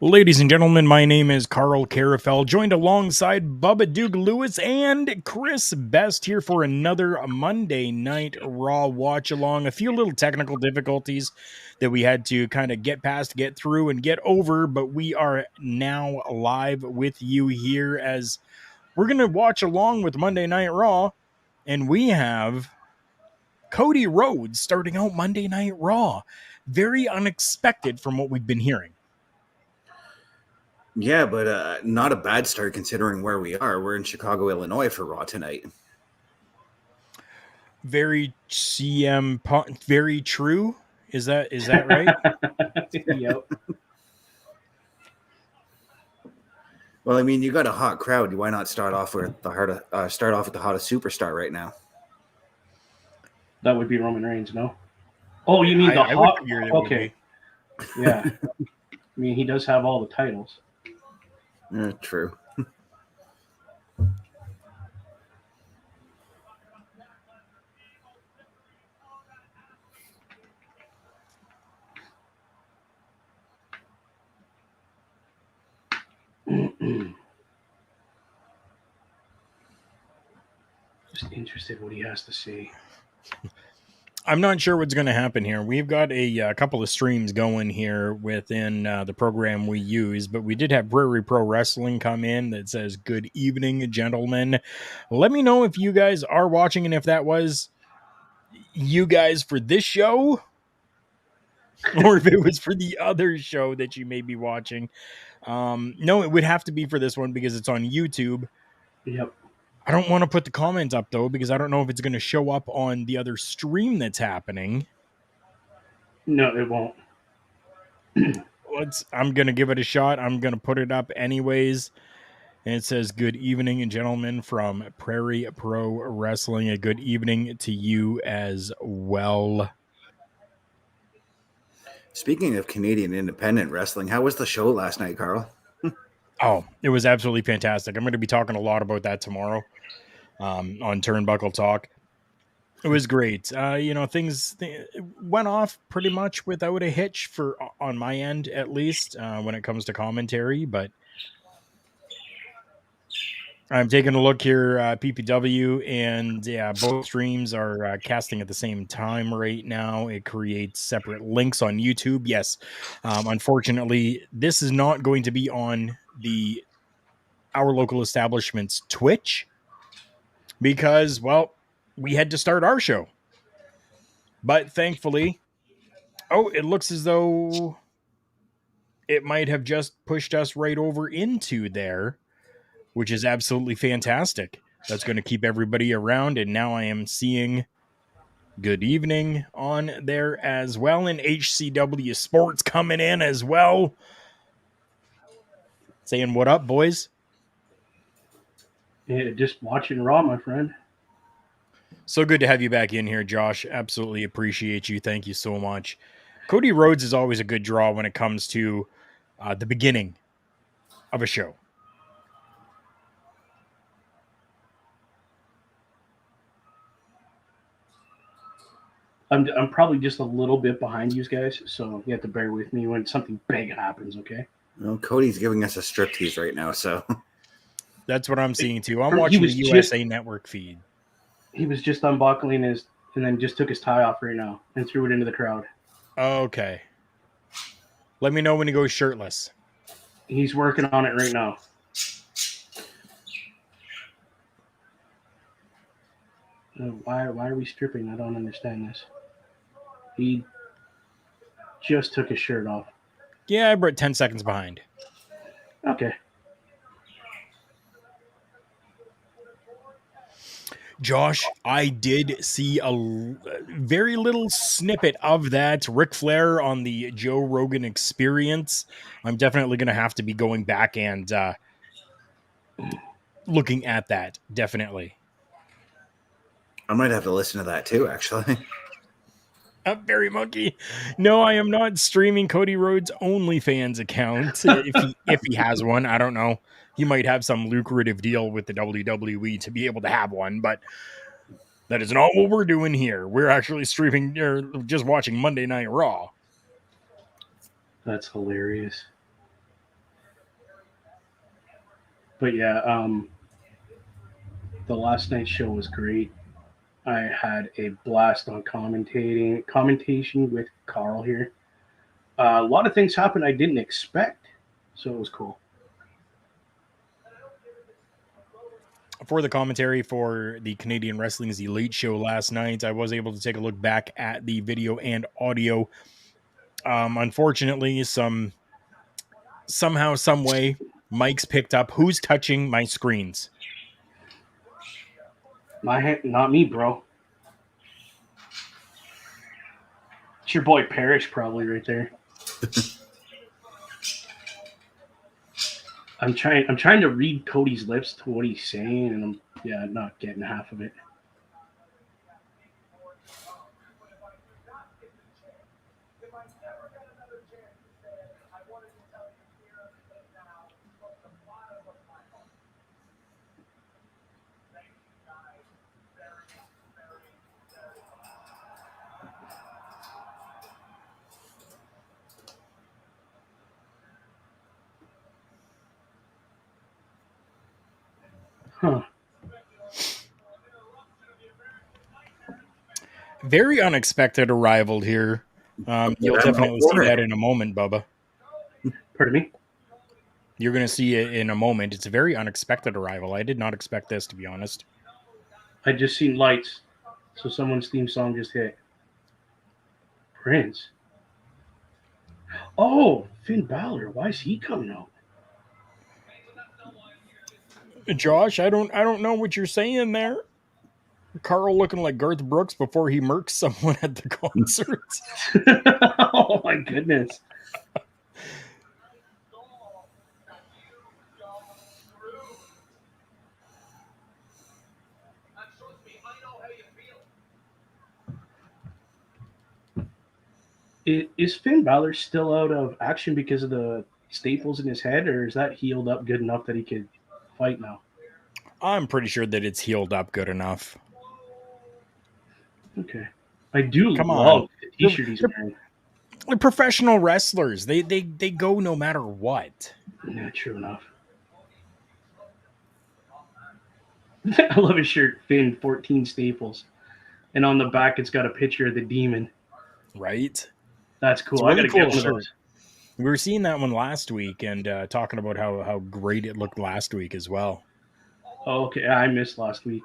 Ladies and gentlemen, my name is Karl Karufel, joined alongside Bubba Duke Lewis and Chris Best here for another Monday Night Raw watch along. A few little technical difficulties that we had to kind of get past, get through, and get over, but we are now live with you here as we're going to watch along with Monday Night Raw, and we have Cody Rhodes starting out Monday Night Raw. Very unexpected from what we've been hearing. Yeah, but not a bad start considering where we are. We're in Chicago, Illinois for Raw tonight. Very very true. Is that right? Yep. Well, I mean, you got a hot crowd. Why not start off with the hottest superstar right now? That would be Roman Reigns, no? Oh, you mean the hot? Okay. Yeah. I mean, he does have all the titles. True. Just interested what he has to say. I'm not sure what's going to happen here. We've got a couple of streams going here within the program we use, but we did have Prairie Pro Wrestling come in that says, "Good evening, gentlemen." Let me know if you guys are watching and if that was you guys for this show or if it was for the other show that you may be watching. No, it would have to be for this one because it's on YouTube. Yep. I don't want to put the comments up, though, because I don't know if it's going to show up on the other stream that's happening. No, it won't. I'm going to give it a shot. I'm going to put it up anyways. And it says, "Good evening, gentlemen, from Prairie Pro Wrestling. A good evening to you as well." Speaking of Canadian independent wrestling, how was the show last night, Karl? Oh, it was absolutely fantastic. I'm going to be talking a lot about that tomorrow on Turnbuckle Talk. It was great. Things went off pretty much without a hitch on my end, at least when it comes to commentary. But I'm taking a look here, PPW, and yeah, both streams are casting at the same time right now. It creates separate links on YouTube. Yes, unfortunately, this is not going to be on our local establishment's Twitch because, well, we had to start our show. But thankfully, it looks as though it might have just pushed us right over into there, which is absolutely fantastic. That's going to keep everybody around. And now I am seeing "Good evening" on there as well. And HCW Sports coming in as well. Saying, "What up, boys?" Yeah, just watching Raw, my friend. So good to have you back in here, Josh. Absolutely appreciate you. Thank you so much. Cody Rhodes is always a good draw when it comes to the beginning of a show. I'm probably just a little bit behind you guys, so you have to bear with me when something big happens, okay? Well, Cody's giving us a striptease right now, so that's what I'm seeing too. I'm watching the USA Network feed. He was just unbuckling and then just took his tie off right now and threw it into the crowd. Okay. Let me know when he goes shirtless. He's working on it right now. Why are we stripping? I don't understand this. He just took his shirt off. Yeah, I brought 10 seconds behind. Okay. Josh, I did see a very little snippet of that Ric Flair on the Joe Rogan Experience. I'm definitely going to have to be going back and looking at that, definitely. I might have to listen to that too, actually. Very monkey. No, I am not streaming Cody Rhodes' OnlyFans account. if he has one, I don't know. He might have some lucrative deal with the WWE to be able to have one, but that is not what we're doing here. We're actually streaming or just watching Monday Night Raw. That's hilarious. But yeah, the last night's show was great. I had a blast on commentation with Karl here. A lot of things happened I didn't expect, so it was cool. For the commentary for the Canadian Wrestling's Elite show last night, I was able to take a look back at the video and audio. Unfortunately, somehow, some way, Mike's picked up who's touching my screens. Not me, bro. It's your boy Parrish, probably right there. I'm trying to read Cody's lips to what he's saying, and I'm not getting half of it. Huh. Very unexpected arrival here. You'll definitely see that in a moment, Bubba. Pardon me? You're going to see it in a moment. It's a very unexpected arrival. I did not expect this, to be honest. I just seen lights, so someone's theme song just hit. Prince. Oh, Finn Balor. Why is he coming out? Josh, I don't know what you're saying there. Karl looking like Garth Brooks before he murks someone at the concert. Oh my goodness. Is Finn Balor still out of action because of the staples in his head, or is that healed up good enough that he could fight now? I'm pretty sure that it's healed up good enough. Okay. I do love the t-shirt he's wearing. They're professional wrestlers. They go no matter what. Yeah, true enough. I love his shirt, Finn 14 staples. And on the back it's got a picture of the demon. Right? That's cool. Really I gotta get one of those. We were seeing that one last week and talking about how great it looked last week as well. Oh, okay. I missed last week.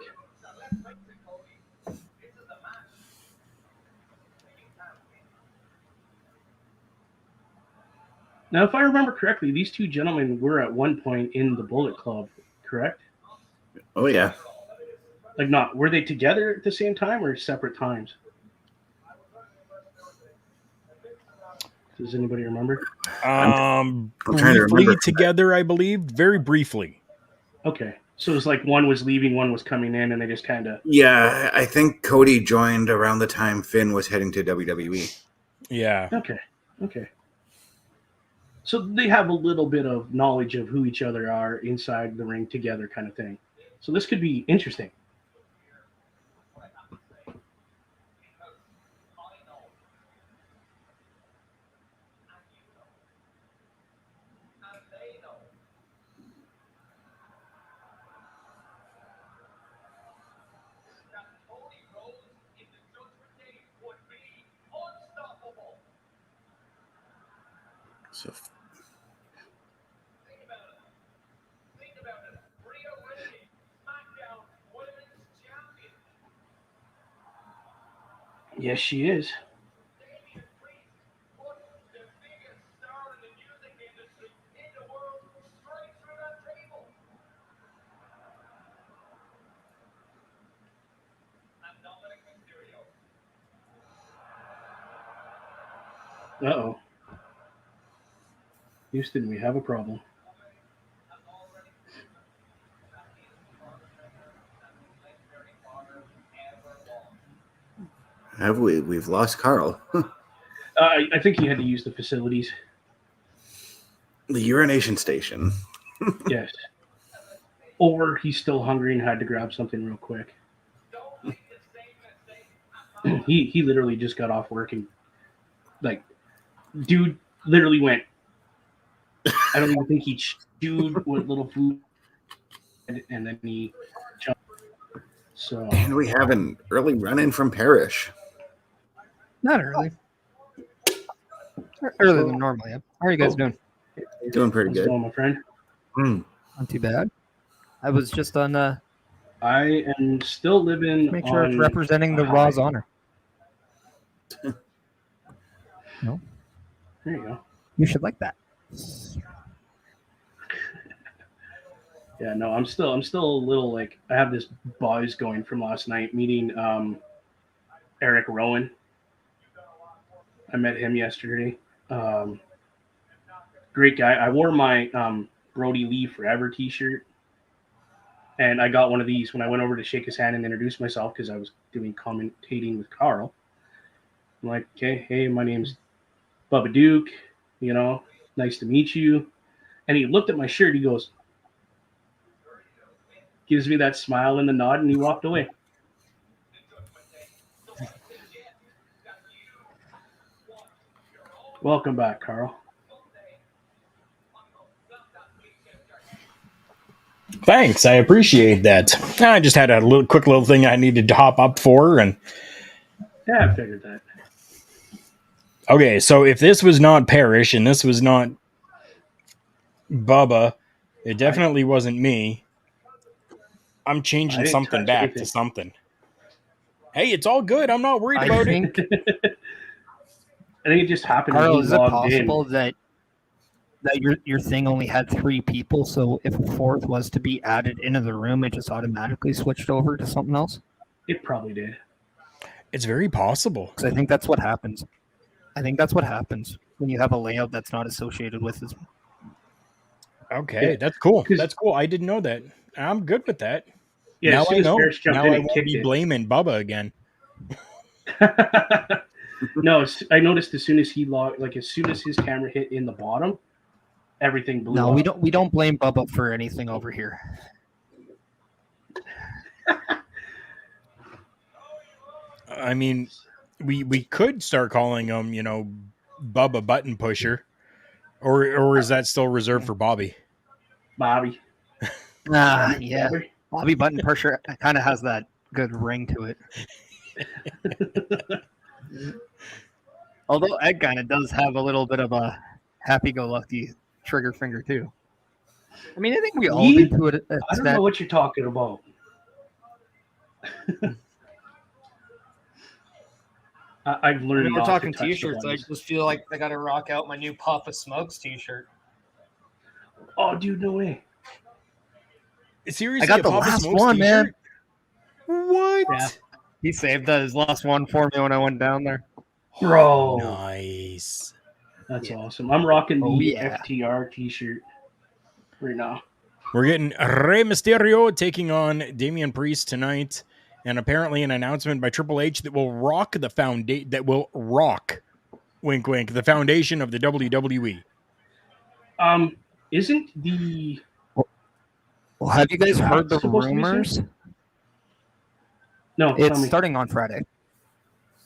Now, if I remember correctly, these two gentlemen were at one point in the Bullet Club, correct? Oh, yeah. Like, were they together at the same time or separate times? Does anybody remember? Briefly together, I believe. Very briefly. Okay. So it was like one was leaving, one was coming in, and they just kind of... Yeah, I think Cody joined around the time Finn was heading to WWE. Yeah. Okay. So they have a little bit of knowledge of who each other are inside the ring together kind of thing. So this could be interesting. So, yes, she is. Uh-oh. Houston, we have a problem. Have we? We've lost Karl. I think he had to use the facilities. The urination station. Yes. Or he's still hungry and had to grab something real quick. He literally just got off work and, like, dude literally went. I don't even think he chewed what little food and then he jumped. So And we have an early run-in from Parrish. Not early. Earlier than normal, yeah. How are you guys doing? Doing pretty how's it good. going, my friend? Not too bad. I was just on I am still living make sure it's on representing the a Raw's high. honor. No, There you go. you should like that. Yeah, no, I'm still a little like I have this buzz going from last night meeting Eric Rowan. I met him yesterday. Great guy. I wore my Brody Lee Forever t-shirt, and I got one of these when I went over to shake his hand and introduce myself because I was doing commentating with Karl. I'm like, okay, hey, my name's Bubba Duke. You know, nice to meet you. And he looked at my shirt. He goes, gives me that smile and the nod, and he walked away. Welcome back, Karl. Thanks, I appreciate that. I just had a quick little thing I needed to hop up for, and Yeah, I figured that. okay. So if this was not Parrish and this was not Bubba, it definitely wasn't me. I'm I changing didn't something touch back anything. to something. Hey, it's all good. I'm not worried I about think, I think it just happened when Karl, he is it logged possible in. that your thing only had 3 people, so if a 4th was to be added into the room, it just automatically switched over to something else? It probably did. It's very possible. Because I think that's what happens. I think that's what happens when you have a layout that's not associated with this. Okay, Yeah. that's cool. 'Cause- That's cool. I didn't know that. I'm good with that. Yeah, Now as soon I as know. Parrish jumped Now in, I it won't kicked be it. blaming Bubba again. No, I noticed as soon as he logged, like as soon as his camera hit in the bottom, everything blew No, up. we don't blame Bubba for anything over here. I mean, we could start calling him, Bubba Button Pusher, or is that still reserved for Bobby? Bobby. Yeah. Bobby. Bobby Button Pusher kind of has that good ring to it. Although Ed kind of does have a little bit of a happy-go-lucky trigger finger too. I mean, I think we all Me? do to it. I don't know what you're talking about. I've learned. When we're not talking to touch the t-shirts, I buttons. just feel like I got to rock out my new Papa Smokes t-shirt. Oh, dude, no way. Seriously, I got a the Papa last Smokes one, man. t-shirt? What? Yeah. He saved his last one for me when I went down there. Bro. Nice. That's awesome. I'm rocking the Oh, yeah. FTR t-shirt right now. We're getting Rey Mysterio taking on Damian Priest tonight, and apparently an announcement by Triple H that will rock the wink wink, the foundation of the WWE. Isn't the Well, have you guys heard the supposed to be soon? rumors? No, tell It's me. starting on Friday.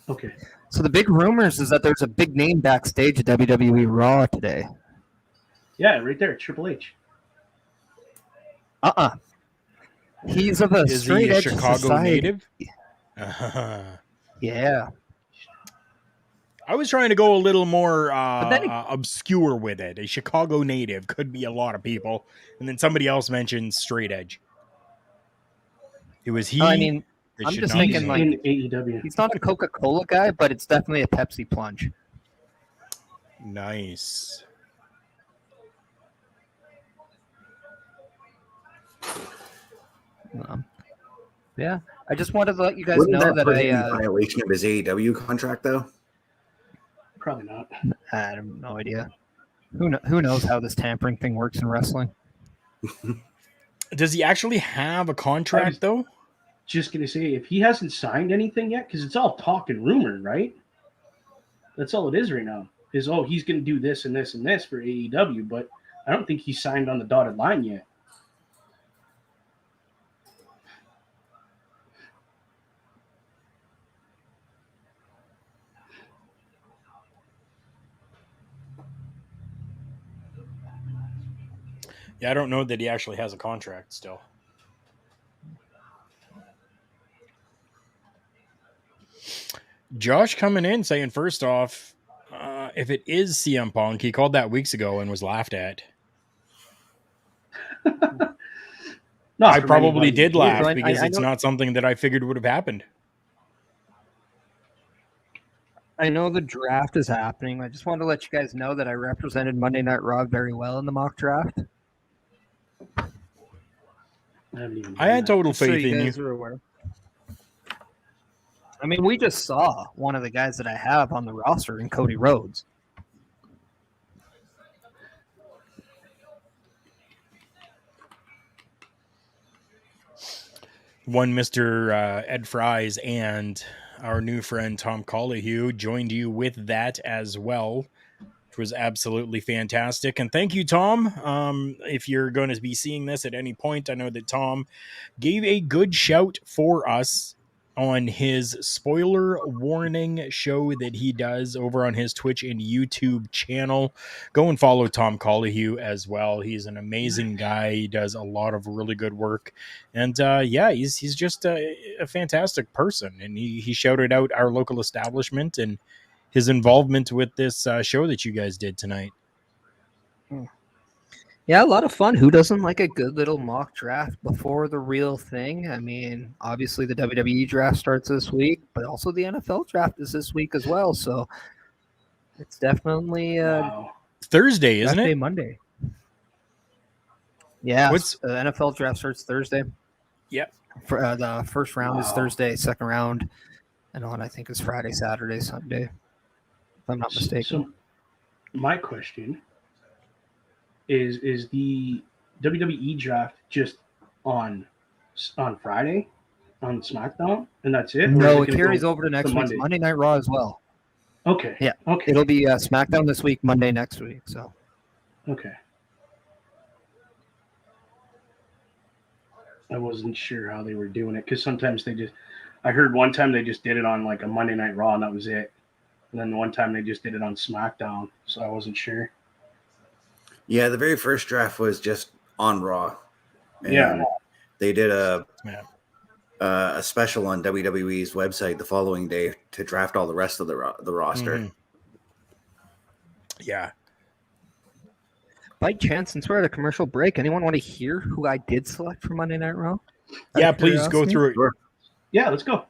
Okay. So the big rumors is that there's a big name backstage at WWE Raw today. Yeah, right there, Triple H. He's of a Is straight he a edge Chicago society. native? Yeah. I was trying to go a little more then obscure with it. A Chicago native could be a lot of people, and then somebody else mentioned straight edge. It was he. I mean, that I'm should just not be thinking, He's named. in AEW. he's not a Coca-Cola guy, but it's definitely a Pepsi plunge. Nice. Yeah, I just wanted to let you guys Wouldn't know that that put him in violation of his AEW contract, though? Probably not. I have no idea. Who knows how this tampering thing works in wrestling? Does he actually have a contract, though? Just gonna say, if he hasn't signed anything yet, because it's all talk and rumor, right? That's all it is right now. Is he's gonna do this and this and this for AEW, but I don't think he's signed on the dotted line yet. Yeah, I don't know that he actually has a contract still. Josh coming in saying, first off, if it is CM Punk, he called that weeks ago and was laughed at. I probably did laugh because it's not something that I figured would have happened. I know the draft is happening. I just wanted to let you guys know that I represented Monday Night Raw very well in the mock draft. I had total faith in you. Are aware. I mean, we just saw one of the guys that I have on the roster in Cody Rhodes. One Mr. Ed Fries and our new friend Tom Collihue joined you with that as well, which was absolutely fantastic. And thank you, Tom. If you're going to be seeing this at any point, I know that Tom gave a good shout for us on his spoiler warning show that he does over on his Twitch and YouTube channel. Go and follow Tom Collihue as well. He's an amazing guy. He does a lot of really good work. And he's just a fantastic person. And he shouted out our local establishment and his involvement with this show that you guys did tonight. Yeah, a lot of fun. Who doesn't like a good little mock draft before the real thing? I mean, obviously the WWE draft starts this week, but also the NFL draft is this week as well. So it's definitely Thursday, isn't it? Monday. Yeah, the NFL draft starts Thursday. Yep. For the first round is Thursday, second round, and on I think is Friday, Saturday, Sunday, if I'm not mistaken. So my question is the WWE draft just on Friday on SmackDown and that's it? No, it carries over to next week's Monday Night Raw as well. Okay. Yeah. Okay. It'll be SmackDown this week, Monday next week. So. Okay. I wasn't sure how they were doing it because sometimes I heard one time they just did it on like a Monday Night Raw and that was it. And then one time they just did it on SmackDown, so I wasn't sure. Yeah, the very first draft was just on Raw. And they did a special on WWE's website the following day to draft all the rest of the roster. Mm-hmm. Yeah. By chance, since we're at a commercial break, anyone want to hear who I did select for Monday Night Raw? Yeah, please go through it. Yeah, let's go.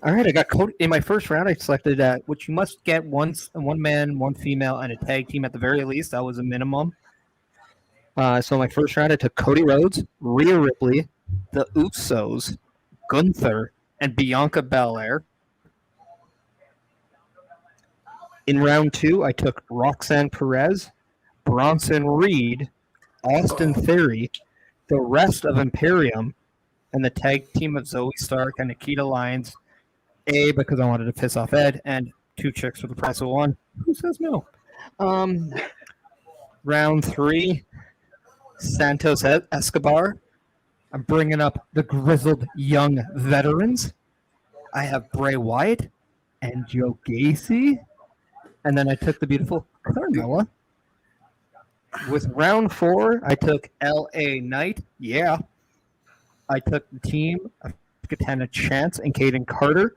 All right, I got Cody in my first round. I selected which you must get one man, one female, and a tag team at the very least. That was a minimum. So my first round, I took Cody Rhodes, Rhea Ripley, the Usos, Gunther, and Bianca Belair. In round 2, I took Roxanne Perez, Bronson Reed, Austin Theory, the rest of Imperium, and the tag team of Zoe Stark and Nikita Lyons. Because I wanted to piss off Ed, and 2 chicks for the price of 1. Who says no? Round 3, Santos Escobar. I'm bringing up the grizzled young veterans. I have Bray Wyatt and Joe Gacy. And then I took the beautiful Carmella. With round 4, I took L.A. Knight. Yeah. I took the team of Katana Chance and Caden Carter.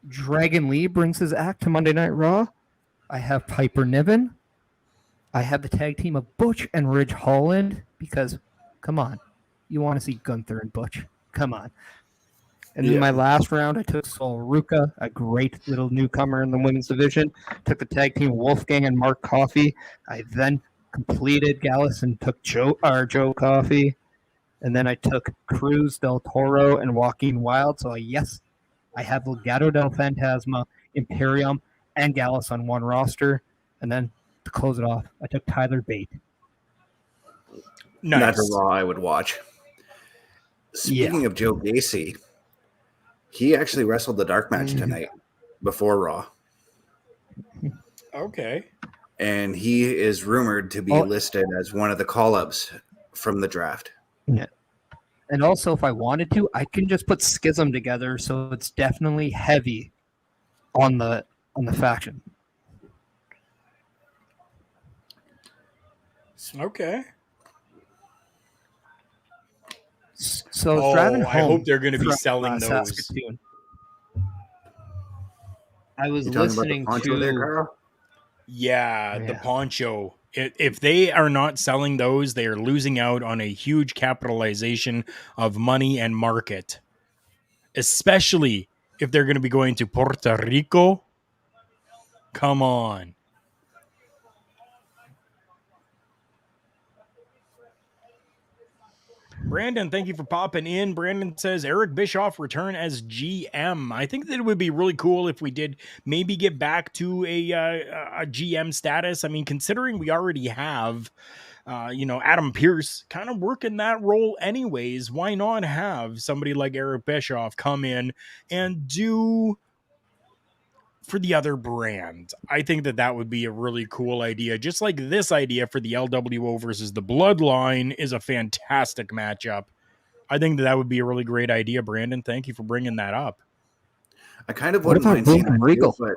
Dragon Lee brings his act to Monday Night Raw. I have Piper Niven. I have the tag team of Butch and Ridge Holland because, come on, you want to see Gunther and Butch. Come on. And then my last round, I took Sol Ruka, a great little newcomer in the women's division. Took the tag team Wolfgang and Mark Coffey. I then completed Gallus and took Joe Coffey. And then I took Cruz Del Toro and Joaquin Wilde. So, yes, I have Legado del Fantasma, Imperium, and Gallus on one roster. And then to close it off, I took Tyler Bate. Nice. That's a Raw I would watch. Speaking of Joe Gacy, he actually wrestled the dark match tonight before Raw. Okay. And he is rumored to be listed as one of the call-ups from the draft. Yeah. And also, if I wanted to, I can just put Schism together, so it's definitely heavy on the faction. Okay. So driving home, I hope they're going to be selling those. Saskatoon. I was You talking about the listening poncho there, to. Carl? Yeah, the poncho. If they are not selling those, they are losing out on a huge capitalization of money and market, especially if they're going to be going to Puerto Rico. Come on. Brandon, thank you for popping in. Brandon says Eric Bischoff return as GM. I think that it would be really cool if we did maybe get back to a GM status. I mean, considering we already have, Adam Pearce kind of working that role anyways, why not have somebody like Eric Bischoff come in and do for the other brand? I think that would be a really cool idea. Just like this idea for the LWO versus the Bloodline is a fantastic matchup. I think that would be a really great idea, Brandon. Thank you for bringing that up. I kind of What wouldn't about mind seeing Broken that Regal? too, but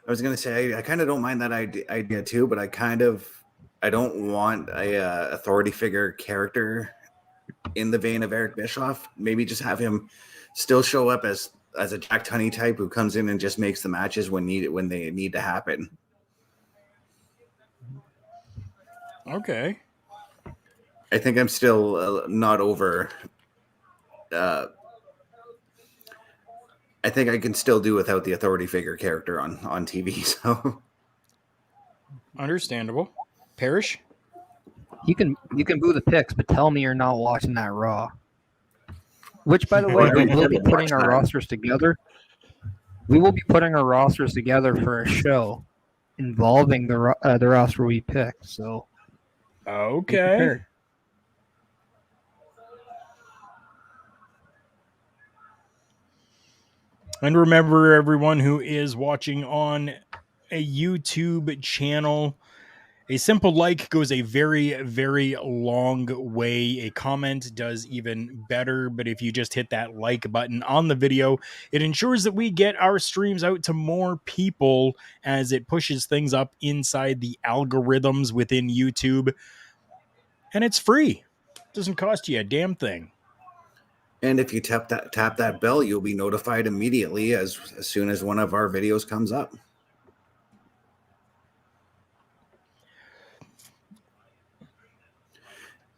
I was going to say I kind of don't mind that idea too, but I don't want a authority figure character in the vein of Eric Bischoff. Maybe just have him still show up as a Jack Tunney type who comes in and just makes the matches when they need to happen. Okay. I think I'm still not over. I think I can still do without the authority figure character on TV. So understandable. Parrish? You can boo the picks, but tell me you're not watching that Raw. Which, by the way, we will be putting our rosters together. We will be putting our rosters together for a show involving the roster we pick. So, okay. And remember, everyone who is watching on a YouTube channel, a simple like goes a very, very long way. A comment does even better. But if you just hit that like button on the video, it ensures that we get our streams out to more people as it pushes things up inside the algorithms within YouTube. And it's free. It doesn't cost you a damn thing. And if you tap that bell, you'll be notified immediately as soon as one of our videos comes up.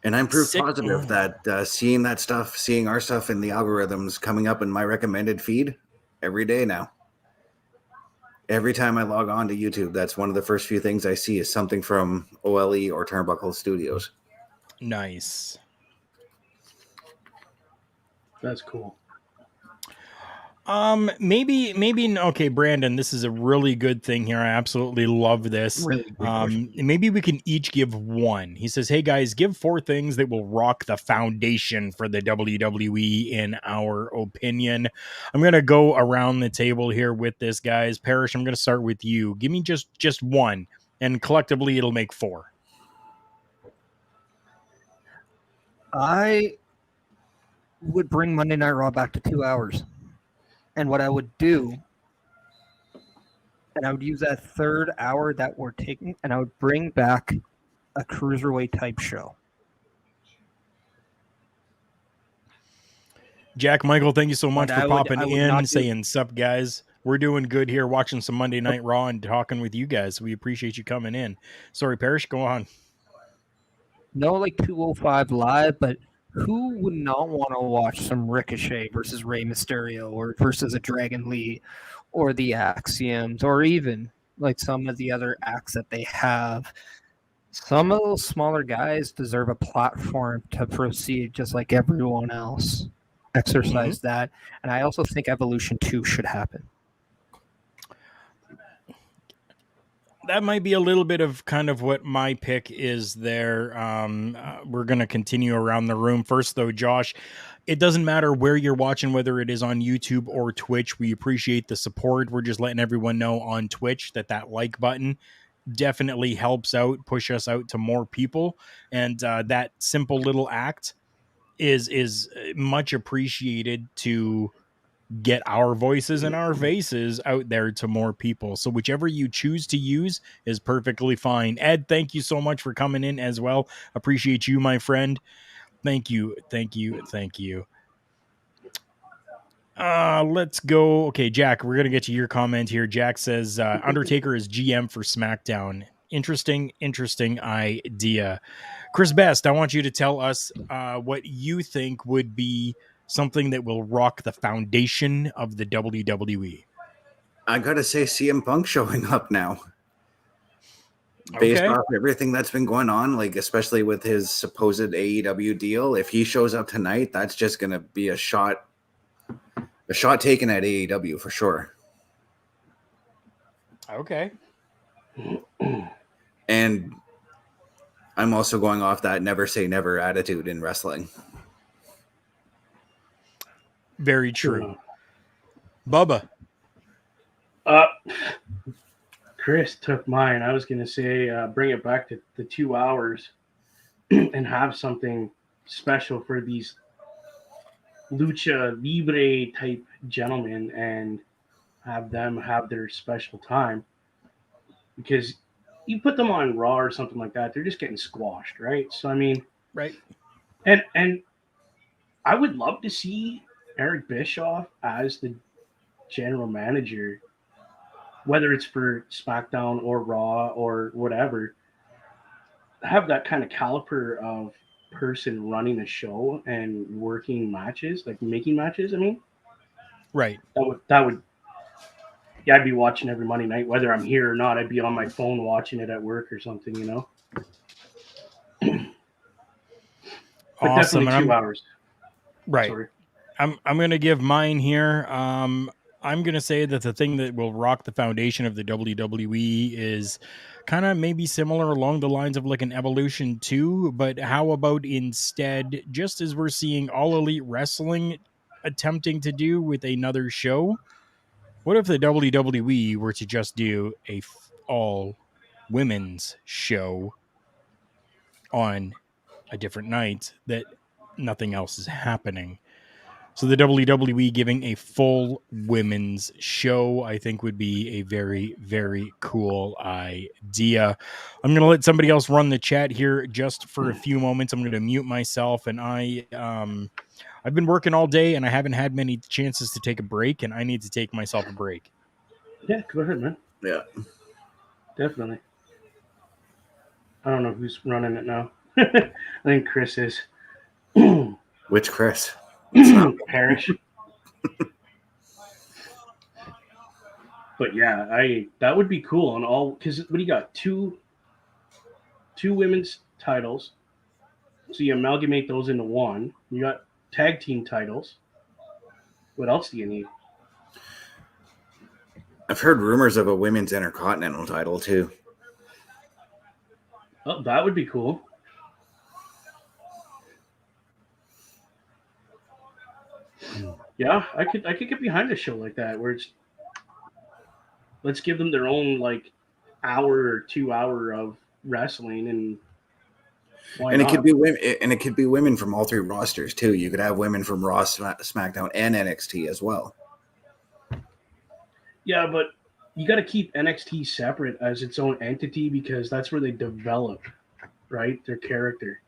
And I'm proof positive that seeing our stuff in the algorithms coming up in my recommended feed every day now. Every time I log on to YouTube, that's one of the first few things I see is something from OLE or Turnbuckle Studios. Nice. That's cool. Maybe okay, Brandon, this is a really good thing here. I absolutely love this. Really maybe we can each give one. He says, "Hey guys, give 4 things that will rock the foundation for the WWE in our opinion." I'm going to go around the table here with this, guys. Parrish, I'm going to start with you. Give me just one, and collectively it'll make 4. I would bring Monday Night Raw back to 2 hours. And what I would do, and I would use that 3rd hour that we're taking, and I would bring back a cruiserweight type show. Jack Michael, thank you so much for popping in, saying sup, guys. We're doing good here, watching some Monday Night Raw and talking with you guys. We appreciate you coming in. Sorry, Parrish, go on. No, like 205 Live, but who would not want to watch some Ricochet versus Rey Mysterio or versus a Dragon Lee or the Axioms or even like some of the other acts that they have? Some of those smaller guys deserve a platform to proceed just like everyone else. Exercise that. And I also think Evolution 2 should happen. That might be a little bit of kind of what my pick is there. We're going to continue around the room. First, though, Josh, it doesn't matter where you're watching, whether it is on YouTube or Twitch. We appreciate the support. We're just letting everyone know on Twitch that like button definitely helps out, push us out to more people. And that simple little act is much appreciated to get our voices and our faces out there to more people. So whichever you choose to use is perfectly fine. Ed, thank you so much for coming in as well. Appreciate you, my friend. Thank you. Let's go. Okay, Jack, we're gonna get to your comment here. Jack says Undertaker is GM for SmackDown. Interesting idea. Chris Best, I want you to tell us what you think would be something that will rock the foundation of the WWE. I gotta say, CM Punk showing up now, based Okay. off everything that's been going on, like especially with his supposed AEW deal. If he shows up tonight, that's just gonna be a shot taken at AEW for sure. Okay. And I'm also going off that never say never attitude in wrestling. Very true. Bubba. Chris took mine. I was going to say bring it back to the 2 hours and have something special for these lucha libre type gentlemen and have them have their special time. Because you put them on Raw or something like that, they're just getting squashed, right? So, I mean, right. And I would love to see Eric Bischoff as the general manager, whether it's for SmackDown or Raw or whatever, have that kind of caliber of person running a show and working matches, like making matches. I mean, right. That would. Yeah, I'd be watching every Monday night, whether I'm here or not. I'd be on my phone watching it at work or something, you know. But awesome. definitely 2 hours. Right. Sorry. I'm going to give mine here. I'm going to say that the thing that will rock the foundation of the WWE is kind of maybe similar along the lines of like an Evolution 2, but how about instead, just as we're seeing All Elite Wrestling attempting to do with another show, what if the WWE were to just do a all women's show on a different night that nothing else is happening? So the WWE giving a full women's show, I think, would be a very, very cool idea. I'm going to let somebody else run the chat here just for a few moments. I'm going to mute myself, and I've been working all day, and I haven't had many chances to take a break, and I need to take myself a break. Yeah, go ahead, man. Yeah, definitely. I don't know who's running it now. I think Chris is. Which Chris? Parrish. But yeah, that would be cool on all, because what do you got? Two women's titles. So you amalgamate those into one. You got tag team titles. What else do you need? I've heard rumors of a women's intercontinental title too. Oh, that would be cool. Yeah, I could get behind a show like that where it's, let's give them their own like hour or 2 hour of wrestling, and it could be women, and it could be women from all three rosters too. You could have women from Raw, SmackDown, and NXT as well. Yeah, but you got to keep NXT separate as its own entity because that's where they develop, right, their character.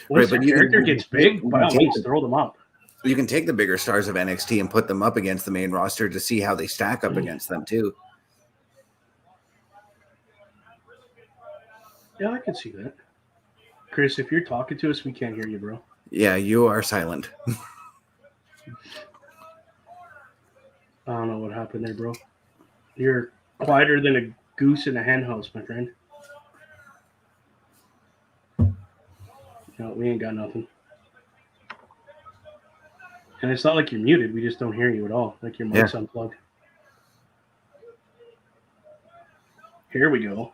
Once their character gets big, by all means, throw them up. You can take the bigger stars of NXT and put them up against the main roster to see how they stack up against them too. Yeah, I can see that. Chris, if you're talking to us, we can't hear you, bro. Yeah, you are silent. I don't know what happened there, bro. You're quieter than a goose in a hen house, my friend. No, we ain't got nothing. And it's not like you're muted. We just don't hear you at all. Like your mic's unplugged. Here we go.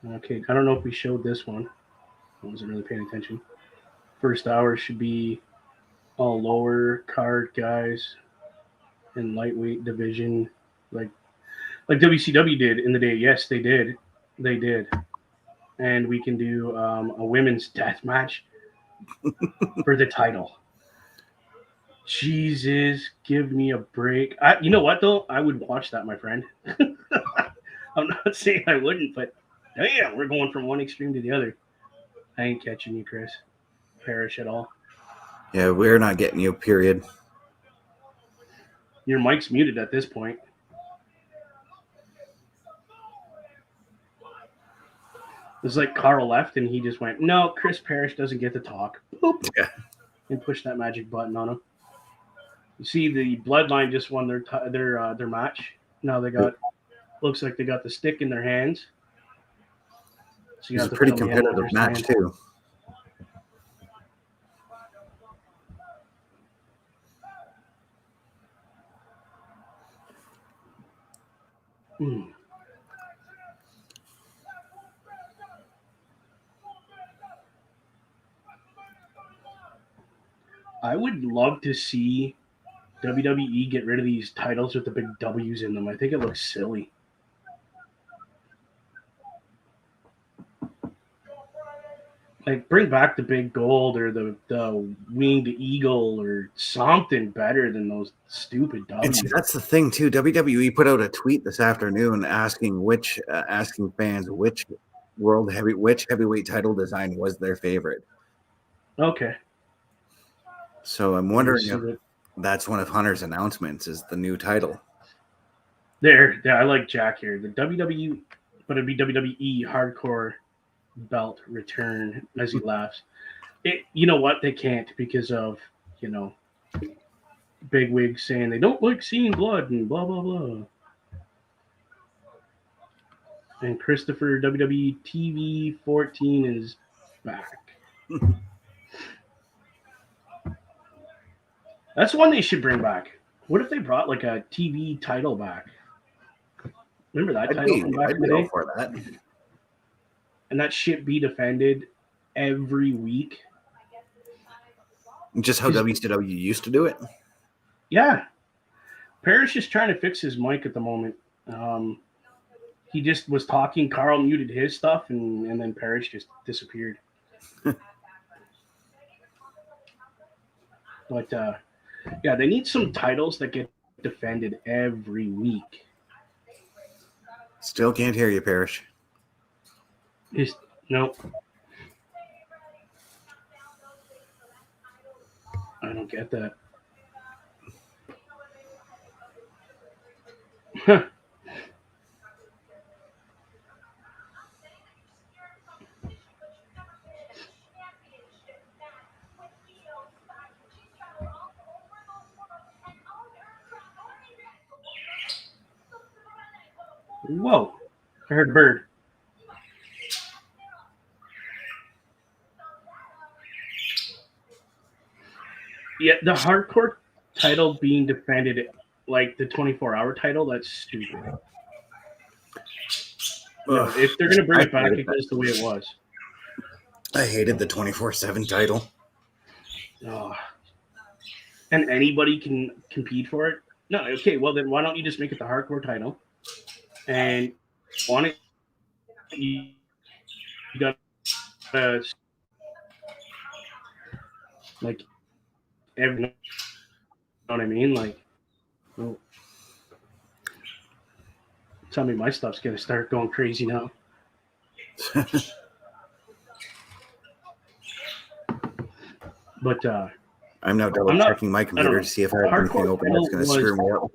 Okay, I don't know if we showed this one. I wasn't really paying attention. First hour should be all lower card guys in lightweight division, like WCW did in the day. Yes, they did. And we can do a women's death match for the title. Jesus, give me a break. You know what, though? I would watch that, my friend. I'm not saying I wouldn't, but damn, we're going from one extreme to the other. I ain't catching you, Chris. Parrish at all. Yeah, we're not getting you, period. Your mic's muted at this point. It's like Karl left and he just went, no, Chris Parrish doesn't get to talk. Boop. Yeah. And push that magic button on him. You see, the Bloodline just won their match. Now they got, looks like they got the stick in their hands. So It's a pretty competitive match, too. I would love to see WWE get rid of these titles with the big W's in them. I think it looks silly. Like, bring back the big gold or the winged eagle or something better than those stupid And W's. see, that's the thing too. WWE put out a tweet this afternoon asking fans which heavyweight title design was their favorite. Okay. So I'm wondering if that's one of Hunter's announcements is the new title. There, I like Jack here. The WWE, but it'd be WWE Hardcore belt return as he laughs. You know what? They can't because of, big wigs saying they don't like seeing blood and blah, blah, blah. And Christopher WWE TV 14 is back. That's one they should bring back. What if they brought like a TV title back? Remember that title from back in the day? For that. And that shit be defended every week. Just how WCW used to do it. Yeah. Parrish is trying to fix his mic at the moment. He just was talking. Karl muted his stuff, and then Parrish just disappeared. But, yeah, they need some titles that get defended every week. Still can't hear you, Parrish. Nope. I don't get that. Whoa. I heard a bird. Yeah, the hardcore title being defended like the 24-hour title, that's stupid. No, if they're going to bring it back, it goes the way it was. I hated the 24/7 title. Oh. And anybody can compete for it? No, okay, well then why don't you just make it the hardcore title? And on it, you got like every, you know what I mean? Like, well, tell me my stuff's gonna start going crazy now. But I'm now double checking my computer to see if I have anything open that's going to screw me up.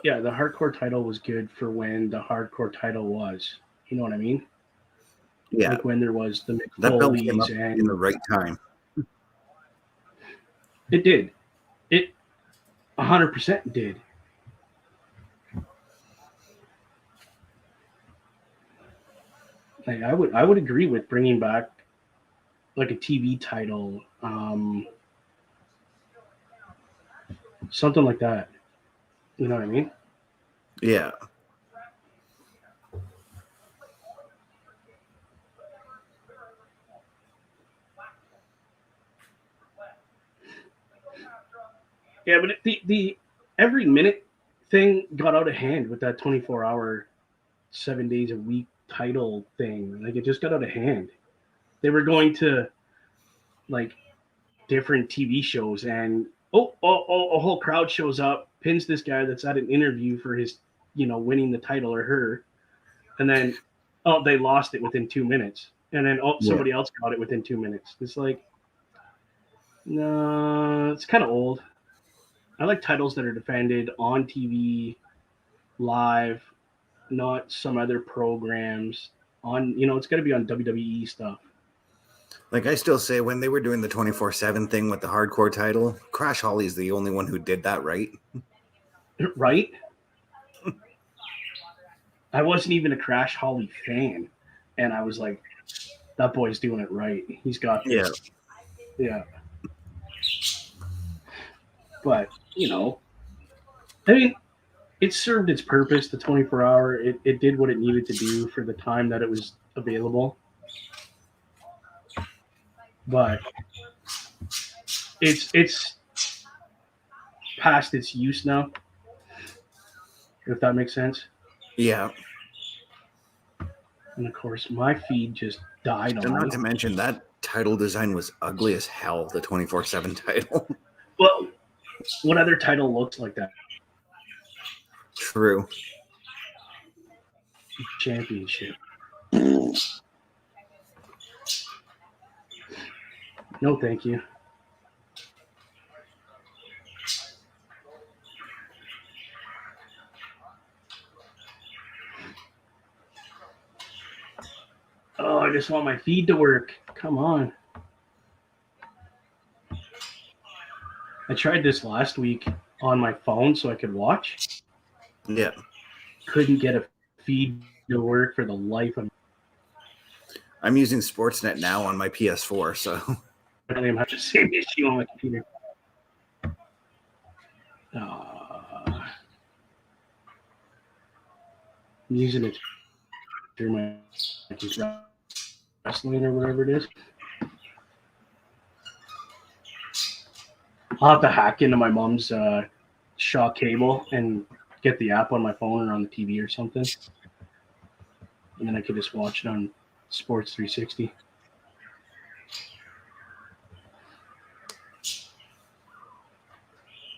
Yeah, the hardcore title was good for when the hardcore title was. You know what I mean? Yeah. Like when there was the that belt came up and in the right time. It did. It 100% did. Like I would agree with bringing back like a TV title, something like that. You know what I mean? Yeah. Yeah, but the every minute thing got out of hand with that 24-hour, 7 days a week title thing. Like it just got out of hand. They were going to like different TV shows and a whole crowd shows up, pins this guy that's at an interview for his, winning the title or her. And then, they lost it within 2 minutes. and then somebody else got it within 2 minutes. It's like, no, it's kind of old. I like titles that are defended on TV, live, not some other programs. It's got to be on WWE stuff. Like I still say, when they were doing the 24/7 thing with the hardcore title, Crash Holly's the only one who did that right. Right? I wasn't even a Crash Holly fan, and I was like, that boy's doing it right. He's got this. Yeah. But, I mean, it served its purpose, the 24-hour. It did what it needed to do for the time that it was available. But it's past its use now, if that makes sense. Yeah. And, of course, my feed just died on And me. not to mention, that title design was ugly as hell, the 24/7 title. Well, what other title looks like that? True. Championship. No, thank you. Oh, I just want my feed to work. Come on. I tried this last week on my phone so I could watch. Yeah. Couldn't get a feed to work for the life of me. I'm using Sportsnet now on my PS4, so. I don't even have the same issue on my computer. I'm using it through my wrestling or whatever it is. I'll have to hack into my mom's Shaw cable and get the app on my phone or on the TV or something. And then I could just watch it on Sports 360.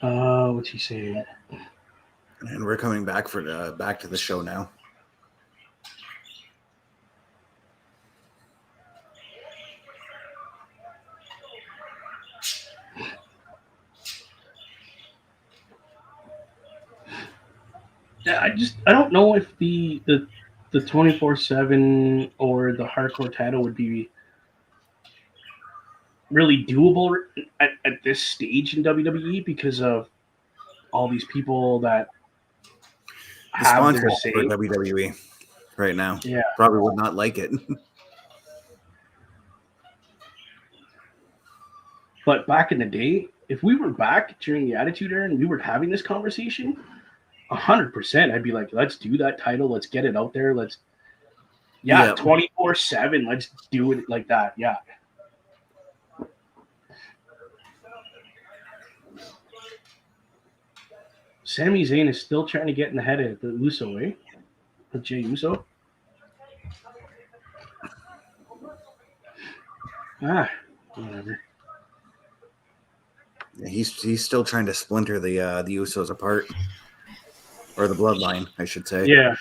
What's he saying? And we're coming back back to the show now. Yeah, I don't know if the 24/7 or the hardcore title would be really doable at this stage in WWE because of all these people that The have their sponsors say. for WWE right now Yeah. probably would not like it. But back in the day, if we were back during the Attitude Era and we were having this conversation, 100%, I'd be like, let's do that title. Let's get it out there. 24/7. Let's do it like that. Yeah. Sami Zayn is still trying to get in the head of the Uso, eh? Of Jey Uso. Whatever. He's still trying to splinter the Usos apart, or the bloodline, I should say. Yeah.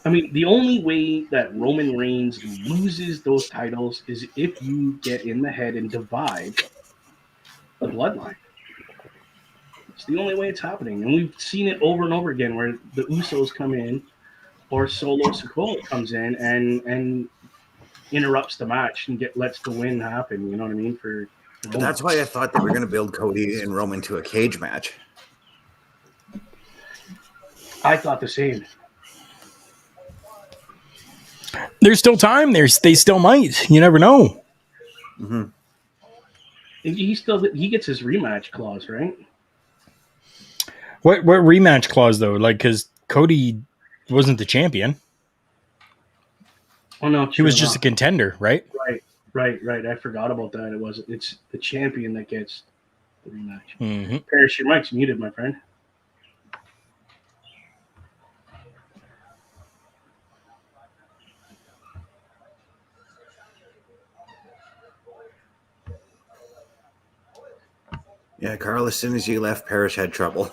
I mean, the only way that Roman Reigns loses those titles is if you get in the head and divide the bloodline. It's the only way it's happening. And we've seen it over and over again where the Usos come in or Solo Sikoa comes in and interrupts the match and lets the win happen. You know what I mean? For But that's why I thought they were going to build Cody and Roman to a cage match. I thought the same. There's still time. They still might. You never know. Mm-hmm. He gets his rematch clause, right? What rematch clause though? Like, because Cody wasn't the champion. Oh no, he was just a contender, right? Right. I forgot about that. It's the champion that gets the rematch. Mm-hmm. Parrish, your mic's muted, my friend. Yeah, Karl, as soon as you left, Parrish had trouble.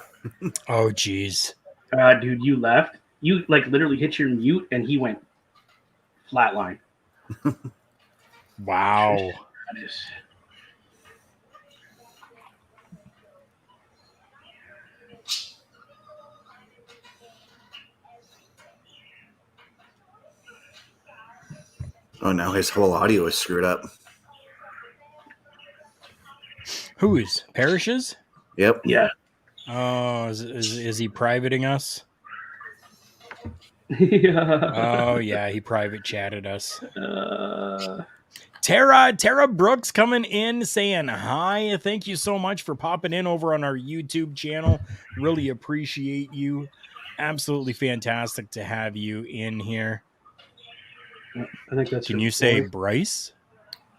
Oh, geez. Dude, you left. You like literally hit your mute, and he went flatline. Wow. That is. Oh, now his whole audio is screwed up. Whose? Parrish's? Yep. Yeah. Oh, is he privating us? Yeah. Oh yeah, he private chatted us. Uh, Tara Brooks coming in saying hi. Thank you so much for popping in over on our YouTube channel. Really appreciate you. Absolutely fantastic to have you in here. I think that's. Can her you say boy. Bryce?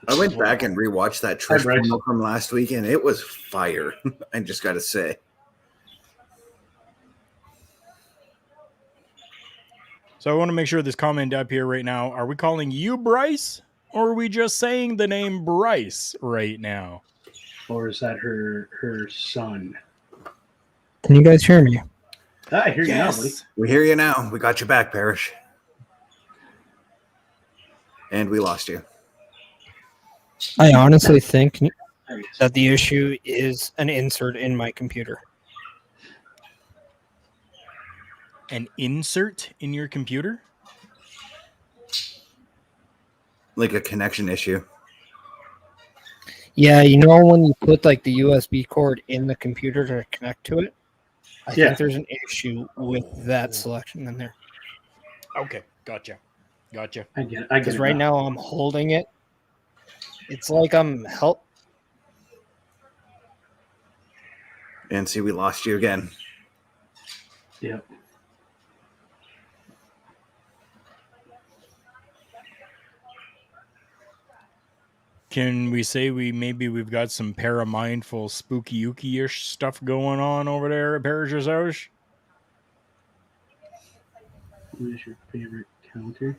I went back and rewatched that Hi, Trish Bryce. promo from last week, and it was fire. I just got to say. So I want to make sure this comment up here right now. Are we calling you Bryce, or are we just saying the name Bryce right now? Or is that her son? Can you guys hear me? I hear you now, buddy. We hear you now. We got you back, Parrish. And we lost you. I honestly think that the issue is an insert in my computer. An insert in your computer? Like a connection issue. Yeah, you know when you put like the USB cord in the computer to connect to it? I Yeah. think there's an issue with that selection in there. Okay, gotcha. I get it. Because right now I'm holding it. It's like I'm And see, we lost you again. Yeah. Can we say we've got some para-mindful spooky ooky-ish stuff going on over there at Parrish's house? What is your favorite counter?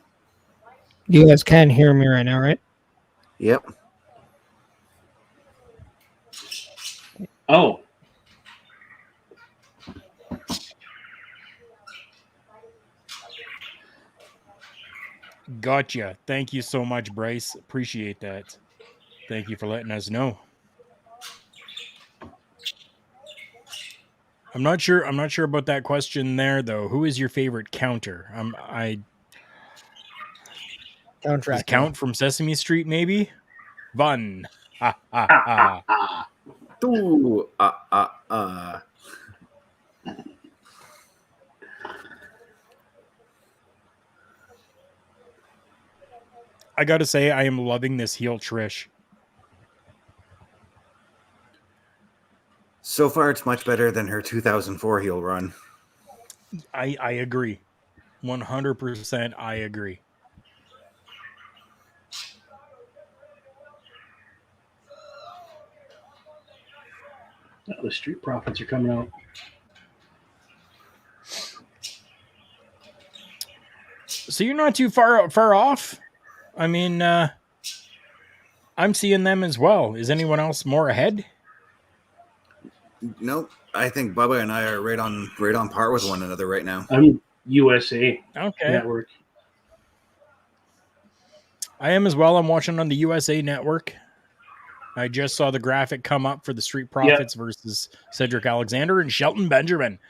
You guys can hear me right now, right? Yep. Oh. Gotcha. Thank you so much, Bryce. Appreciate that. Thank you for letting us know. I'm not sure about that question there though. Who is your favorite counter? Does Count from Sesame Street maybe? Fun. Ha ha ha. Ooh, I gotta say, I am loving this heel Trish. So far, it's much better than her 2004 heel run. I agree. 100% I agree. Oh, the Street Profits are coming out. So you're not too far off. I mean, I'm seeing them as well. Is anyone else more ahead? Nope. I think Bubba and I are right on par with one another right now. I'm USA Network. I am as well. I'm watching on the USA Network. I just saw the graphic come up for the Street Profits versus Cedric Alexander and Shelton Benjamin.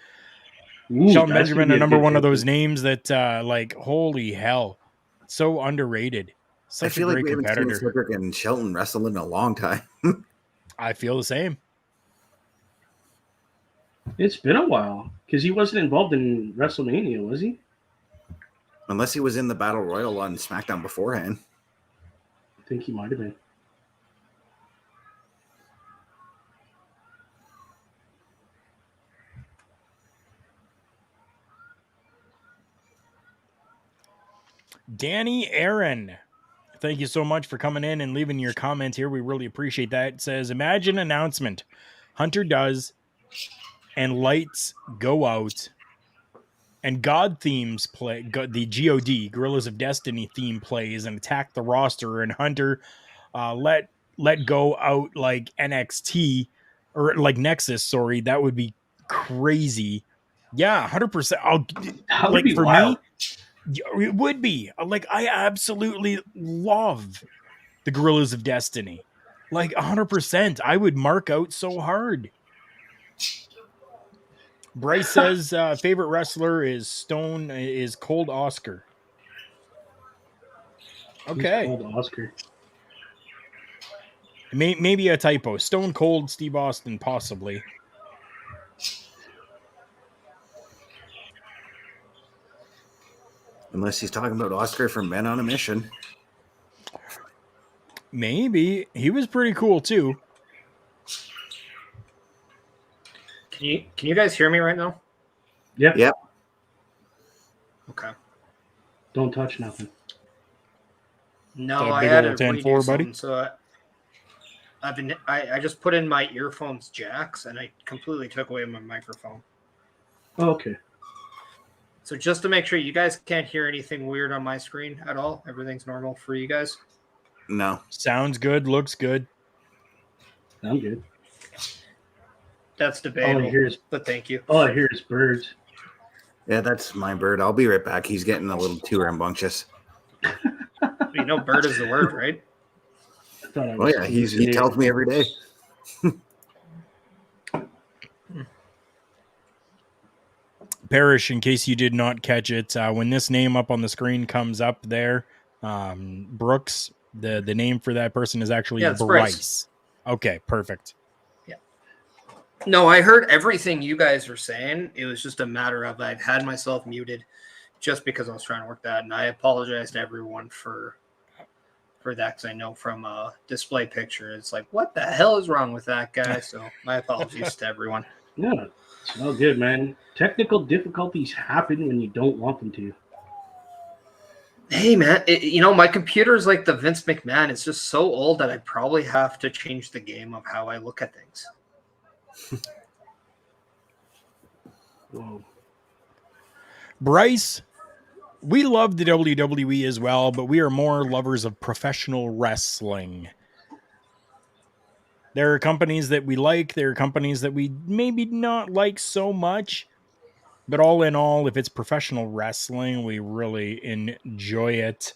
Ooh, Shelton Benjamin, a number one of those names that, like, holy hell, so underrated. Such a great competitor. I feel like we haven't seen Cedric and Shelton wrestle in a long time. I feel the same. It's been a while because he wasn't involved in WrestleMania, was he? Unless he was in the Battle Royal on SmackDown beforehand. I think he might have been. Danny Aaron, thank you so much for coming in and leaving your comment here. We really appreciate that. It says, imagine announcement. Hunter does, and lights go out, and God themes play, the GOD, Gorillas of Destiny theme plays, and attack the roster, and Hunter let go out like NXT, or like Nexus, sorry. That would be crazy. Yeah, 100%. That would Like be for wild. me, it would be. Like I absolutely love the Gorillas of Destiny. Like 100%. I would mark out so hard. Bryce says favorite wrestler is Cold Oscar. Who's Okay. called Oscar? Maybe a typo. Stone Cold Steve Austin, possibly. Unless he's talking about Oscar from Men on a Mission. Maybe. He was pretty cool too. Can you guys hear me right now? Yep. Yep. Okay. Don't touch nothing. No, That I big had old to 10-4, redo buddy? something, so I just put in my earphones jacks and I completely took away my microphone. Oh, okay. So just to make sure you guys can't hear anything weird on my screen at all, everything's normal for you guys. No. Sounds good. Looks good. I'm good. That's All I debatable, hear is but thank you. birds. Yeah, that's my bird. I'll be right back. He's getting a little too rambunctious. You know, bird is the word, right? I thought I Oh was yeah, he tells me every day. Parrish, in case you did not catch it, when this name up on the screen comes up there, Brooks, the name for that person is actually Yeah, it's Bryce. Okay, perfect. No, I heard everything you guys were saying. It was just a matter of I'd had myself muted just because I was trying to work that, and I apologize to everyone for that because I know from a display picture it's like, what the hell is wrong with that guy? So my apologies to everyone. Yeah, it's all good, man. Technical difficulties happen when you don't want them to. Hey, man, my computer is like the Vince McMahon. It's just so old that I probably have to change the game of how I look at things. Whoa. Bryce, we love the WWE as well, but we are more lovers of professional wrestling. There are companies that we like. There are companies that we maybe not like so much. But all in all, if it's professional wrestling, we really enjoy it.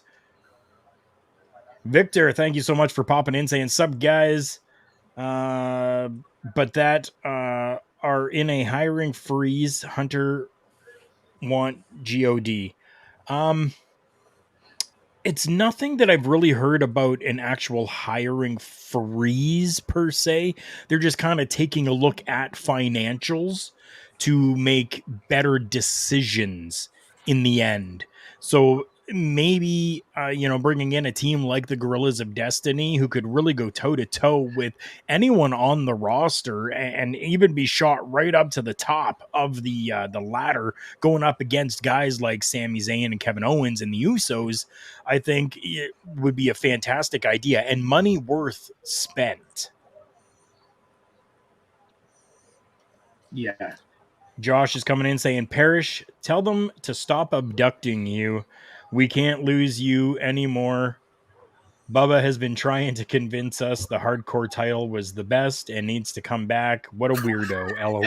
Victor, thank you so much for popping in, saying sub guys. But that are in a hiring freeze. Hunter want GOD. It's nothing that I've really heard about an actual hiring freeze per se. They're just kind of taking a look at financials to make better decisions in the end. So maybe, bringing in a team like the Gorillas of Destiny who could really go toe to toe with anyone on the roster and even be shot right up to the top of the ladder, going up against guys like Sami Zayn and Kevin Owens and the Usos. I think it would be a fantastic idea and money worth spent. Yeah. Josh is coming in saying, Parrish, tell them to stop abducting you. We can't lose you anymore. Bubba has been trying to convince us the hardcore title was the best and needs to come back. What a weirdo. LOL.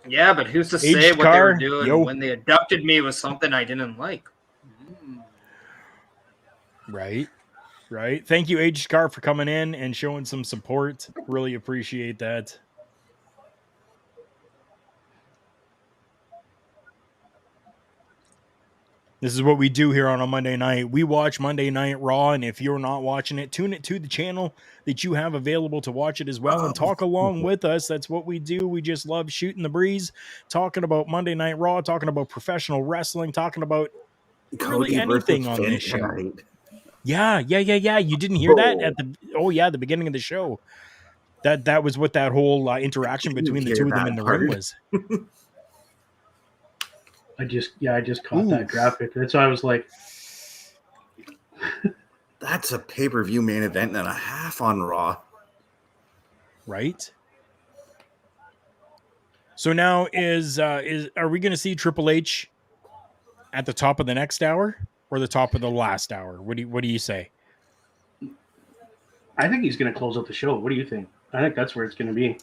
Yeah, but who's to say Aged what they were car, doing when they abducted me was something I didn't like? Right. Thank you, Aged Car, for coming in and showing some support. Really appreciate that. This is what we do here on a Monday night. We watch Monday Night Raw, and if you're not watching it, tune it to the channel that you have available to watch it as well and talk along with us. That's what we do. We just love shooting the breeze, talking about Monday Night Raw, talking about professional wrestling, talking about really anything on this show. Tonight. Yeah. You didn't hear that at the beginning of the show. That was what that whole interaction between the two of them in the ring was. I just caught that graphic. That's why I was like, That's a pay-per-view main event and a half on Raw. Right? So now are we going to see Triple H at the top of the next hour or the top of the last hour? What do you say? I think he's going to close out the show. What do you think? I think that's where it's going to be.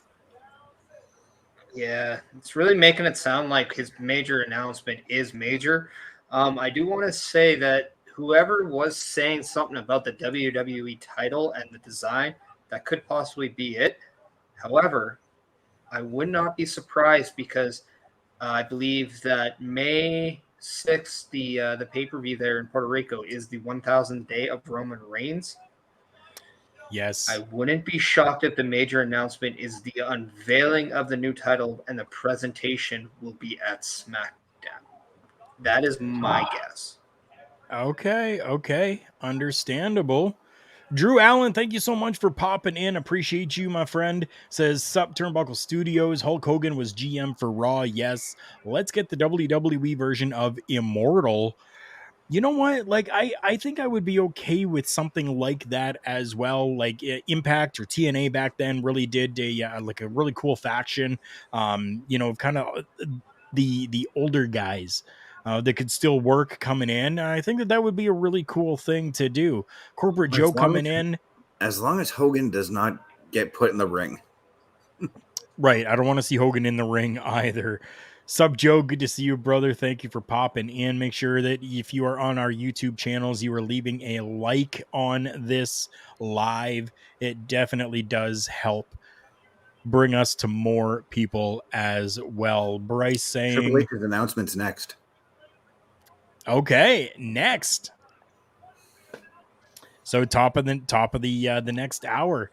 Yeah, it's really making it sound like his major announcement is major. I do want to say that whoever was saying something about the WWE title and the design, that could possibly be it. However, I would not be surprised because I believe that May 6th, the pay-per-view there in Puerto Rico, is the 1000th day of Roman Reigns. Yes. I wouldn't be shocked if the major announcement is the unveiling of the new title and the presentation will be at SmackDown. That is my guess. Okay. Understandable. Drew Allen, thank you so much for popping in. Appreciate you, my friend. Says, Sup Turnbuckle Studios. Hulk Hogan was GM for Raw. Yes. Let's get the WWE version of Immortal. You know what? Like, I think I would be okay with something like that as well. Like Impact or TNA back then really did like a really cool faction. Kind of the older guys that could still work coming in. I think that would be a really cool thing to do. Corporate Joe coming in. As long as Hogan does not get put in the ring. Right. I don't want to see Hogan in the ring either. Sub Joe, good to see you, brother. Thank you for popping in. Make sure that if you are on our YouTube channels, you are leaving a like on this live. It definitely does help bring us to more people as well. Bryce Triple saying, H's announcement's next. okay, next. So top of the next hour.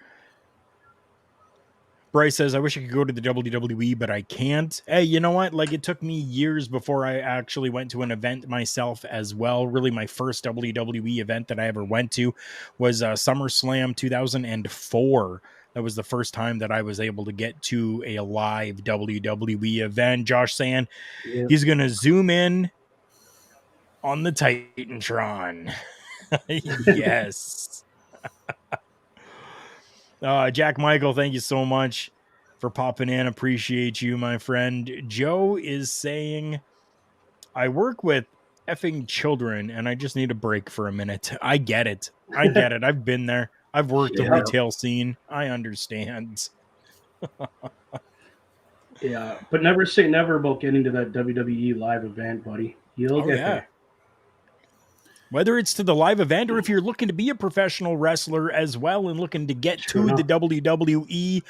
Bryce says, I wish I could go to the WWE, but I can't. Hey, you know what? Like, it took me years before I actually went to an event myself as well. Really, my first WWE event that I ever went to was SummerSlam 2004. That was the first time that I was able to get to a live WWE event. Josh saying he's going to zoom in on the Titantron. Yes. Jack Michael, thank you so much for popping in. Appreciate you, my friend. Joe is saying, I work with effing children and I just need a break for a minute. I get it. I've been there. I've worked the retail scene. I understand. Yeah, but never say never about getting to that WWE live event, buddy. You'll get there. Whether it's to the live event or if you're looking to be a professional wrestler as well and looking to get to the WWE,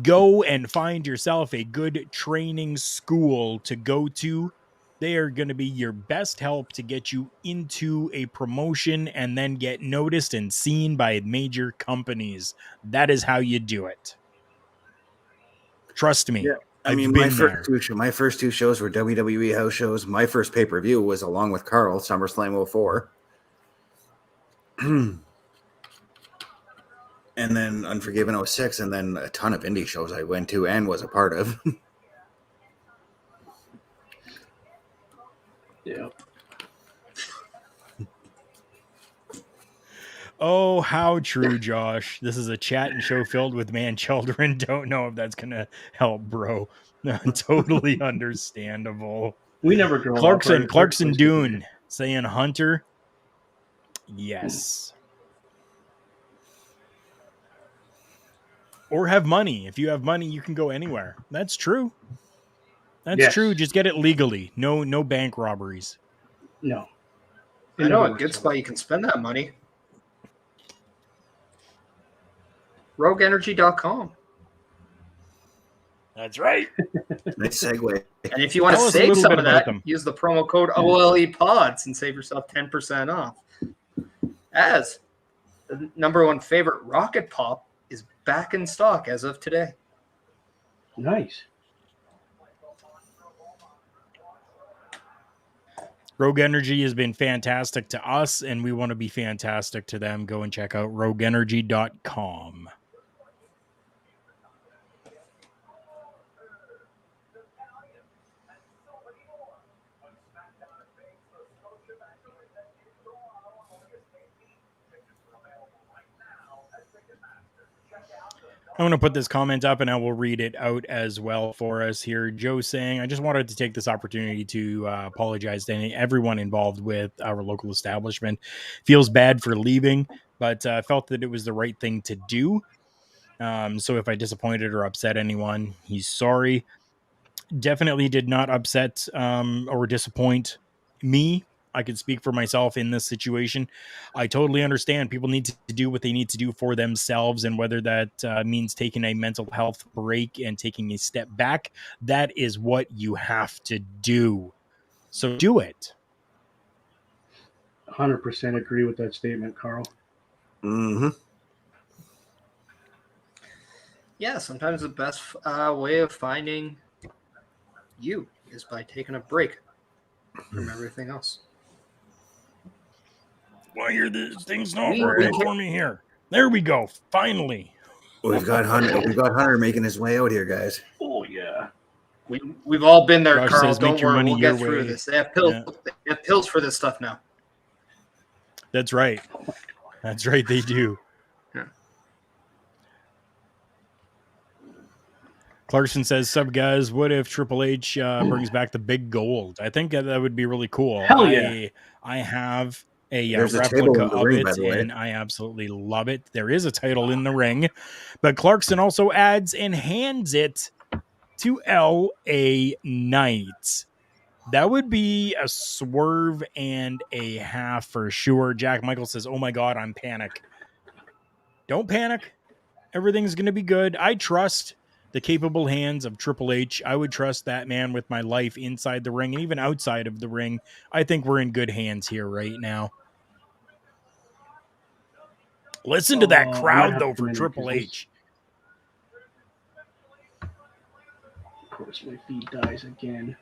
go and find yourself a good training school to go to. They are going to be your best help to get you into a promotion and then get noticed and seen by major companies. That is how you do it. Trust me. Yeah. I mean, my first two shows were WWE house shows. My first pay-per-view was along with Karl, SummerSlam 04. And then Unforgiven 06, and then a ton of indie shows I went to and was a part of. Yeah. Oh, how true, Josh. This is a chat and show filled with man children. Don't know if that's going to help, bro. Totally understandable. We never grow Clarkson Dune saying Hunter. Yes. Or have money. If you have money, you can go anywhere. That's true. That's true. Just get it legally. No bank robberies. No. I know a good spot you can spend that money. RogueEnergy.com. That's right. Nice segue. And if you want to save some of that, use the promo code OLEPODS and save yourself 10% off. As the #1 favorite Rocket Pop is back in stock as of today. Nice. Rogue Energy has been fantastic to us, and we want to be fantastic to them. Go and check out RogueEnergy.com. I'm going to put this comment up and I will read it out as well for us here. Joe saying, I just wanted to take this opportunity to apologize to everyone involved with our local establishment. Feels bad for leaving, but felt that it was the right thing to do. So if I disappointed or upset anyone, he's sorry. Definitely did not upset or disappoint me. I could speak for myself in this situation. I totally understand people need to do what they need to do for themselves, and whether that means taking a mental health break and taking a step back, that is what you have to do. So do it. 100% agree with that statement, Carl. Mm-hmm. Yeah, sometimes the best way of finding you is by taking a break from everything else. Why are the things not We working can't- for me here? There we go. Finally. We've got Hunter making his way out here, guys. Oh, yeah. We've all been there, Josh Carl. says, Don't make your worry, money we'll your get through way. this. They have pills. Yeah. They have pills for this stuff now. That's right. That's right. They do. Yeah. Clarkson says, "Sub guys, what if Triple H brings back the big gold? I think that would be really cool. Hell yeah. I have a There's a table replica in the of ring, it, by the way. and I absolutely love it. There is a title in the ring, but Clarkson also adds and hands it to LA Knight. That would be a swerve and a half for sure." Jack Michael says, "Oh my God, I'm panic." Don't panic. Everything's going to be good. I trust the capable hands of Triple H. I would trust that man with my life inside the ring and even outside of the ring. I think we're in good hands here right now. Listen to that I might crowd, have though, to for come in Triple because H. Of course, my feed dies again.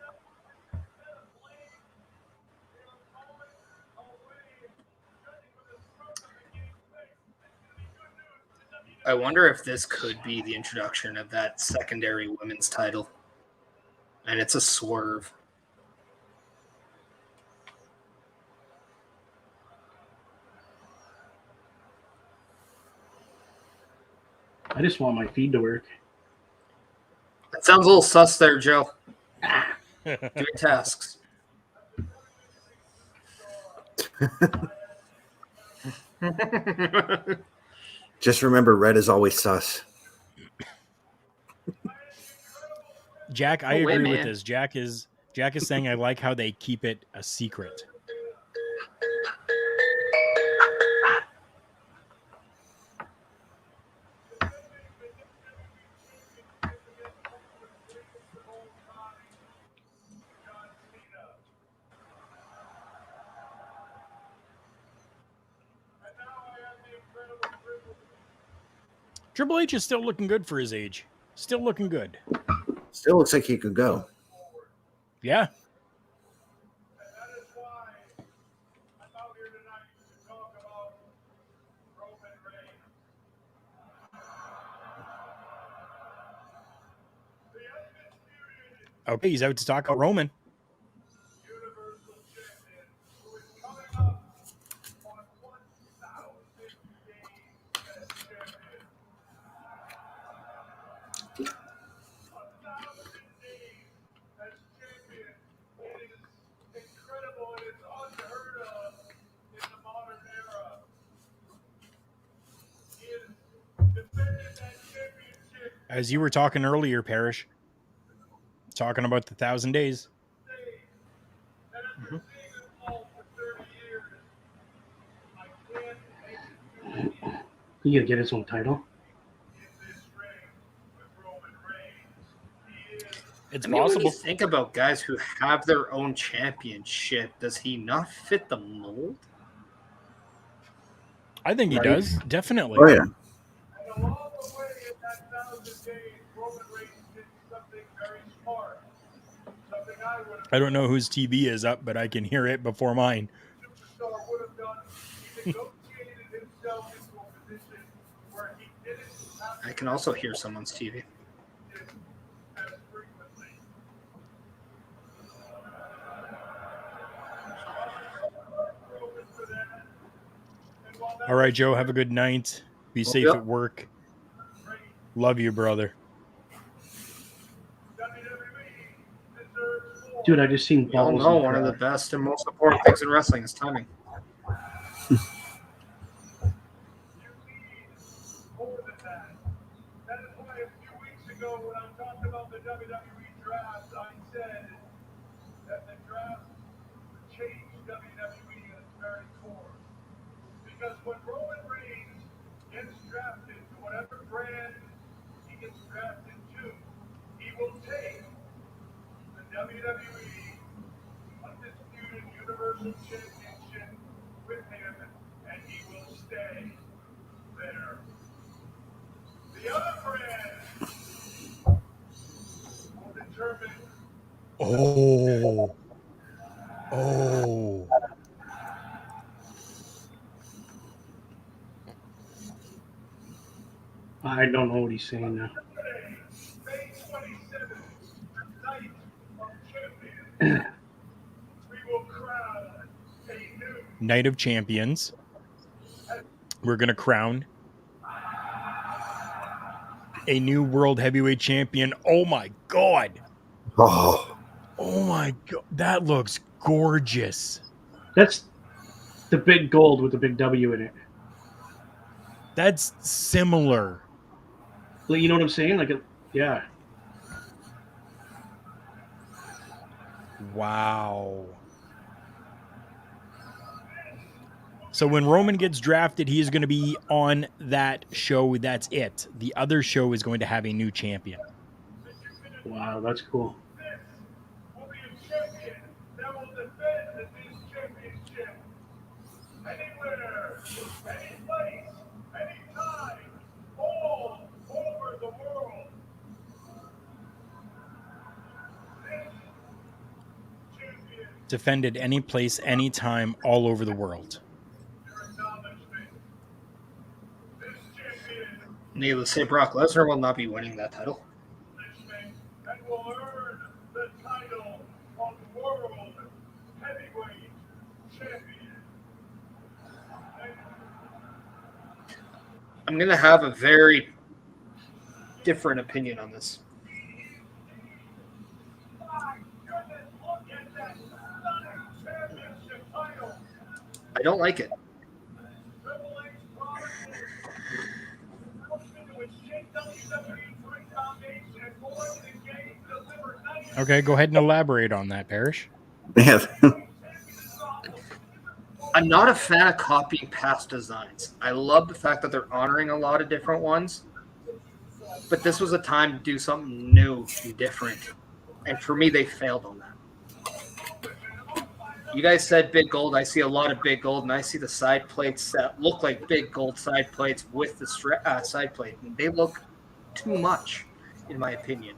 I wonder if this could be the introduction of that secondary women's title. And it's a swerve. I just want my feed to work. That sounds a little sus there, Joe. Do your tasks. Just remember, red is always sus. Jack, I Oh, wait, agree with man. this. Jack is saying I like how they keep it a secret. Triple H is still looking good for his age. Still looking good. Still looks like he could go. Yeah. Okay, he's out to talk about Roman. As you were talking earlier, Parrish, talking about the 1,000 days. Mm-hmm. He gonna get his own title. It's I mean, when possible. you think about guys who have their own championship, does he not fit the mold? I think he Right. does. Definitely. Oh, yeah. I don't know whose TV is up, but I can hear it before mine. I can also hear someone's TV. All right, Joe, have a good night. Be safe Yep. at work. Love you, brother. Dude, I just seen We all balls. know in one of the crowd. best and most important things in wrestling is timing. WWE draft, I said that the draft would change WWE at its very core. Because when Roman Reigns gets drafted to whatever brand he gets drafted to, he will take the WWE Undisputed Universal Championship with him, and he will stay there. The other brand will determine. Oh. Oh. I don't know what he's saying now. May 27th, night of champions. We will crown a new Night of Champions. We're going to crown a new world heavyweight champion. Oh my God. Oh, Oh my God. That looks gorgeous. That's the big gold with the big W in it. That's similar. Like, you know what I'm saying? Like, yeah. Wow. So when Roman gets drafted, he is going to be on that show. That's it. The other show is going to have a new champion. Wow, that's cool. this will be a champion that will defend this championship anywhere, any place, any time, all over the world. This champion, Defended any place, anytime, all over the world. your acknowledgement. This champion, Needless to say, Brock Lesnar will not be winning that title. acknowledgement, and will earn the title of World Heavyweight Champion. I'm going to have a very different opinion on this. My goodness, look at that stunning championship title. I don't like it. Triple H promises to exchange WWE's ring foundation and more than game deliver 90 Okay, go ahead and elaborate on that, Parrish. yeah. I'm not a fan of copying past designs. I love the fact that they're honoring a lot of different ones. But this was a time to do something new and different. And for me, they failed on that. You guys said big gold. I see a lot of big gold, and I see the side plates that look like big gold side plates with the side plate. And they look too much, in my opinion.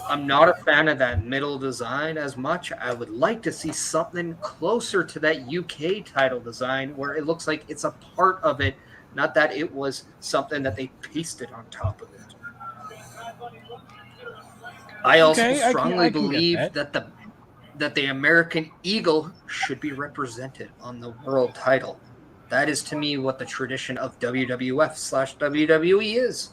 I'm not a fan of that middle design as much. I would like to see something closer to that UK title design where it looks like it's a part of it, not that it was something that they pasted on top of it. I also Okay, I strongly can get believe that. that the American Eagle should be represented on the world title. That is to me what the tradition of WWF/WWE is.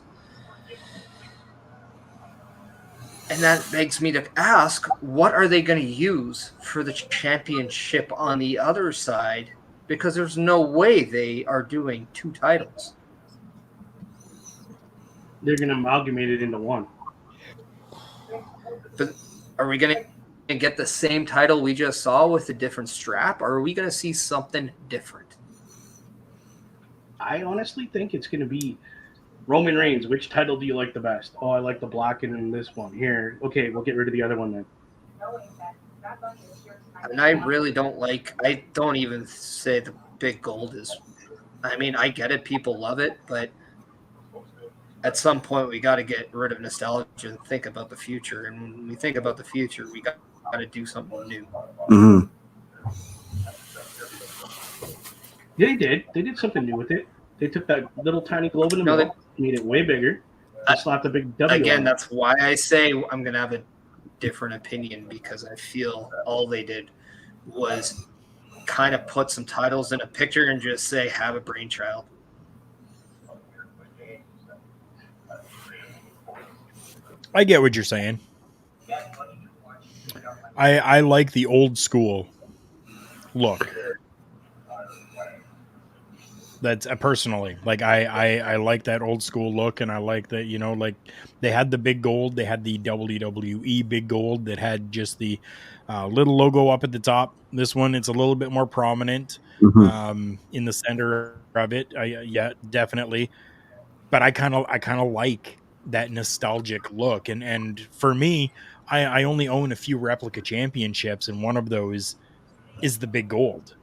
And that begs me to ask, what are they going to use for the championship on the other side? Because there's no way they are doing two titles. They're going to amalgamate it into one. But are we going to get the same title we just saw with a different strap? Or are we going to see something different? I honestly think it's going to be Roman Reigns. Which title do you like the best? Oh, I like the black and this one. Here, okay, we'll get rid of the other one then. And I really don't I don't even say the big gold is. I mean, I get it. People love it. But at some point, we got to get rid of nostalgia and think about the future. And when we think about the future, we got to do something new. Mm-hmm. Yeah, they did. They did something new with it. They took that little tiny globe in the middle, made it way bigger, and slapped a big W. Again, on it. that's why I say I'm going to have a different opinion, because I feel all they did was kind of put some titles in a picture and just say, have a brainchild. I get what you're saying. I like the old school look. That's personally, like I like that old school look, and I like that, you know, like they had the big gold, they had the WWE big gold that had just the little logo up at the top. This one, it's a little bit more prominent in the center of it. Yeah, definitely. But I kind of like that nostalgic look, and for me, I only own a few replica championships, and one of those is the big gold.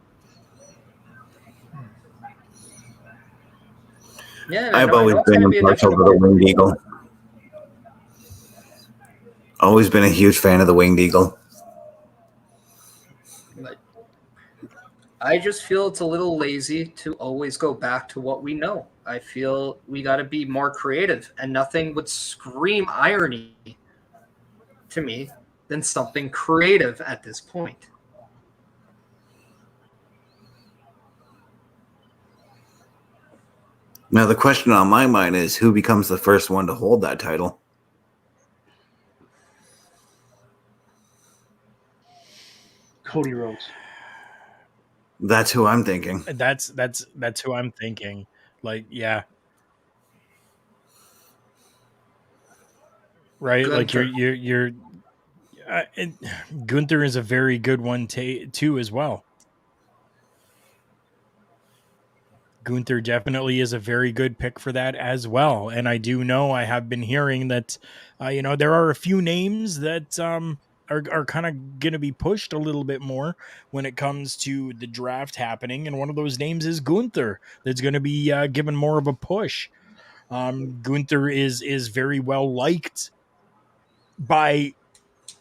Yeah, I've no, I always know it's been going to be a impartial different to the one. Winged Eagle. Always been a huge fan of the Winged Eagle. But I just feel it's a little lazy to always go back to what we know. I feel we got to be more creative, and nothing would scream irony to me than something creative at this point. Now, the question on my mind is who becomes the first one to hold that title? Cody Rhodes. That's who I'm thinking. That's who I'm thinking. Like, yeah, right. Like Gunther. you're and Gunther is a very good one too as well. Gunther definitely is a very good pick for that as well. And I do know I have been hearing that, you know, there are a few names that are kind of going to be pushed a little bit more when it comes to the draft happening. And one of those names is Gunther, that's going to be given more of a push. Gunther is very well liked by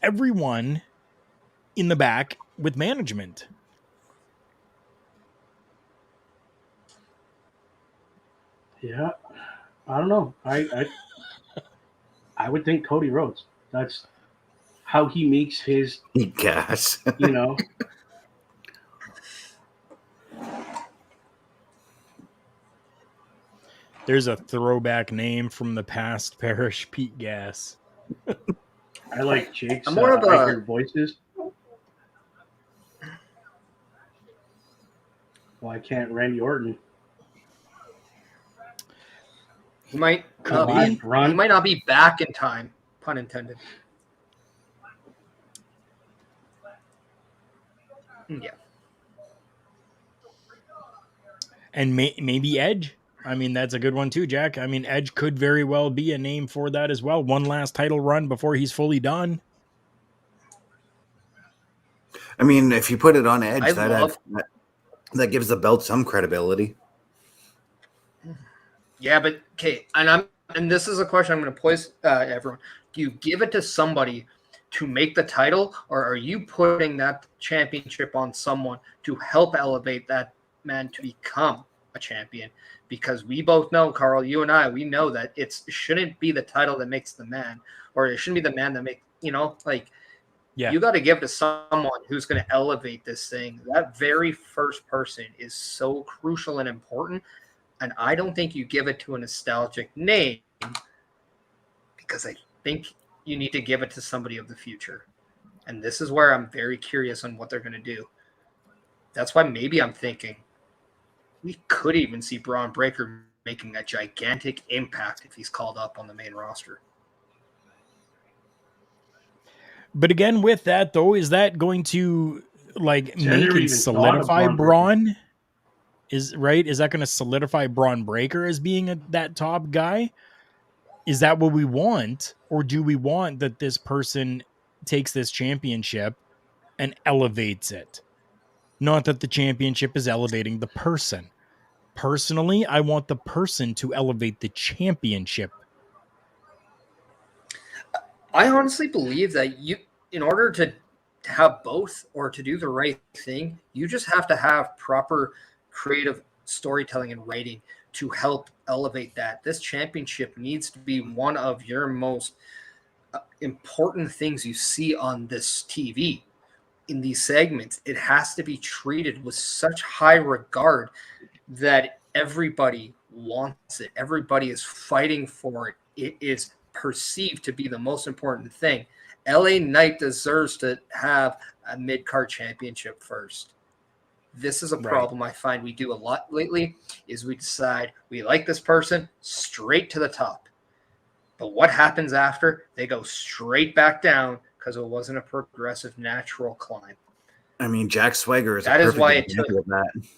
everyone in the back with management. Yeah, I don't know. I would think Cody Rhodes. That's how he makes his, Gas. you know. There's a throwback name from the past, Parish Pete Gas. I like Jake's I'm more of I a Hear Voices. Well, I can't Randy Orton. he might Could not be. be he might not be back in time, pun intended. Yeah. And maybe Edge. I mean, that's a good one too, Jack. I mean, Edge could very well be a name for that as well. One last title run before he's fully done. I mean, if you put it on Edge, I that love that gives the belt some credibility. Yeah, but okay, and this is a question I'm going to pose everyone. Do you give it to somebody to make the title, or are you putting that championship on someone to help elevate that man to become a champion? Because we both know, Carl, you and I, we know that it shouldn't be the title that makes the man, or it shouldn't be the man that makes, like, Yeah. you got to give it to someone who's going to elevate this thing. That very first person is so crucial and important. And I don't think you give it to a nostalgic name, because I think you need to give it to somebody of the future. And this is where I'm very curious on what they're going to do. That's why maybe I'm thinking we could even see Braun Breaker making a gigantic impact if he's called up on the main roster. But again, with that though, is that going to like See, I never make and even thought of solidify Braun Breaker. Braun? Is that going to solidify Braun Breaker as being that top guy? Is that what we want, or do we want that this person takes this championship and elevates it? Not that the championship is elevating the person. Personally, I want the person to elevate the championship. I honestly believe that in order to have both or to do the right thing, you just have to have proper creative storytelling and writing to help elevate that. This championship needs to be one of your most important things you see on this TV. In these segments, it has to be treated with such high regard that everybody wants it. Everybody is fighting for it. It is perceived to be the most important thing. LA Knight deserves to have a mid-card championship first. This is a Right. problem I find we do a lot lately, is we decide we like this person straight to the top. But what happens after? They go straight back down because it wasn't a progressive natural climb. I mean, Jack Swagger is That a is perfect why it took, example of that.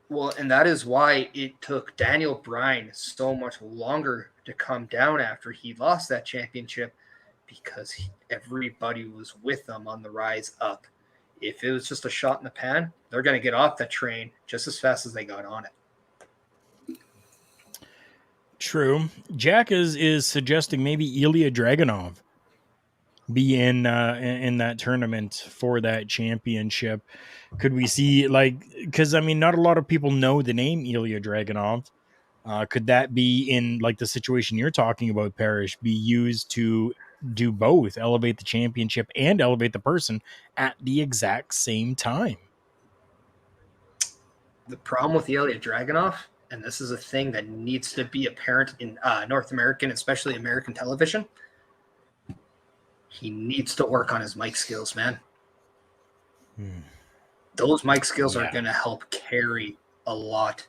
well, and that is why it took Daniel Bryan so much longer to come down after he lost that championship, because everybody was with him on the rise up. If it was just a shot in the pan, they're going to get off that train just as fast as they got on it. True. Jack is suggesting maybe Ilya Dragunov be in that tournament for that championship. Could we see, like, because I mean, not a lot of people know the name Ilya Dragunov. Could that be, in like the situation you're talking about, Parrish, be used to do both, elevate the championship and elevate the person at the exact same time? The problem with Ilya Dragunov, and this is a thing that needs to be apparent in North American, especially American television, he needs to work on his mic skills, man. Those mic skills are going to help carry a lot.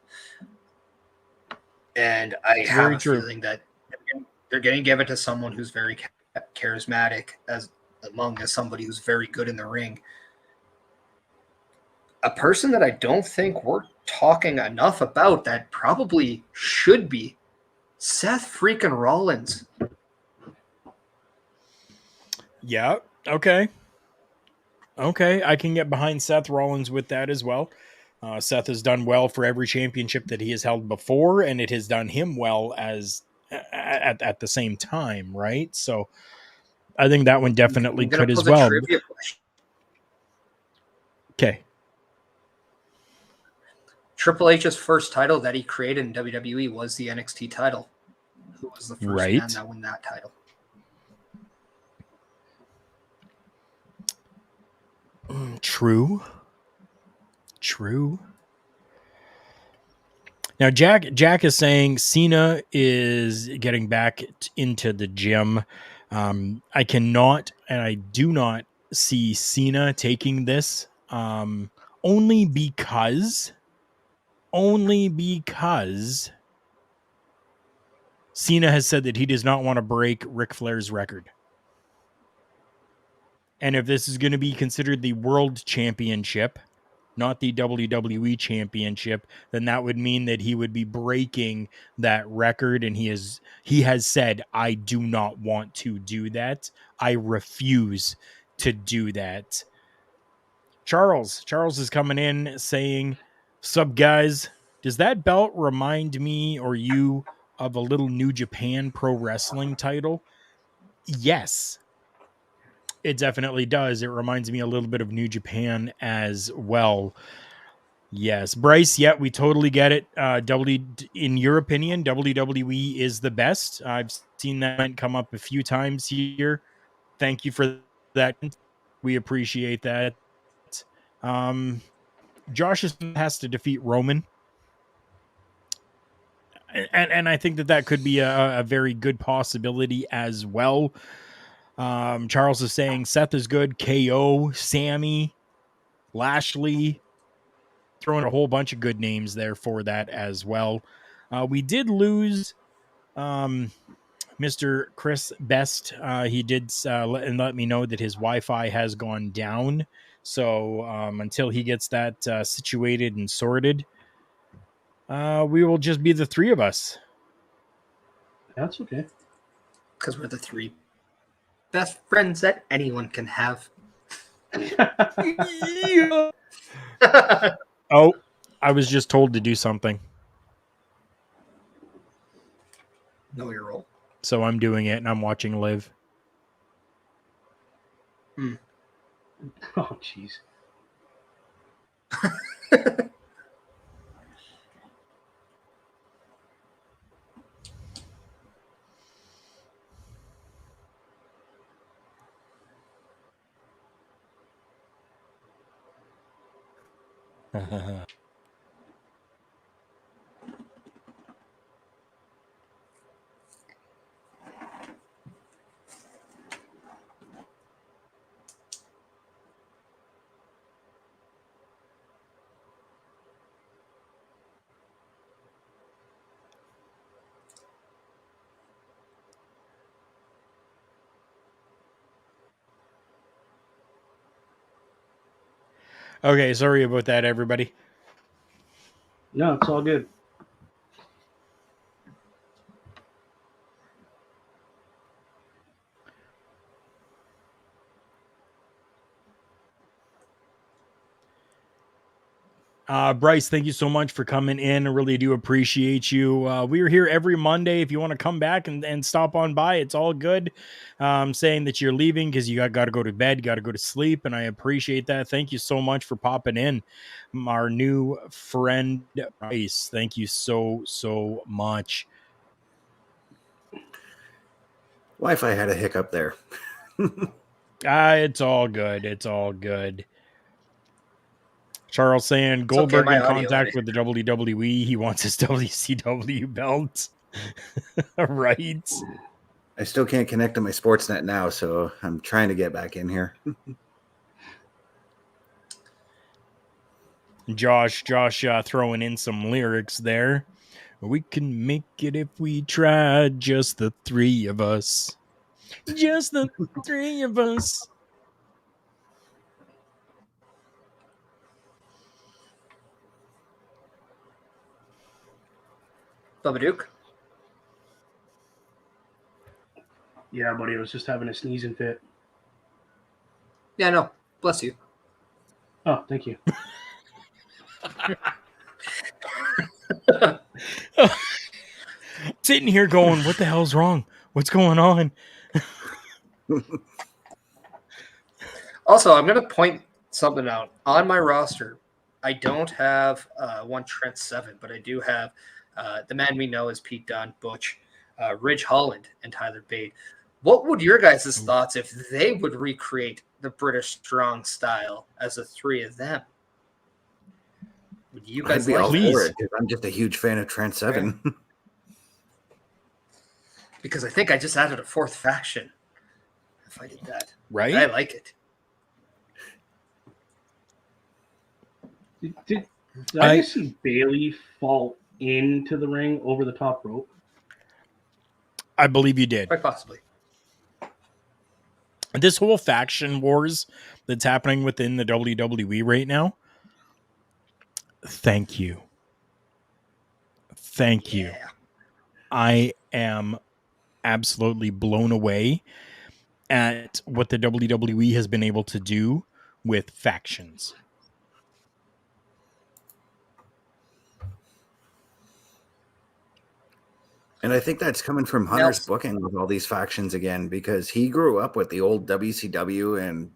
And I have a feeling that they're going to give it to someone who's very charismatic, as somebody who's very good in the ring. A person that I don't think we're talking enough about that probably should be Seth freaking Rollins. Yeah. Okay. I can get behind Seth Rollins with that as well. Seth has done well for every championship that he has held before, and it has done him well as at the same time, right? So I think that one definitely could as well. Okay. Triple H's first title that he created in WWE was the NXT title. Who was the first man that won that title? True. Now, Jack is saying Cena is getting back into the gym. I cannot, and I do not see Cena taking this, only because Cena has said that he does not want to break Ric Flair's record. And if this is going to be considered the World Championship, not the WWE Championship, then that would mean that he would be breaking that record. And he has said, I do not want to do that. I refuse to do that. Charles is coming in saying, "Sup guys, does that belt remind me or you of a little New Japan Pro Wrestling title?" Yes, it definitely does. It reminds me a little bit of New Japan as well. Yes, Bryce. Yeah, we totally get it. In your opinion, WWE is the best. I've seen that come up a few times here. Thank you for that. We appreciate that. Josh has to defeat Roman, and I think that could be a very good possibility as well. Charles is saying Seth is good. KO, Sammy, Lashley. Throwing a whole bunch of good names there for that as well. We did lose Mr. Chris Best. He did let me know that his Wi-Fi has gone down. So until he gets that situated and sorted, we will just be the three of us. That's okay. Because we're the three best friends that anyone can have. Yeah. Oh, I was just told to do something. Know your role. So I'm doing it, and I'm watching Liv. Oh, jeez. Okay, sorry about that, everybody. No, it's all good. Bryce, thank you so much for coming in. I really do appreciate you. We're here every Monday. If you want to come back and stop on by, it's all good. Saying that you're leaving because you got to go to bed, got to go to sleep, and I appreciate that. Thank you so much for popping in. Our new friend, Bryce, thank you so much. Wi-Fi had a hiccup there. It's all good. It's all good. Charles saying okay, Goldberg my in audio contact had with the WWE. He wants his WCW belt. Right. I still can't connect to my Sportsnet now, so I'm trying to get back in here. Josh throwing in some lyrics there. We can make it if we try, just the three of us. Just the three of us. Bubba Duke. Yeah, buddy, I was just having a sneezing fit. Yeah, no. Bless you. Oh, thank you. Sitting here going, what the hell's wrong? What's going on? Also, I'm going to point something out. On my roster, I don't have one Trent Seven, but I do have the man we know as Pete Dunne, Butch, Ridge Holland, and Tyler Bate. What would your guys' thoughts if they would recreate the British Strong style as the three of them? Would you guys I'd be like all that? for it because I'm just a huge fan of Trent Seven. Because I think I just added a fourth faction if I did that. Right? I like it. Did I just see Bailey fall into the ring over the top rope? I believe you did. Quite possibly. This whole faction wars that's happening within the WWE right now. Thank you. Thank you. Yeah. I am absolutely blown away at what the WWE has been able to do with factions. And I think that's coming from Hunter's Now- booking with all these factions again, because he grew up with the old WCW, and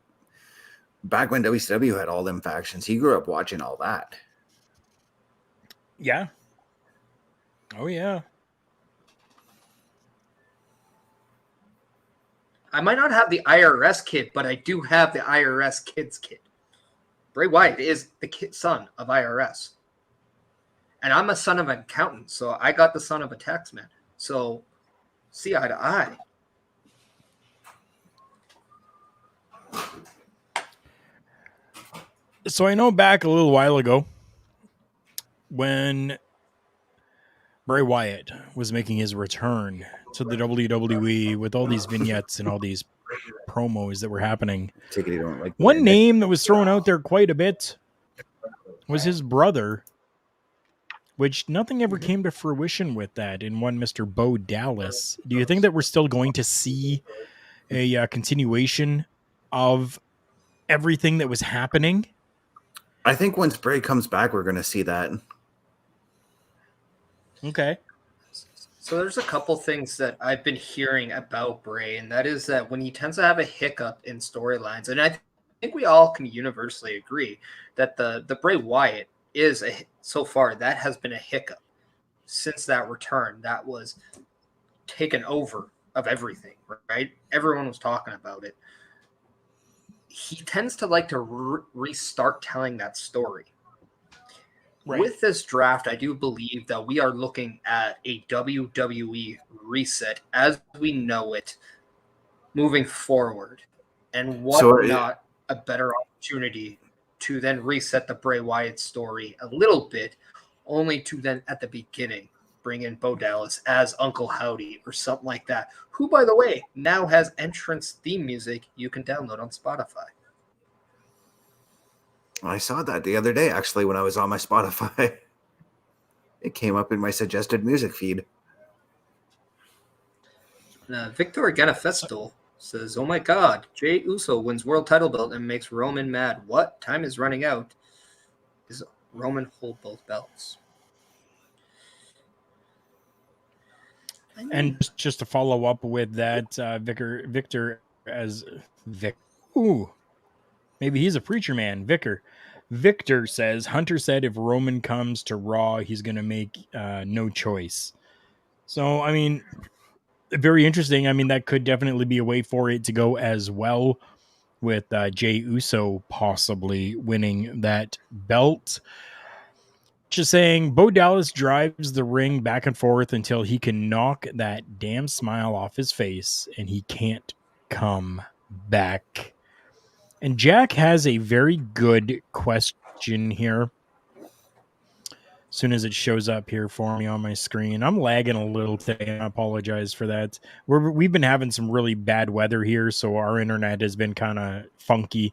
back when WCW had all them factions, he grew up watching all that. Yeah. Oh, yeah. I might not have the IRS kid, but I do have the IRS kids kid. Bray Wyatt is the son of IRS. And I'm a son of an accountant, so I got the son of a taxman. So, see eye to eye. So I know back a little while ago when Bray Wyatt was making his return to the WWE with all these vignettes and all these promos that were happening. Tickety don't like One name that was thrown out there quite a bit was his brother, which nothing ever came to fruition with that in one Mr. Bo Dallas. Do you think that we're still going to see a continuation of everything that was happening? I think once Bray comes back, we're going to see that. Okay. So there's a couple things that I've been hearing about Bray, and that is that when he tends to have a hiccup in storylines, and I think we all can universally agree that the Bray Wyatt is so far that has been a hiccup since that return that was taken over of everything, right? Everyone was talking about it. He tends to like to restart telling that story. Right. With this draft, I do believe that we are looking at a WWE reset as we know it moving forward. And not a better opportunity to then reset the Bray Wyatt story a little bit, only to then at the beginning bring in Bo Dallas as Uncle Howdy or something like that, who, by the way, now has entrance theme music you can download on Spotify. I saw that the other day, actually, when I was on my Spotify. It came up in my suggested music feed. Victor Ganafesto says, "Oh my God, Jey Uso wins world title belt and makes Roman mad. What? Time is running out. Is Roman hold both belts?" And just to follow up with that, Victor as Vic. Ooh, maybe he's a preacher man. Victor says Hunter said if Roman comes to Raw, he's going to make no choice. So I mean, very interesting. I mean, that could definitely be a way for it to go as well, with Jey Uso possibly winning that belt. Just saying, Bo Dallas drives the ring back and forth until he can knock that damn smile off his face and he can't come back. And Jack has a very good question here. As soon as it shows up here for me on my screen, I'm lagging a little today. I apologize for that. We've been having some really bad weather here, so our internet has been kind of funky.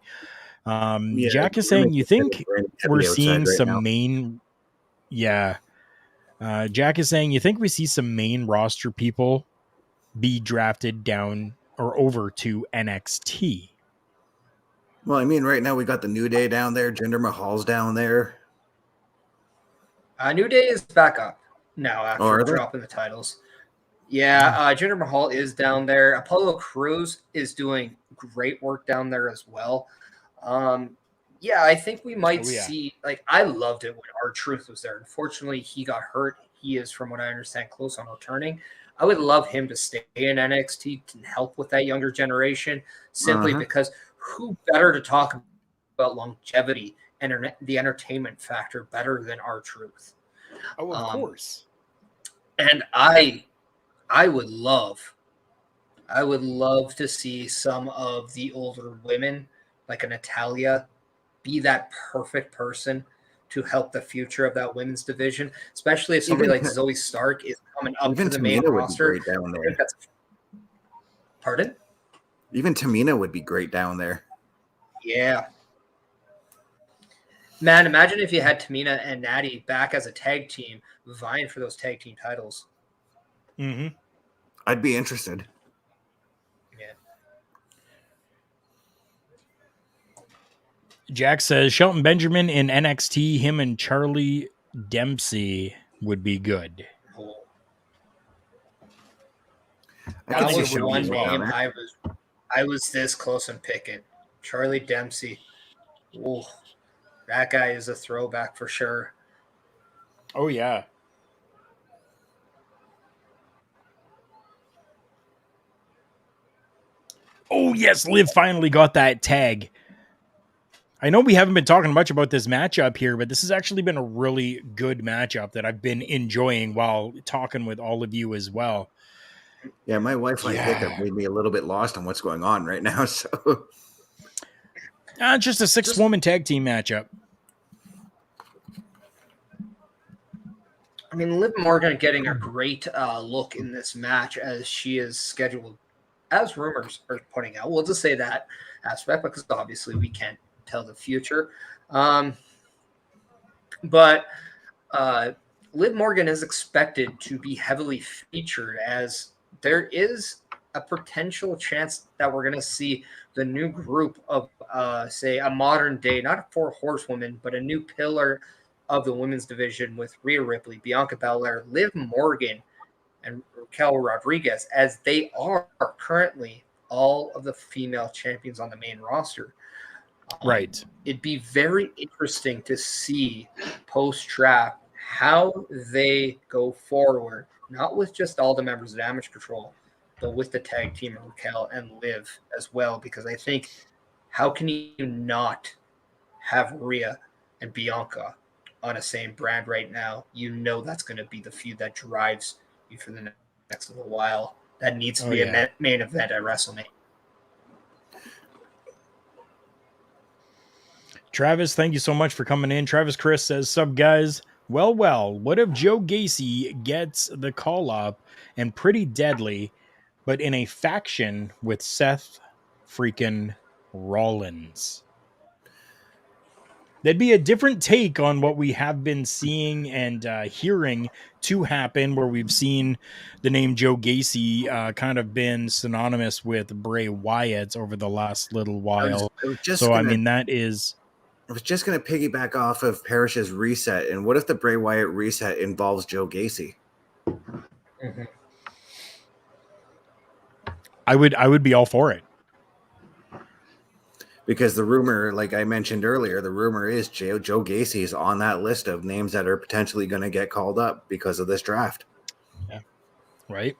Yeah, Jack is saying, you think we're seeing right some now. main... Yeah. Jack is saying, you think we see some main roster people be drafted down or over to NXT? Well, I mean, right now we got the New Day down there. Jinder Mahal's down there. New Day is back up now Oh, after are they? dropping the titles. Yeah, Jinder Mahal is down there. Apollo Crews is doing great work down there as well. Yeah, I think we might see, like, I loved it when R-Truth was there. Unfortunately, he got hurt. He is, from what I understand, close on returning. I would love him to stay in NXT to help with that younger generation, simply because who better to talk about longevity and the entertainment factor better than R-Truth? Oh, of course. And I would love to see some of the older women, like a Natalia, be that perfect person to help the future of that women's division, especially if somebody like Zoe Stark is coming up to the main roster. Would be great down there. Pardon? Even Tamina would be great down there. Yeah. Man, imagine if you had Tamina and Natty back as a tag team, vying for those tag team titles. Mm-hmm. I'd be interested. Yeah. Jack says Shelton Benjamin in NXT, him and Charlie Dempsey would be good. That was one name I was this close on picking. Charlie Dempsey. Ooh, that guy is a throwback for sure. Oh, yeah. Oh, yes, Liv finally got that tag. I know we haven't been talking much about this matchup here, but this has actually been a really good matchup that I've been enjoying while talking with all of you as well. Yeah, my wife and Hiccup made me a little bit lost on what's going on right now. So, just a 6-woman tag team matchup. I mean, Liv Morgan getting a great look in this match as she is scheduled, as rumors are putting out. We'll just say that aspect because obviously we can't tell the future. But Liv Morgan is expected to be heavily featured, as there is a potential chance that we're going to see the new group of, say, a modern day, not a 4 horsewoman, but a new pillar of the women's division with Rhea Ripley, Bianca Belair, Liv Morgan, and Raquel Rodriguez, as they are currently all of the female champions on the main roster. Right. It'd be very interesting to see post-draft how they go forward, not with just all the members of Damage Control, but with the tag team of Raquel and Liv as well, because I think how can you not have Rhea and Bianca on a same brand right now? You know that's going to be the feud that drives you for the next little while. That needs to be a main event at WrestleMania. Travis, thank you so much for coming in. Travis Chris says, "Sub guys, well, what if Joe Gacy gets the call up and Pretty Deadly, but in a faction with Seth freaking Rollins?" that'd be a different take on what we have been seeing and hearing to happen, where we've seen the name Joe Gacy kind of been synonymous with Bray Wyatt over the last little while. I mean, that is. I was just going to piggyback off of Parrish's reset. And what if the Bray Wyatt reset involves Joe Gacy? Mm-hmm. I would be all for it. Because the rumor, like I mentioned earlier, the rumor is Joe Gacy is on that list of names that are potentially going to get called up because of this draft. Yeah. Right.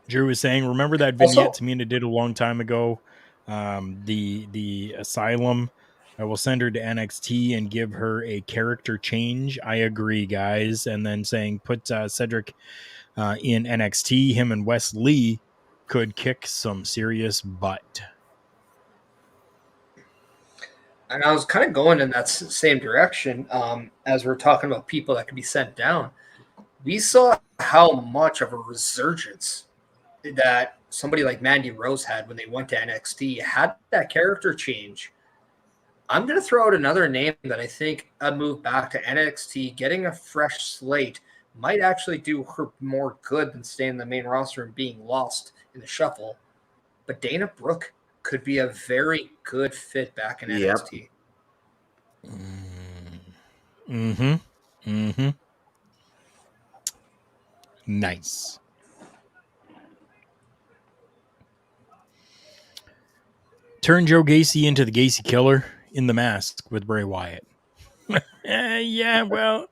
Drew was saying, remember that vignette Tamina did a long time ago? The Asylum. I will send her to NXT and give her a character change. I agree, guys. And then saying, put Cedric in NXT. Him and Wes Lee could kick some serious butt. And I was kind of going in that same direction as we're talking about people that can be sent down. We saw how much of a resurgence that somebody like Mandy Rose had when they went to NXT, had that character change. I'm going to throw out another name that I think a move back to NXT, getting a fresh slate, might actually do her more good than staying in the main roster and being lost in the shuffle. But Dana Brooke could be a very good fit back in NXT. Mm-hmm. Mm-hmm. Nice. Turn Joe Gacy into the Gacy Killer in The Mask with Bray Wyatt. Yeah, well.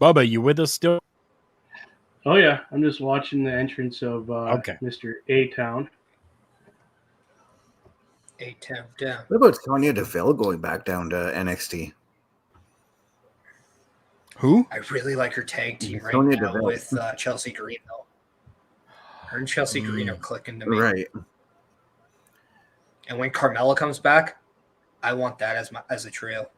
Bubba, you with us still? Oh, yeah. I'm just watching the entrance of Mr. A-Town. A-Town down. What about Sonya Deville going back down to NXT? Who? I really like her tag team right Sonya now Deville. with Chelsea Green, though. Her and Chelsea Green are clicking to me. Right. And when Carmella comes back, I want that as a trio.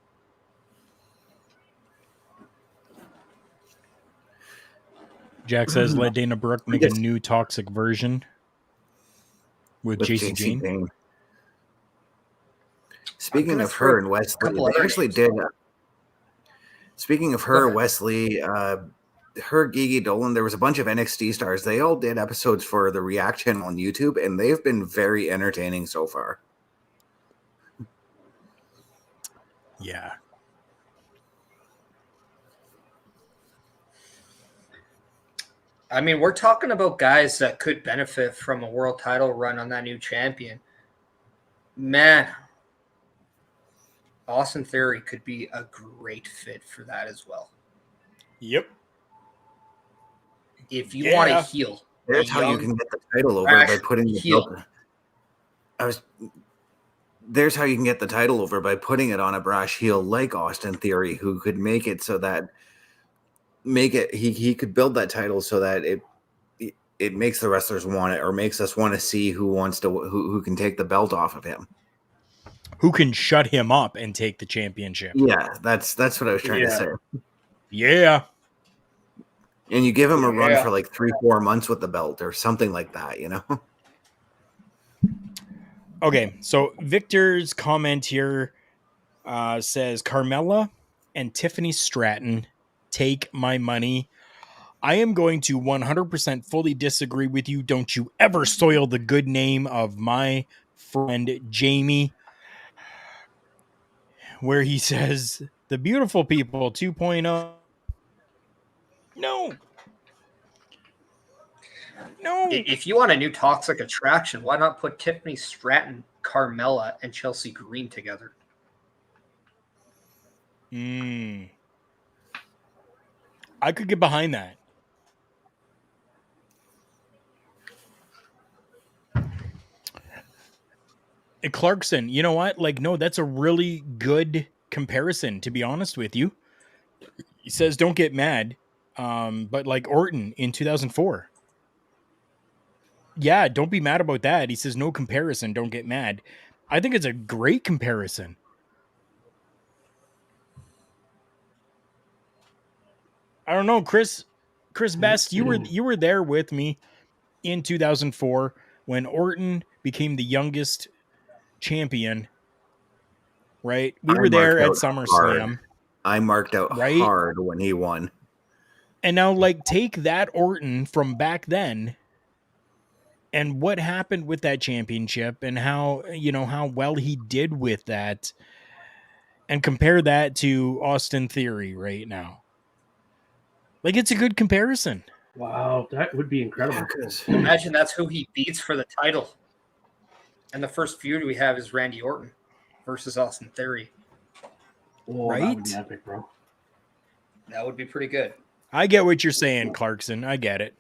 Jack says, let Dana Brooke make a new toxic version with Jacy Jane. Speaking of her and Wesley, they actually did. Speaking of her, Wesley, her, Gigi Dolan, there was a bunch of NXT stars. They all did episodes for the Reaction on YouTube, and they've been very entertaining so far. Yeah. I mean, we're talking about guys that could benefit from a world title run on that new champion. Man, Austin Theory could be a great fit for that as well. Yep. If you want to heal, there's how you can get the title over by putting the belt. There's how you can get the title over by putting it on a brash heel like Austin Theory, who could make it so that he could build that title so that it makes the wrestlers want it, or makes us want to see who can take the belt off of him. Who can shut him up and take the championship? Yeah, that's what I was trying to say. Yeah. And you give him a run for like 3-4 months with the belt or something like that, you know? Okay, so Victor's comment here says, Carmella and Tiffany Stratton, take my money. I am going to 100% fully disagree with you. Don't you ever soil the good name of my friend Jamie, where he says, the beautiful people 2.0. No. If you want a new toxic attraction, why not put Tiffany Stratton, Carmella, and Chelsea Green together? I could get behind that. Clarkson, you know what? Like, no, that's a really good comparison, to be honest with you. He says, don't get mad. But like Orton in 2004. Yeah, don't be mad about that. He says, no comparison, don't get mad. I think it's a great comparison. I don't know, Chris Chris Best, you were there with me in 2004 when Orton became the youngest champion, right? We were there at SummerSlam. I marked out right? hard when he won. And now, like, take that Orton from back then and what happened with that championship and how, how well he did with that, and compare that to Austin Theory right now. Like, it's a good comparison. Wow, that would be incredible. Imagine that's who he beats for the title. And the first feud we have is Randy Orton versus Austin Theory. Oh, right? That would be epic, bro. That would be pretty good. I get what you're saying, Clarkson. I get it.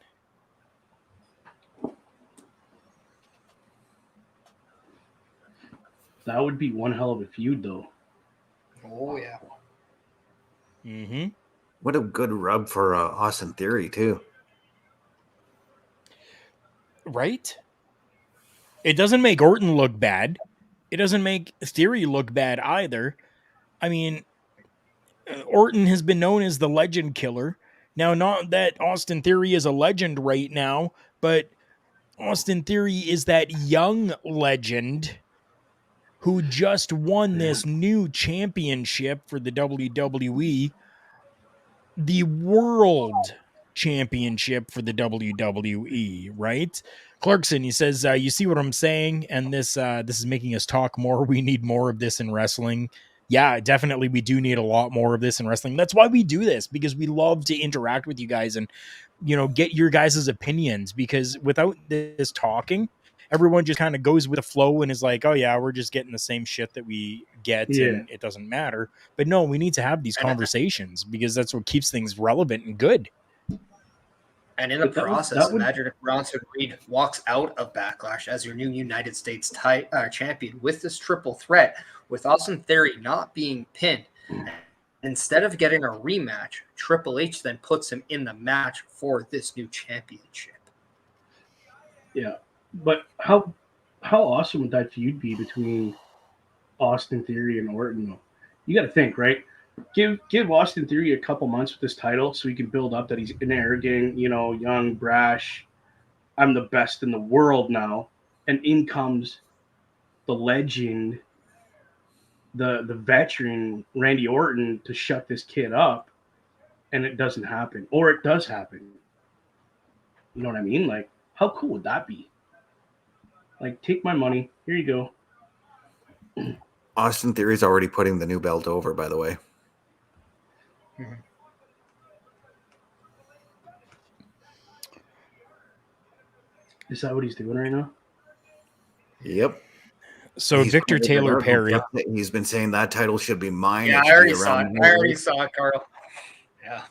That would be one hell of a feud, though. Oh, yeah. Mm-hmm. What a good rub for Austin Theory, too. Right? It doesn't make Orton look bad. It doesn't make Theory look bad either. I mean, Orton has been known as the legend killer. Now, not that Austin Theory is a legend right now, but Austin Theory is that young legend who just won this new championship for the WWE, the World Championship for the WWE, right? Clarkson, he says, you see what I'm saying? And this is making us talk more. We need more of this in wrestling. Yeah, definitely. We do need a lot more of this in wrestling. That's why we do this, because we love to interact with you guys and, get your guys' opinions, because without this talking, everyone just kind of goes with the flow and is like, oh yeah, we're just getting the same shit that we get and it doesn't matter. But no, we need to have these conversations because that's what keeps things relevant and good. And in the process, imagine if Bronson Reed walks out of Backlash as your new United States champion with this triple threat, with Austin Theory not being pinned. Instead of getting a rematch, Triple H then puts him in the match for this new championship. Yeah, but how awesome would that feud be between Austin Theory and Orton? You got to think, right? Give Austin Theory a couple months with this title so he can build up that he's an arrogant, young, brash, I'm the best in the world now. And in comes the legend, the veteran Randy Orton to shut this kid up, and it doesn't happen. Or it does happen. You know what I mean? Like, how cool would that be? Like, take my money. Here you go. Austin Theory's already putting the new belt over, by the way. Mm-hmm. Is that what he's doing right now? Yep. So Victor Taylor Perry. He's been saying that title should be mine. Yeah, I already saw it, Carl. Yeah.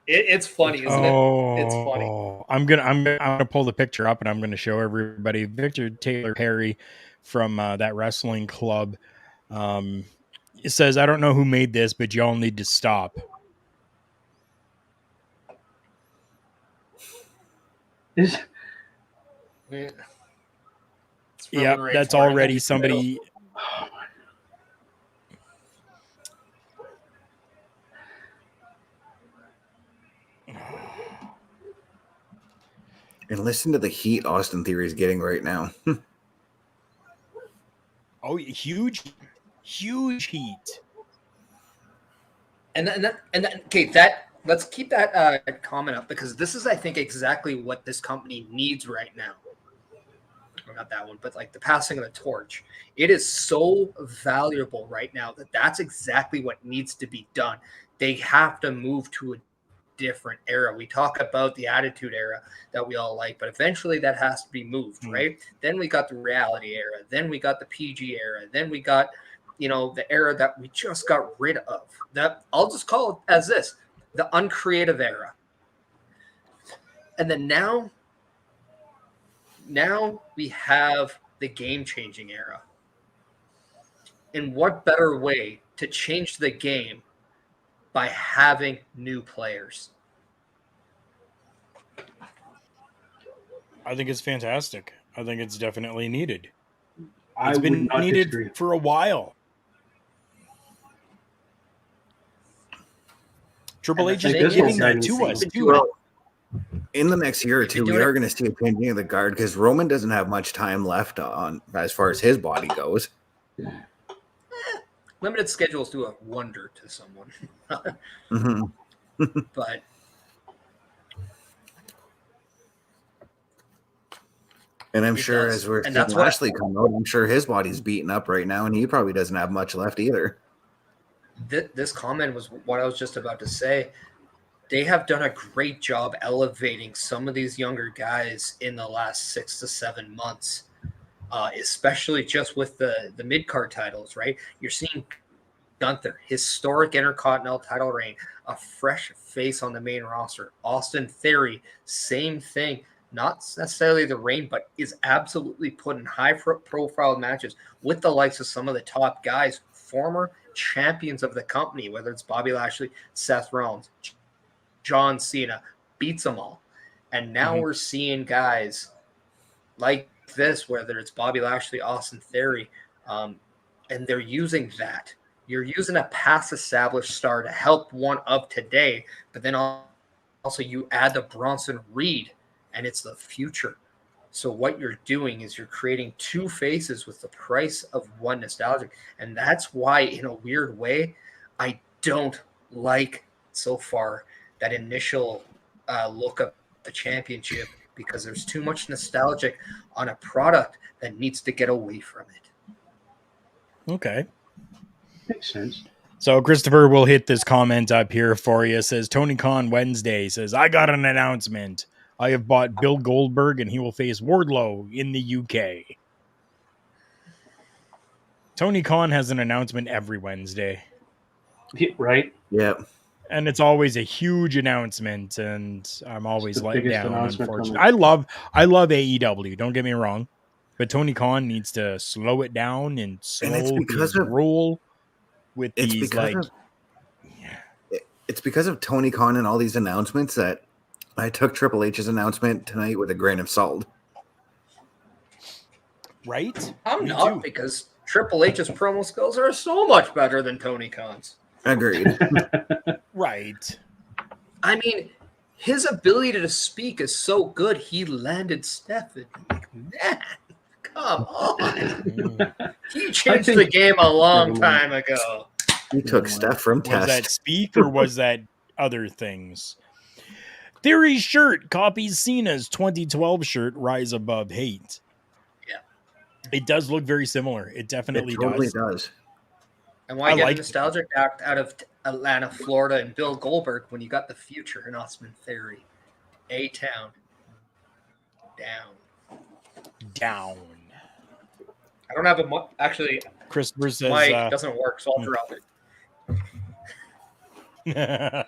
It's funny, isn't it? It's funny. I'm gonna pull the picture up and I'm gonna show everybody Victor Taylor Perry from that wrestling club. It says, I don't know who made this, but y'all need to stop. Yep, that's already somebody. And listen to the heat Austin Theory is getting right now. Oh, huge heat. Let's keep that comment up, because this is, I think, exactly what this company needs right now. Or not that one, but like the passing of the torch. It is so valuable right now that's exactly what needs to be done. They have to move to a different era. We talk about the Attitude Era that we all like, but eventually that has to be moved, right? Then we got the Reality Era. Then we got the PG Era. Then we got, the era that we just got rid of. That I'll just call it as this, the uncreative era. And then now we have the game-changing era. And what better way to change the game by having new players? I think it's fantastic. I think it's definitely needed. It's been needed for a while. Triple H is giving that to us too. in the next year or They've been two, we doing are it- going to see a changing of the guard because Roman doesn't have much time left on as far as his body goes. Limited schedules do a wonder to someone, hmm but And I'm it sure does. as we're And seeing that's what Lashley come out, I'm sure his body's beaten up right now, and he probably doesn't have much left either. this comment was what I was just about to say. They have done a great job elevating some of these younger guys in the last 6 to 7 months, especially just with the mid card titles. Right, you're seeing Gunther, historic Intercontinental title reign, a fresh face on the main roster. Austin Theory, same thing. Not necessarily the reign, but is absolutely put in high profile matches with the likes of some of the top guys, former champions of the company, whether it's Bobby Lashley, Seth Rollins, John Cena, beats them all. And now we're seeing guys like this, whether it's Bobby Lashley, Austin Theory, and they're using that. You're using a past established star to help one of today, but then also you add the Bronson Reed, and it's the future. So what you're doing is you're creating two faces with the price of one nostalgic, and that's why, in a weird way, I don't like so far that initial look of the championship because there's too much nostalgic on a product that needs to get away from it. Okay. Makes sense. So Christopher will hit this comment up here for you. It says Tony Khan Wednesday says, I got an announcement. I have bought Bill Goldberg and he will face Wardlow in the UK. Tony Khan has an announcement every Wednesday. Yeah, right? Yep. And it's always a huge announcement, and I'm always It's the let biggest down, announcement unfortunately. coming. I love AEW, don't get me wrong. But Tony Khan needs to slow it down and And it's slow because his of roll with it's these because of it's because of Tony Khan and all these announcements that I took Triple H's announcement tonight with a grain of salt. right? I'm Me not too. because Triple H's promo skills are so much better than Tony Khan's. Agreed. Right. I mean, his ability to speak is so good. He landed Stephanie McMahon. Come on. He changed the game a long time ago. He took Steph from Was that test. speak or was that other things? Theory's shirt copies Cena's 2012 shirt, Rise Above Hate. Yeah. It does look very similar. It It definitely totally does. does. And why I get like a nostalgic act out of Atlanta, Florida, and Bill Goldberg when you got the future in Osman Theory? A-Town. Down. Down. I don't have a actually, Christopher says, Mike doesn't work, so I'll drop it.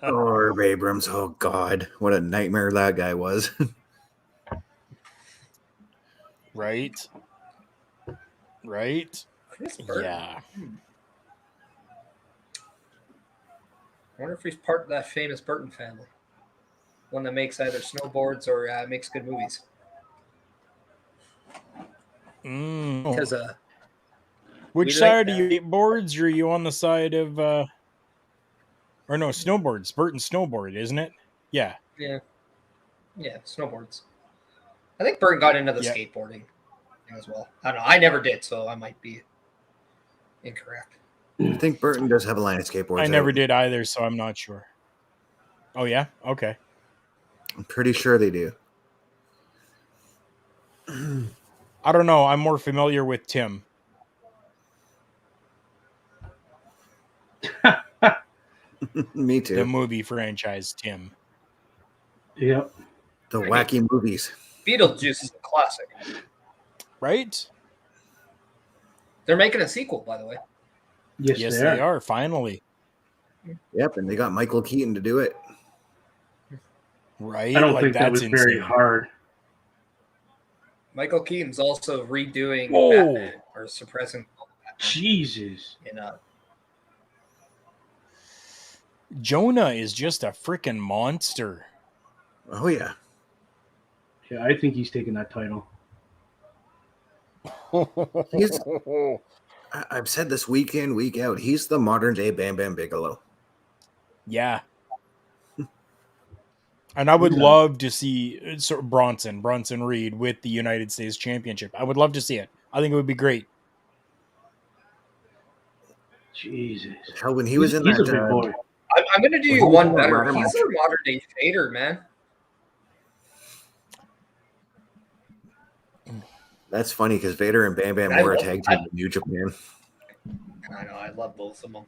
Or Abrams. Oh God, what a nightmare that guy was. right? Right? Chris Burton. Yeah. I wonder if he's part of that famous Burton family. One that makes either snowboards or makes good movies. Because Which we side like are you? Boards, or are you on the side of or no, snowboards? Burton snowboard, isn't it? Yeah. yeah, snowboards. I think Burton got into the Yeah. skateboarding thing as well. I don't know. I never did, so I might be incorrect. I think Burton does have a line of skateboards. I never did either, so I'm not sure. Oh yeah? Okay. I'm pretty sure they do. I don't know. I'm more familiar with Tim. Me too. The movie franchise, Tim. Yep. The wacky movies. Beetlejuice is a classic. Right? They're making a sequel, by the way. Yes, they are. Finally. Yep, and they got Michael Keaton to do it. Right? I don't Like, think that that's was very insane. hard. Michael Keaton's also redoing Whoa. Batman or suppressing Jesus. in Jonah is just a freaking monster. Oh yeah. Yeah, I think he's taking that title. I've said this week in, week out. He's the modern day Bam Bam Bigelow. Yeah. And I would Yeah. love to see Bronson Reed with the United States Championship. I would love to see it. I think it would be great. Jesus. Hell, when he was in He's that, a big boy. I'm going to do Well, you he was one in that better. ladder He's match. a modern day Vader, man. that's funny because Vader and Bam Bam I were a love- tag team in New Japan. I know. I love both of them.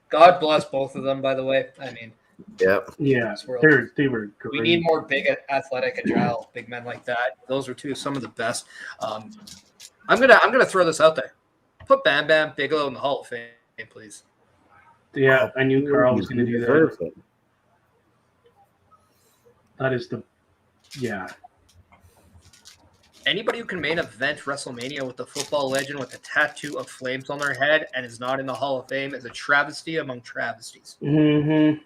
God bless both of them, by the way. I mean, Yep. Yeah, This world. they were great. we need more big, athletic, agile, big men like that. Those are some of the best. I'm gonna throw this out there. Put Bam Bam Bigelow in the Hall of Fame, please. Yeah, I knew Karl was going to do that. deserves it. That is yeah. Anybody who can main event WrestleMania with the football legend with a tattoo of flames on their head and is not in the Hall of Fame is a travesty among travesties. Mm-hmm.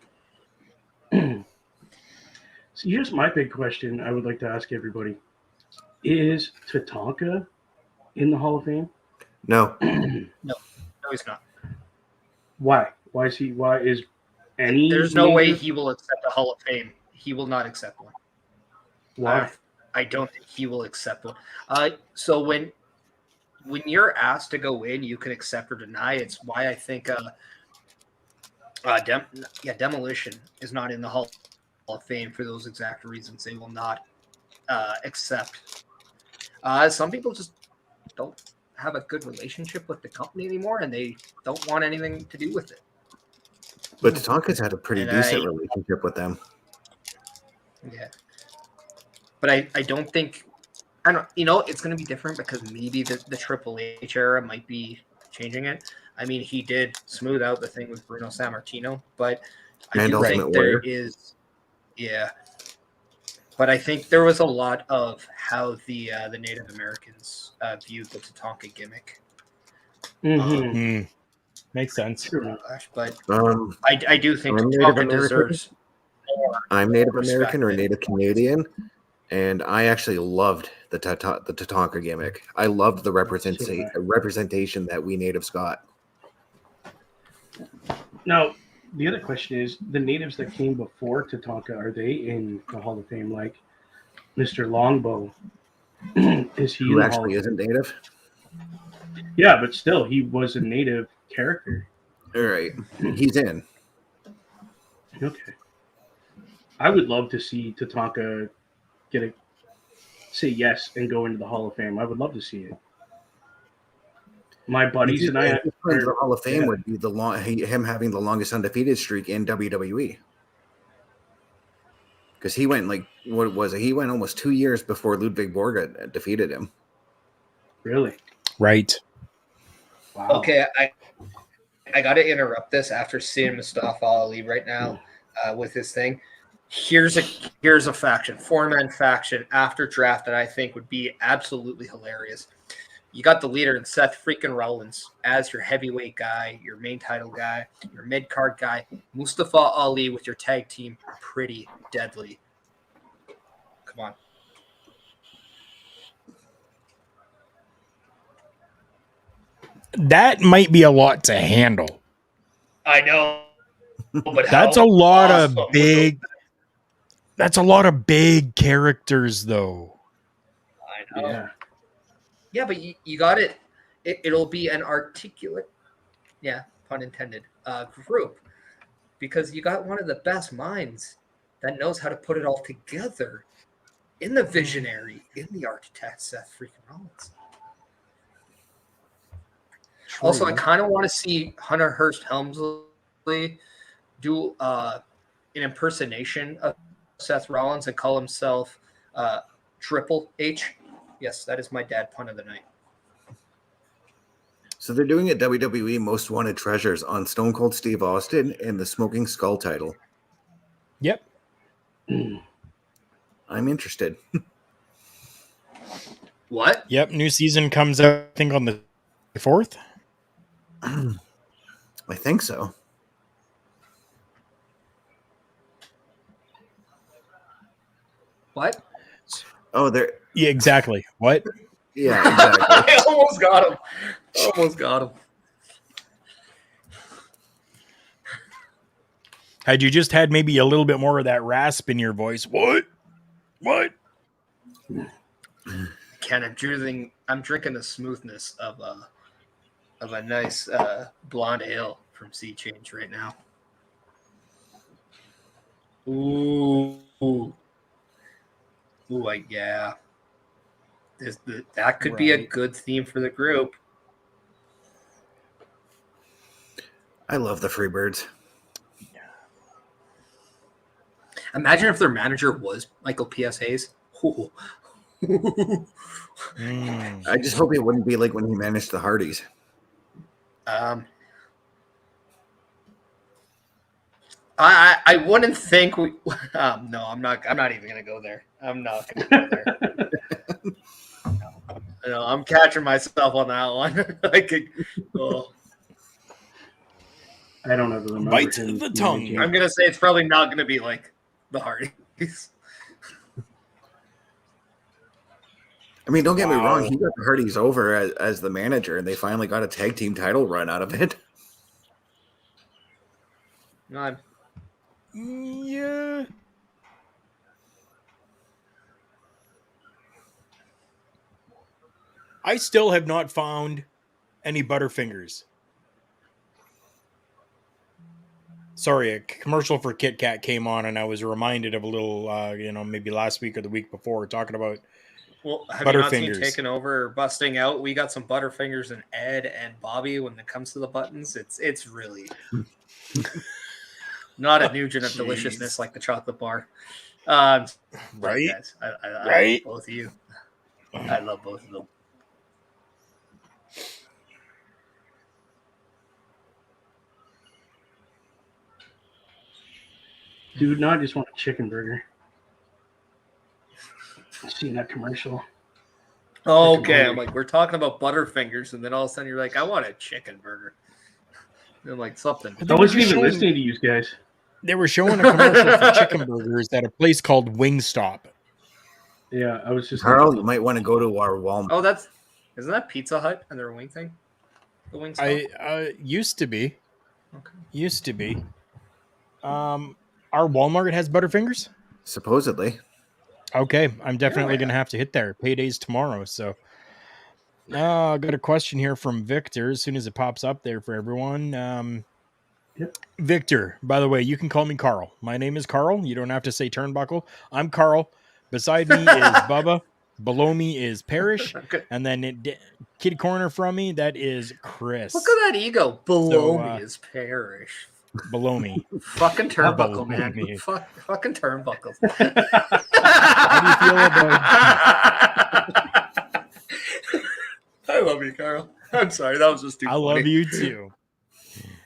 So here's my big question I would like to ask everybody. Is Tatanka in the Hall of Fame? No, No, he's not. Why? Why is any There's no way major- he will accept a Hall of Fame. He will not accept one. Why? I don't think he will accept one. So when you're asked to go in, you can accept or deny. It's why I think Demolition is not in the Hall of Fame for those exact reasons. They will not accept. Some people just don't have a good relationship with the company anymore, and they don't want anything to do with it. but Tatanka's had a pretty And decent relationship with them. Yeah. But I don't think it's going to be different because maybe the Triple H era might be changing it. I mean, he did smooth out the thing with Bruno Sammartino, but I And do Ultimate think there Warrior. is, yeah. But I think there was a lot of how the Native Americans viewed the Tatanka gimmick. Mm-hmm. Makes sense. True. But Um, I do think I'm Native Tatanka American. deserves. I'm Native Respect American or it. Native Canadian, and I actually loved the Tatanka gimmick. I loved the representation that we natives got. Now, the other question is, the natives that came before Tatanka, are they in the Hall of Fame? Like Mr. Longbow, is he in Who the Hall actually of Fame? isn't native? Yeah, but still, he was a native character. All right, he's in. Okay. I would love to see Tatanka say yes and go into the Hall of Fame. I would love to see it. My buddies and I. The Hall of Fame yeah. would be him having the longest undefeated streak in WWE. Because he went what was it? He went almost 2 years before Ludwig Borga defeated him. Really? Right. Wow. Okay, I got to interrupt this after seeing Mustafa Ali right now with his thing. Here's a faction, 4-man faction after draft that I think would be absolutely hilarious. You got the leader in Seth freaking Rollins as your heavyweight guy, your main title guy, your mid card guy, Mustafa Ali with your tag team, Pretty Deadly. Come on. That might be a lot to handle. I know, but That's how a lot awesome of would big. That's a lot of big characters, though. I know. Yeah. Yeah, but you got it. It'll be an articulate, yeah, pun intended, group, because you got one of the best minds that knows how to put it all together in the visionary, in the architect, Seth freaking Rollins. Also, I kind of want to see Hunter Hearst Helmsley do an impersonation of Seth Rollins and call himself Triple H. Yes, that is my dad pun of the night. So they're doing a WWE Most Wanted Treasures on Stone Cold Steve Austin and the Smoking Skull title. Yep. I'm interested. What? Yep. New season comes out, I think, on the 4th. I think so. What? Oh, they're Yeah, exactly. What? yeah, exactly. I almost got him. Almost got him. Had you just had maybe a little bit more of that rasp in your voice, what? Ken, I'm drinking the smoothness of a nice blonde ale from Sea Change right now. Ooh, yeah. That could be a good theme for the group. I love the Freebirds. Imagine if their manager was Michael P.S. Hayes. Ooh. I just hope it wouldn't be like when he managed the Hardys. I wouldn't think we. No, I'm not even gonna go there. I'm not gonna go there. No, I'm catching myself on that one. I don't ever remember. Bite him the tongue. I'm gonna say it's probably not gonna be like the Hardys. I mean, don't get me wrong. He got the Hardys over as the manager, and they finally got a tag team title run out of it. No, Yeah. I still have not found any Butterfingers. Sorry, a commercial for Kit Kat came on, and I was reminded of a little, maybe last week or the week before, talking about well, have you not seen Butterfingers. Taking Over or Busting Out? We got some Butterfingers in Ed and Bobby when it comes to the buttons. It's really not a Nugent of deliciousness like the chocolate bar. Right? Guys, I Right? love both of you. I love both of them. Dude, no, I just want a chicken burger. I've seen that commercial. Okay, I'm like, we're talking about Butterfingers, and then all of a sudden you're like, I want a chicken burger. And I'm like, something. I wasn't even listening to you guys. They were showing a commercial for chicken burgers at a place called Wingstop. Yeah, I was just. Karl, you might want to go to our Walmart. Oh, isn't that Pizza Hut and their wing thing? The wing stop? Used to be. Okay. Used to be. Our Walmart has Butterfingers? Supposedly. Okay, I'm definitely going to have to hit there. Payday's tomorrow, so. I got a question here from Victor as soon as it pops up there for everyone. Victor, by the way, you can call me Karl. My name is Karl. You don't have to say Turnbuckle. I'm Karl. Beside me is Bubba. Below me is Parrish. Okay. And then kitty corner from me, that is Chris. Look at that ego. Below me is Parrish. Below me. Fucking Turnbuckle, man. Me. Fucking Turnbuckle. How do you feel about I love you, Karl. I'm sorry, that was just too funny. love you too.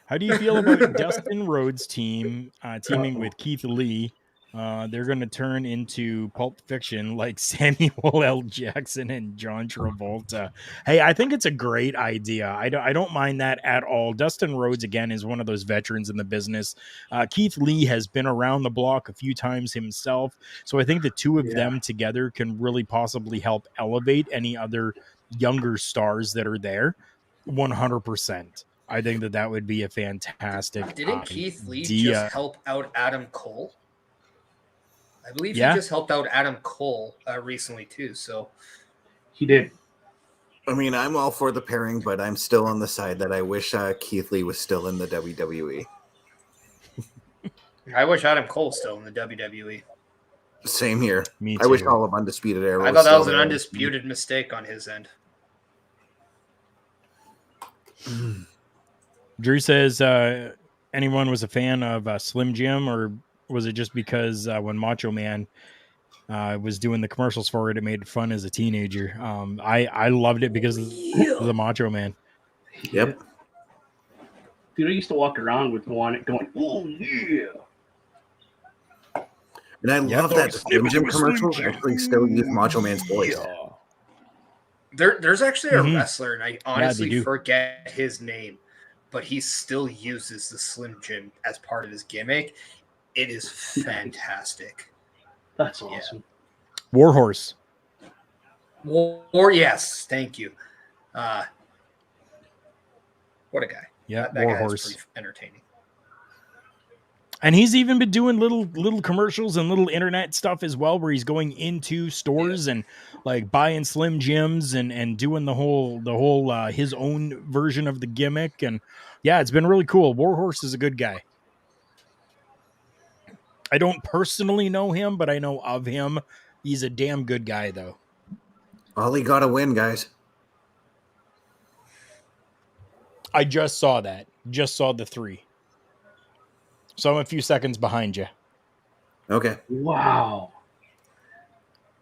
How do you feel about Dustin Rhodes' team teaming with Keith Lee? They're going to turn into Pulp Fiction like Samuel L. Jackson and John Travolta. Hey, I think it's a great idea. I don't mind that at all. Dustin Rhodes, again, is one of those veterans in the business. Keith Lee has been around the block a few times himself. So I think the two of them together can really possibly help elevate any other younger stars that are there. 100%. I think that would be a fantastic Didn't Keith Lee just help out Adam Cole? I believe he just helped out Adam Cole recently too. So he did. I mean, I'm all for the pairing, but I'm still on the side that I wish Keith Lee was still in the WWE. I wish Adam Cole was still in the WWE. Same here. Me too. I wish all of Undisputed Era. I thought that was an undisputed mistake on his end. Drew says, anyone was a fan of Slim Jim, or was it just because when Macho Man was doing the commercials for it, it made fun as a teenager? I loved it because of the Macho Man. Yep. Dude, I used to walk around with one going, oh, yeah. And I love that the Slim Jim commercials actually still use Macho Man's voice. There's actually a wrestler, and I honestly forget his name, but he still uses the Slim Jim as part of his gimmick. It is fantastic. That's awesome. Warhorse. Yes, thank you. What a guy. Yeah, that Warhorse. guy is pretty entertaining. And he's even been doing little commercials and little internet stuff as well, where he's going into stores and like buying Slim Jims and doing the whole his own version of the gimmick. And yeah, it's been really cool. Warhorse is a good guy. I don't personally know him, but I know of him. He's a damn good guy, though. All he got to win, guys. I just saw that. Just saw the 3. So I'm a few seconds behind you. Okay. Wow.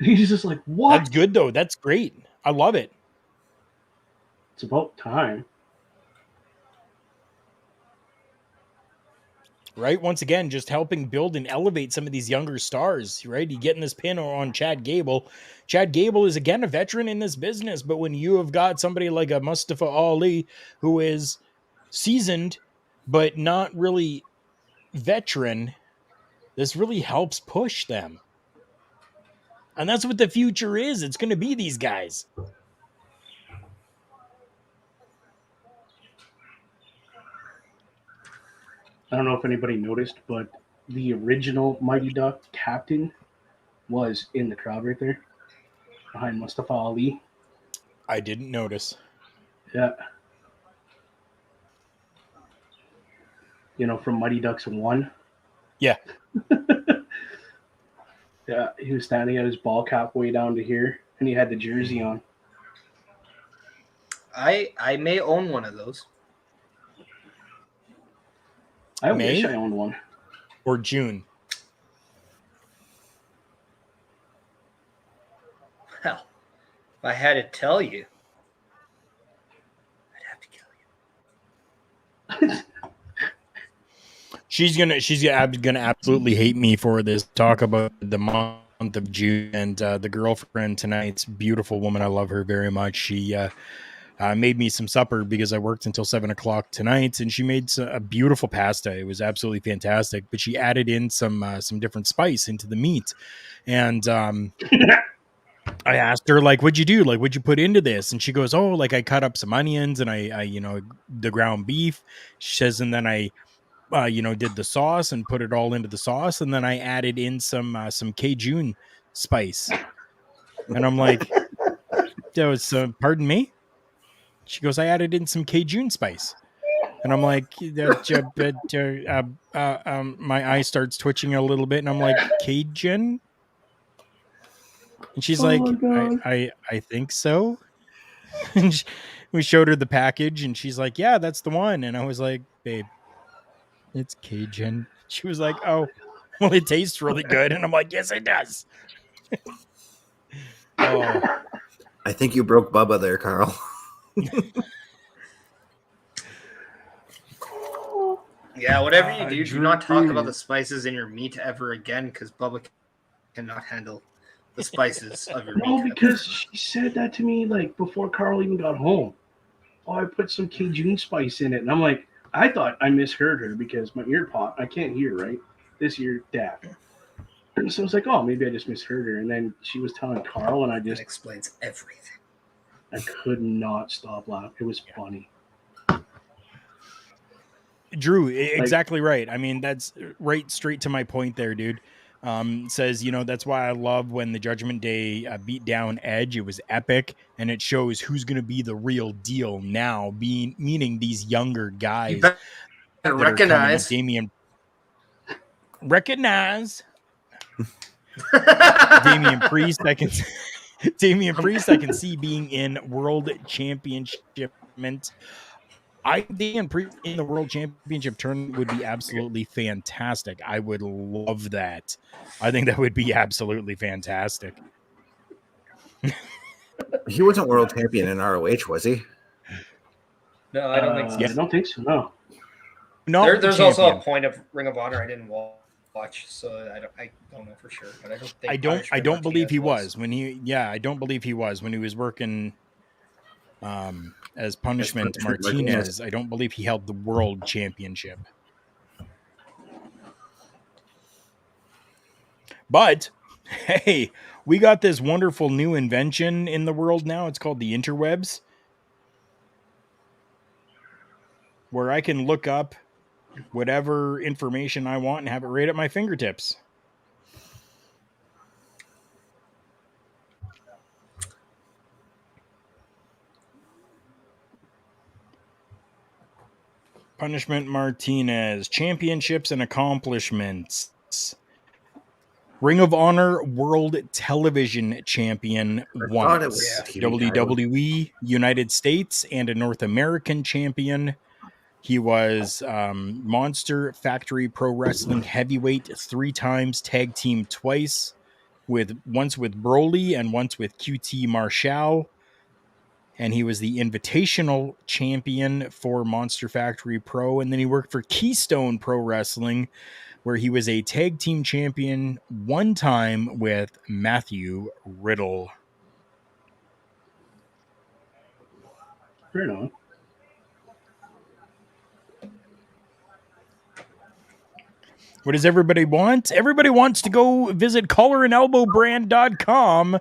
He's just like, what? That's good, though. That's great. I love it. It's about time. Right? Once again, just helping build and elevate some of these younger stars, right? You getting this pin on Chad Gable. Chad Gable is, again, a veteran in this business, but when you have got somebody like a Mustafa Ali who is seasoned, but not really veteran, this really helps push them. And that's what the future is. It's going to be these guys. I don't know if anybody noticed, but the original Mighty Duck captain was in the crowd right there behind Mustafa Ali. I didn't notice. Yeah. You know, from Mighty Ducks 1. Yeah. Yeah, he was standing at his ball cap way down to here, and he had the jersey on. I may own one of those. I May? wish I owned one. Or June. Well, if I had to tell you, I'd have to kill you. She's gonna absolutely hate me for this. Talk about the month of June and the girlfriend tonight's beautiful woman. I love her very much. She made me some supper because I worked until 7:00 tonight, and she made a beautiful pasta. It was absolutely fantastic. But she added in some different spice into the meat, and I asked her, like, what'd you do? Like, what'd you put into this? And she goes, oh, like I cut up some onions and I the ground beef. She says, and then I did the sauce and put it all into the sauce, and then I added in some Cajun spice. And I'm like, that was pardon me. She goes, I added in some Cajun spice. And I'm like, my eye starts twitching a little bit, and I'm like, Cajun? And she's like, I think so. And we showed her the package, and she's like, yeah, that's the one. And I was like, babe, it's Cajun. She was like, oh, well, it tastes really good. And I'm like, yes, it does. Oh, I think you broke Bubba there, Karl. Yeah, whatever you do, do not talk about the spices in your meat ever again, because Bubba cannot handle the spices of your meat. No, because she said that to me like before Karl even got home. Oh, I put some Cajun spice in it, and I'm like, I thought I misheard her because my ear popped. I can't hear right this ear, Dad. And so I was like, oh, maybe I just misheard her. And then she was telling Karl, and I That just explains everything. I could not stop laughing. It was funny. Drew, exactly right. I mean, that's right straight to my point there, dude. Says, that's why I love when the Judgment Day beat down Edge. It was epic, and it shows who's going to be the real deal now, meaning these younger guys. You better recognize. Damian Priest. Damian Priest, I can see being in World Championship. I think Damian Priest in the World Championship tournament would be absolutely fantastic. I would love that. I think that would be absolutely fantastic. He wasn't world champion in ROH, was he? No, I don't think so. I don't think so. No. There's also a point of Ring of Honor I didn't watch, so I don't know for sure. But I don't think I don't believe he was when he. Yeah, I don't believe he was when he was working. As Punishment Martinez, I don't believe he held the World Championship. But hey, we got this wonderful new invention in the world now. It's called the interwebs, where I can look up whatever information I want and have it right at my fingertips. Punishment Martinez, championships and accomplishments. Ring of Honor World Television Champion Thought it once. was TV title. WWE United States and a North American champion. He was Monster Factory Pro Wrestling Heavyweight 3 times, tag team twice, once with Broly and once with QT Marshall. And he was the Invitational Champion for Monster Factory Pro. And then he worked for Keystone Pro Wrestling, where he was a tag team champion 1 time with Matthew Riddle. Fair enough. What does everybody want? Everybody wants to go visit collarandelbowbrand.com.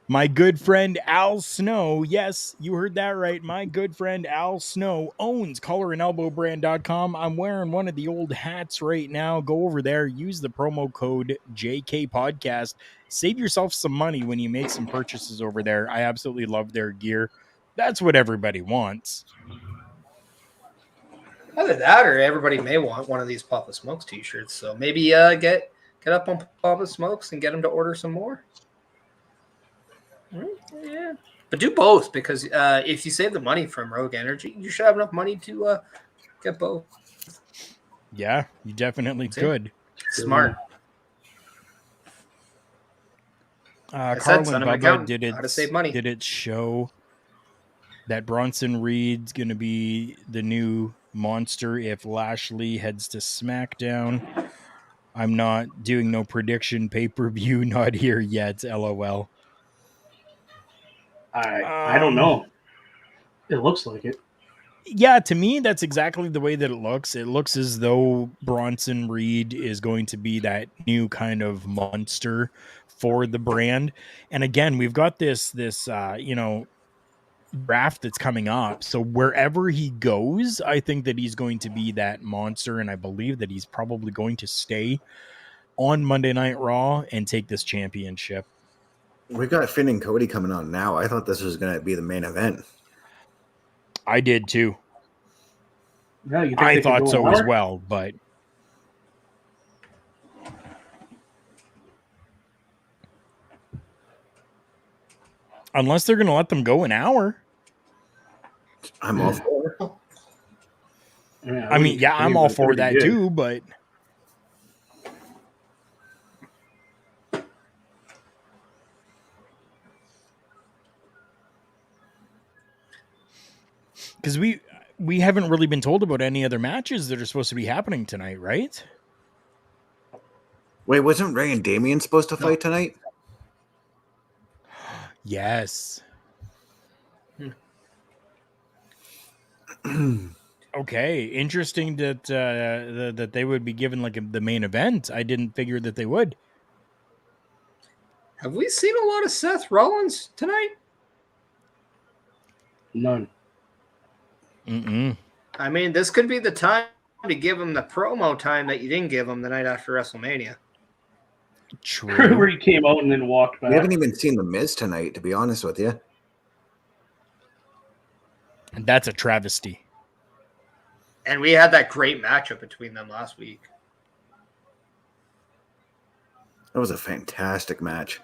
My good friend Al Snow, yes, you heard that right. My good friend Al Snow owns collarandelbowbrand.com. I'm wearing one of the old hats right now. Go over there, use the promo code JKPodcast. Save yourself some money when you make some purchases over there. I absolutely love their gear. That's what everybody wants. Either that or everybody may want one of these Papa Smokes t-shirts. So maybe get up on Papa Smokes and get them to order some more. Yeah. But do both, because if you save the money from Rogue Energy, you should have enough money to get both. Yeah, you definitely could. Smart. Carl and Bubba How to save money. did it show that Bronson Reed's going to be the new monster if Lashley heads to SmackDown? I'm not doing no prediction pay-per-view, not here yet, LOL. I don't know. It looks like it. Yeah, to me, that's exactly the way that it looks. It looks as though Bronson Reed is going to be that new kind of monster for the brand. And again, we've got this draft that's coming up. So wherever he goes, I think that he's going to be that monster. And I believe that he's probably going to stay on Monday Night Raw and take this championship. We got Finn and Cody coming on now. I thought this was going to be the main event. I did too. Yeah, you think I they could thought go so an as hour? well, but unless they're going to let them go an hour. I'm all for it. Yeah, I mean, yeah, I'm all for that good. too, but because we haven't really been told about any other matches that are supposed to be happening tonight, right? Wait, wasn't Ray and Damien supposed to fight tonight? Yes. Okay, interesting that that they would be given like the main event. I didn't figure that they would. Have we seen a lot of Seth Rollins tonight? None. Mm-mm. I mean, this could be the time to give him the promo time that you didn't give him the night after WrestleMania. True. Where he came out and then walked back. We haven't even seen The Miz tonight, to be honest with you. And that's a travesty. And we had that great matchup between them last week. That was a fantastic match.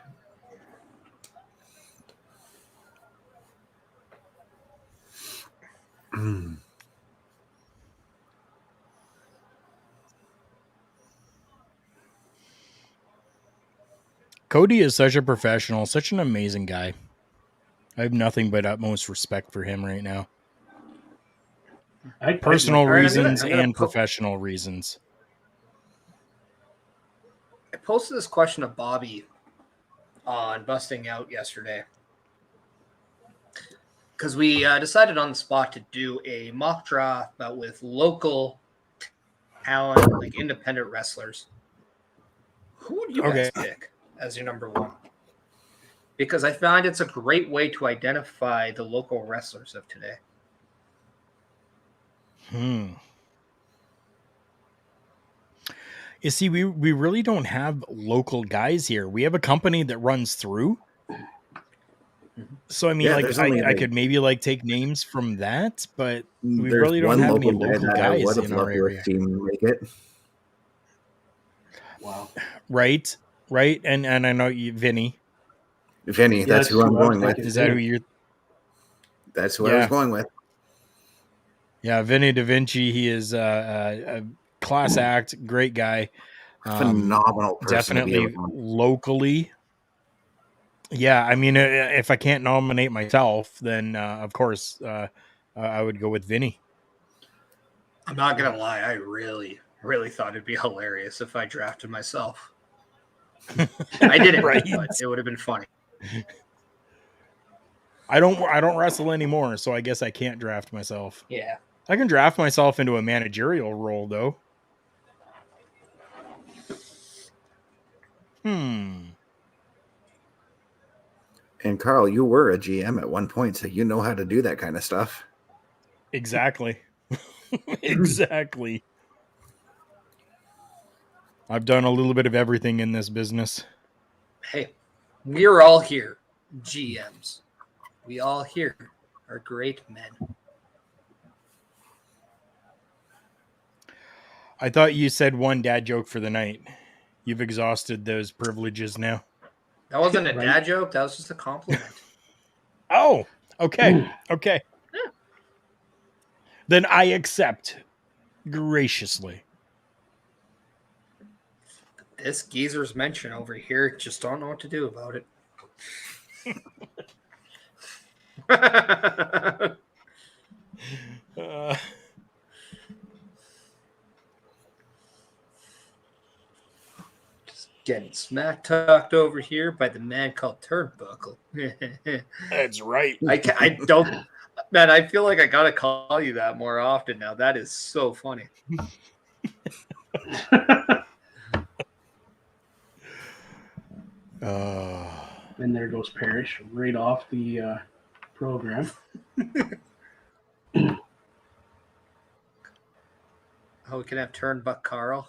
Cody is such a professional, such an amazing guy. I have nothing but utmost respect for him right now. Personal reasons and professional reasons. I posted this question to Bobby on Busting Out yesterday, because we decided on the spot to do a mock draft, but with local talent, like independent wrestlers. Who would you guys pick as your number one? Because I find it's a great way to identify the local wrestlers of today. You see, we really don't have local guys here. We have a company that runs through. So I mean, Yeah, like there's only I could maybe like take names from that, but we there's really don't one have any local guy local that I would guys have in our loved to have area. seen make it. Wow. Right? And I know you, Vinny. Vinny, Yeah, that's who I'm who I was going with. thinking Is that who too. you're? That's who I was Yeah, going with. yeah. Vinny Da Vinci. He is a class act, great guy. Phenomenal person to be Definitely around. locally. Yeah, I mean, if I can't nominate myself, then of course I would go with Vinny. I'm not gonna lie, I really, really thought it'd be hilarious if I drafted myself. I didn't, Right. but it would have been funny. I don't wrestle anymore, so I guess I can't draft myself. Yeah. I can draft myself into a managerial role, though. And Karl, you were a GM at one point, so you know how to do that kind of stuff. Exactly. Exactly. I've done a little bit of everything in this business. Hey, we're all here, GMs. We all here are great men. I thought you said one dad joke for the night. You've exhausted those privileges now. That wasn't a Right. dad joke. That was just a compliment. Oh, okay. Okay. Yeah. Then I accept graciously. This geezer's mention over here just don't know what to do about it. Just getting smack talked over here by the man called Turnbuckle. That's right. I don't, man. I feel like I gotta call you that more often now. That is so funny. And there goes Parrish right off the program. Oh, we can have Turnbuck Carl.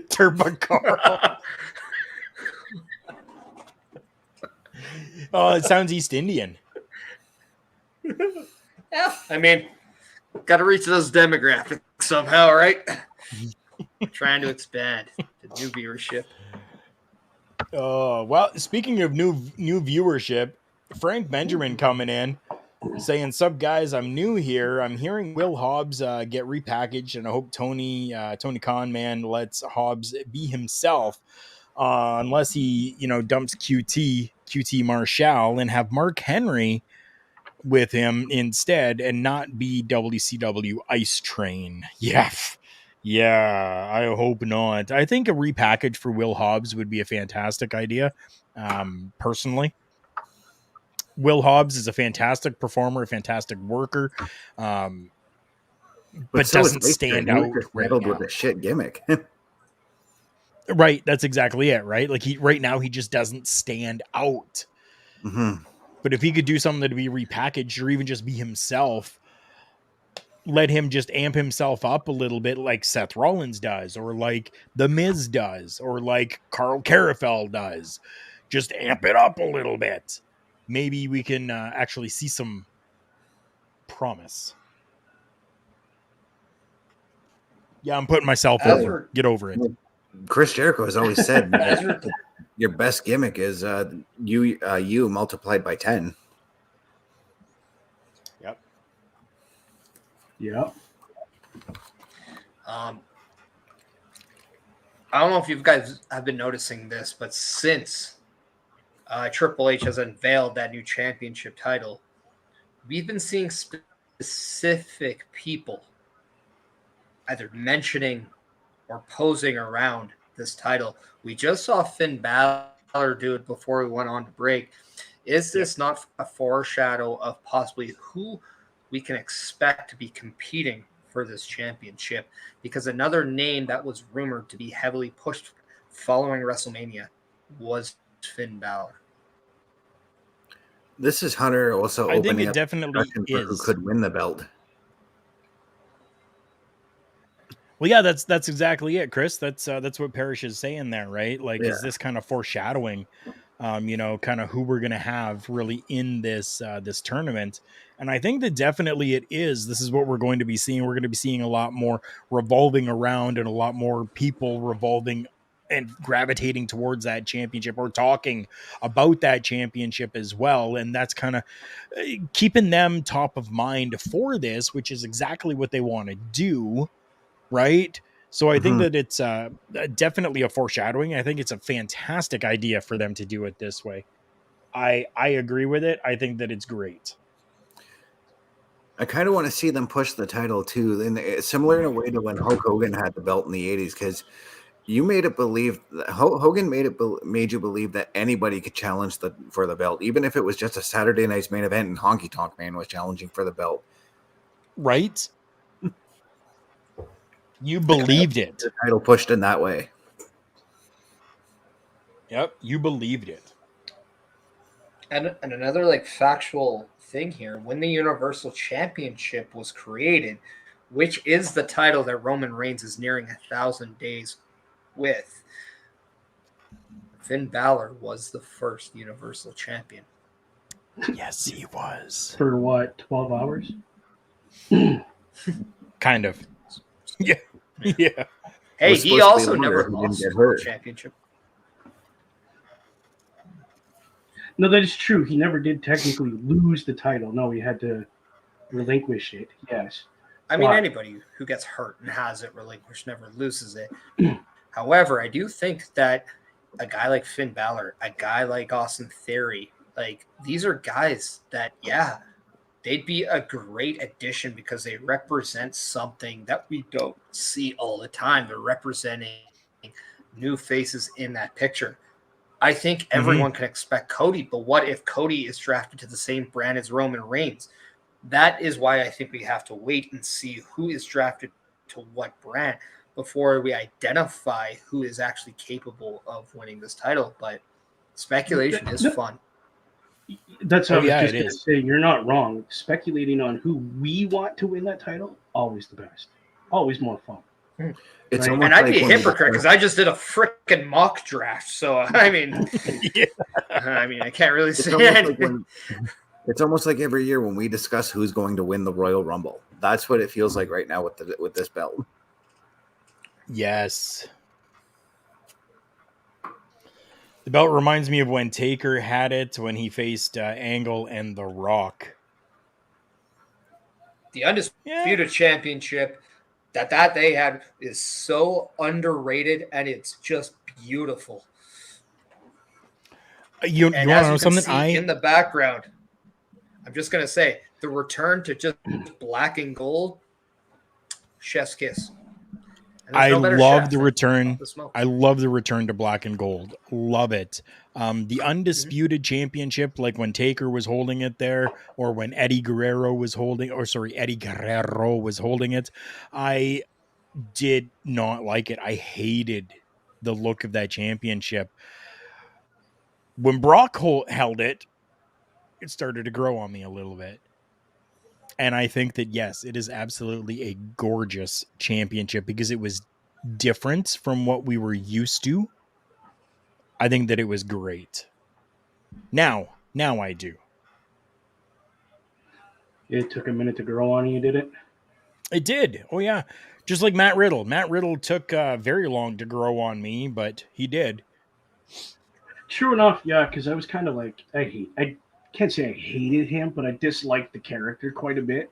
Turbo. Oh, it sounds East Indian. Yeah, I mean, got to reach those demographics somehow, right? Trying to expand the new viewership. Oh, well, speaking of new viewership, Frank Benjamin coming in saying, "Sup guys, I'm new here. I'm hearing Will Hobbs get repackaged, and I hope Tony Khan man lets Hobbs be himself, unless he dumps QT Marshall and have Mark Henry with him instead, and not be WCW Ice Train." Yeah, I hope not. I think a repackage for Will Hobbs would be a fantastic idea. Personally, Will Hobbs is a fantastic performer, a fantastic worker, but so is doesn't Ice stand Train. He out was just right riddled now. with a shit gimmick. Right, that's exactly it. Right, like right now he just doesn't stand out. Mm-hmm. But if he could do something to be repackaged, or even just be himself, let him just amp himself up a little bit, like Seth Rollins does, or like The Miz does, or like Karl Karufel does. Just amp it up a little bit. Maybe we can actually see some promise. Yeah, I'm putting myself over. Get over it. Chris Jericho has always said that your best gimmick is you multiplied by 10. Yep. I don't know if you guys have been noticing this, but since Triple H has unveiled that new championship title, we've been seeing specific people either mentioning or posing around this title. We just saw Finn Balor do it before we went on to break. Is this not a foreshadow of possibly who we can expect to be competing for this championship? Because another name that was rumored to be heavily pushed following WrestleMania was Finn Balor. This is Hunter also I think opening it up definitely for who is. could win the belt. Well, yeah, that's exactly it, Chris. That's what Parrish is saying there, right? Like, Yeah. is this kind of foreshadowing, kind of who we're gonna have really in this tournament? And I think that definitely it is. This is what we're going to be seeing. We're going to be seeing a lot more revolving around and a lot more people revolving and gravitating towards that championship or talking about that championship as well. And that's kind of keeping them top of mind for this, which is exactly what they want to do, right? So I think Mhm. that it's definitely a foreshadowing. I think it's a fantastic idea for them to do it this way. I agree with it. I think that it's great. I kind of want to see them push the title too, similar in a way to when Hulk Hogan had the belt in the '80s, because you made it believe Hogan made you believe that anybody could challenge for the belt, even if it was just a Saturday night's main event and Honky Tonk Man was challenging for the belt. Right? You believed it. The title pushed in that way. Yep, you believed it. And another like factual thing here, when the Universal Championship was created, which is the title that Roman Reigns is nearing 1,000 days with, Finn Balor was the first Universal Champion. Yes, he was. For what, 12 hours? Kind of. Yeah. Yeah. Hey, Was he supposed to be also longer never if he didn't lost get the World hurt. Championship. No, that is true. He never did technically lose the title. No, he had to relinquish it. Yes. I mean, But- anybody who gets hurt and has it relinquished never loses it. However, I do think that a guy like Finn Balor, a guy like Austin Theory, like these are guys that, yeah, they'd be a great addition because they represent something that we don't see all the time. They're representing new faces in that picture. I think everyone can expect Cody, but what if Cody is drafted to the same brand as Roman Reigns? That is why I think we have to wait and see who is drafted to what brand before we identify who is actually capable of winning this title. But speculation is fun. That's what I was yeah, just it going to is. say. You're not wrong. Speculating on who we want to win that title, always the best. Always more fun. It's Right. almost And I'd like be a when we hypocrite because I just did a freaking mock draft. So I mean, Yeah. I can't really It's say almost, anything. it's almost like every year when we discuss who's going to win the Royal Rumble. That's what it feels like right now with this belt. Yes. The belt reminds me of when Taker had it when he faced Angle and The Rock. The Undisputed Championship that they had is so underrated and it's just beautiful. You And want as to know you can something? see in the background, I'm just going to say the return to just black and gold, chef's kiss. And there's I no better love chef the than return. Pop the Smoke. I love the return to black and gold. Love it. The undisputed championship, like when Taker was holding it there, or when Eddie Guerrero was holding it. I did not like it. I hated the look of that championship. When Brock held it, it started to grow on me a little bit. And I think that, yes, it is absolutely a gorgeous championship because it was different from what we were used to. I think that it was great. Now I do. It took a minute to grow on you, did it? It did. Oh, yeah. Just like Matt Riddle. Matt Riddle took very long to grow on me, but he did. True enough, yeah, because I was kind of like, I can't say I hated him, but I disliked the character quite a bit.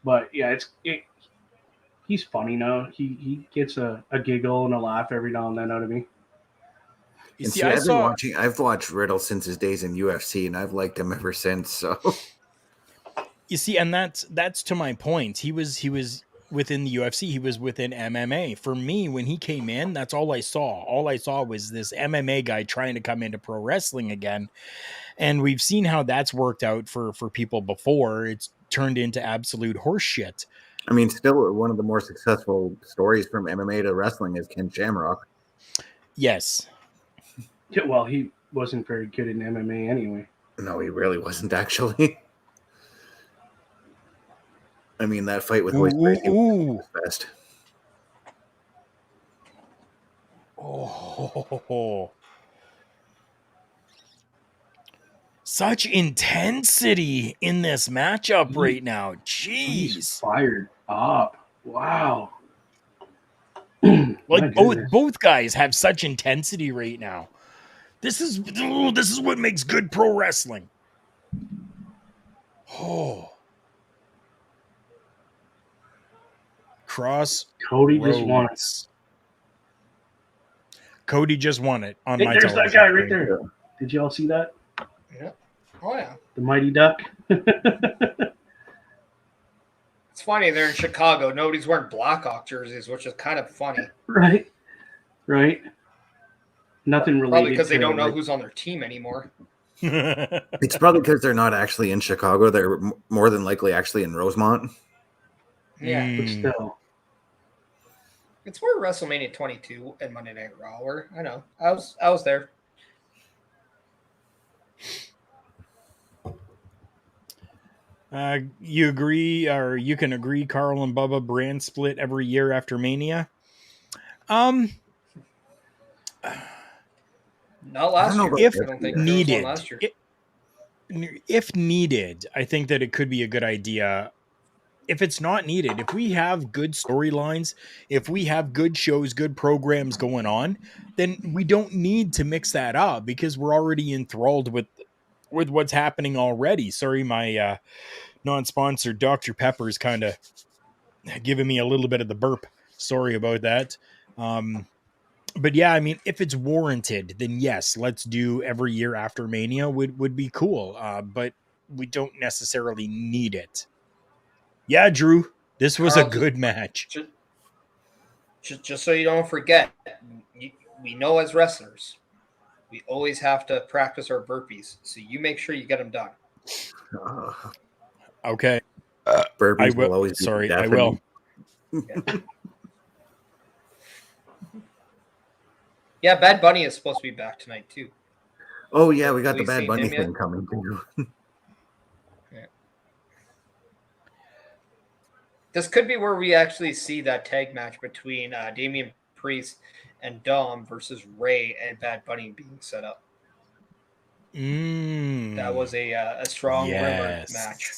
But yeah, he's funny now. He gets a giggle and a laugh every now and then out of me. You see, I've watched Riddle since his days in UFC, and I've liked him ever since. So you see, and that's to my point. He was within the UFC. He was within MMA. For me, when he came in, that's all I saw. All I saw was this MMA guy trying to come into pro wrestling again. And we've seen how that's worked out for people before. It's turned into absolute horseshit. I mean, still one of the more successful stories from MMA to wrestling is Ken Shamrock. Yes. Yeah, well, he wasn't very good in MMA anyway. No, he really wasn't actually. I mean, that fight with Royce Gracie was best. Oh, such intensity in this matchup right now. He's Jeez. fired up. Wow. Like My goodness. both guys have such intensity right now. This is what makes good pro wrestling. Oh. Cross Cody just won it. roads. Cody just won it on Hey, my there's television. that guy right screen. there. Did y'all see that? Yeah. Oh yeah. The Mighty Duck. It's funny they're in Chicago. Nobody's wearing Blackhawk jerseys, which is kind of funny. Right. Nothing related. Probably because they to, don't know like, who's on their team anymore. It's probably because they're not actually in Chicago. They're more than likely actually in Rosemont. Yeah. But still. It's where WrestleMania 22 and Monday Night Raw were. I know. I was there. You agree, or you can agree, Karl and Bubba brand split every year after Mania? Not last know year. about If I don't think needed, there was one last year. if needed, I think that it could be a good idea. If it's not needed, if we have good storylines, if we have good shows, good programs going on, then we don't need to mix that up because we're already enthralled with what's happening already. Sorry, my non-sponsored Dr. Pepper is kind of giving me a little bit of the burp. Sorry about that. But yeah, I mean, if it's warranted, then yes, let's do every year after Mania would be cool. But we don't necessarily need it. Yeah, Drew, this was a Carl, good match. Just so you don't forget, we know as wrestlers, we always have to practice our burpees. So you make sure you get them done. Okay. Burpees I will. will always be Sorry, I deafening. will. Yeah, Bad Bunny is supposed to be back tonight too. Oh yeah, we got We the Bad seen Bunny him yet? thing coming too. This could be where we actually see that tag match between Damian Priest and Dom versus Ray and Bad Bunny being set up. That was a strong rumored match.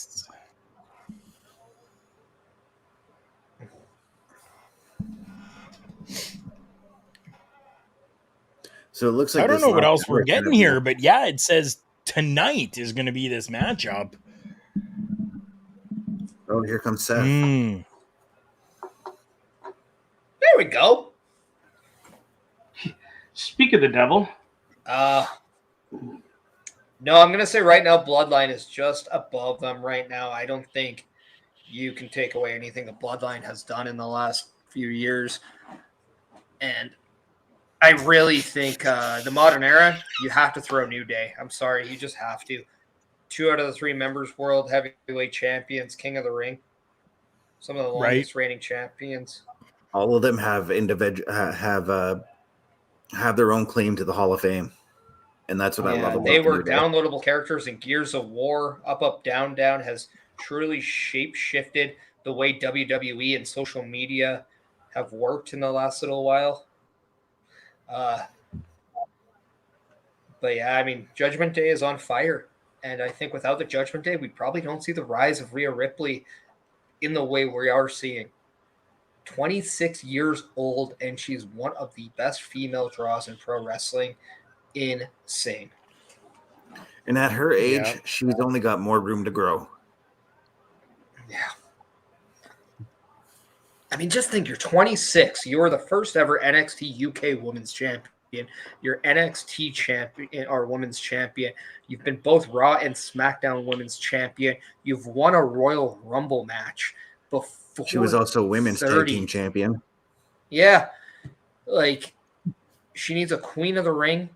So it looks like I don't this know what last else we're hour kind getting of- here, but yeah, it says tonight is going to be this matchup. Oh, here comes Seth. Mm. There we go. Speak of the devil. No, I'm going to say right now Bloodline is just above them right now. I don't think you can take away anything the Bloodline has done in the last few years. And I really think the modern era, you have to throw New Day. I'm sorry, you just have to. 2 out of the 3 members world heavyweight champions, King of the Ring. Some of the longest reigning champions. All of them have have their own claim to the Hall of Fame, and that's what I love about They were New Day. downloadable characters in Gears of War. Up, Up, Down, Down has truly shape-shifted the way WWE and social media have worked in the last little while. But yeah, I mean, Judgment Day is on fire. And I think without the Judgment Day, we probably don't see the rise of Rhea Ripley in the way we are seeing. 26 years old, and she's one of the best female draws in pro wrestling. Insane. And at her age, she's only got more room to grow. Yeah. I mean, just think you're 26. You were the first ever NXT UK Women's Champion. You're NXT champion or Women's Champion. You've been both Raw and SmackDown Women's Champion. You've won a Royal Rumble match before. She was also Women's 30. Tag Team Champion. Yeah. Like, she needs a Queen of the Ring.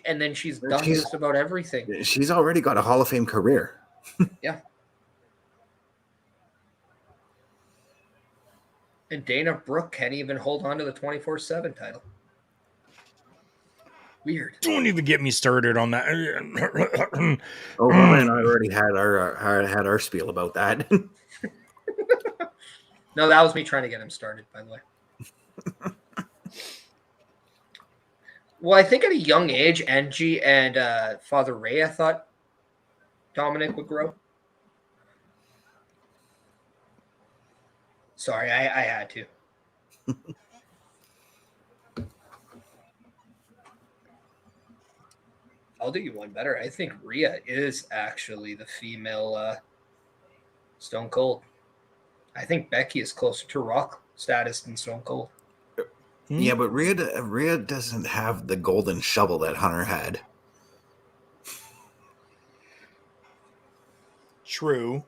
And then she's done just about everything. She's already got a Hall of Fame career. Yeah. And Dana Brooke can't even hold on to the 24/7 title. Weird. Don't even get me started on that. Oh, and I already had our spiel about that. No, that was me trying to get him started, by the way. Well, I think at a young age, Angie and Father Ray, I thought Dominic would grow. Sorry, I had to. I'll do you one better. I think Rhea is actually the female Stone Cold. I think Becky is closer to Rock status than Stone Cold. Yeah, but Rhea doesn't have the golden shovel that Hunter had. True.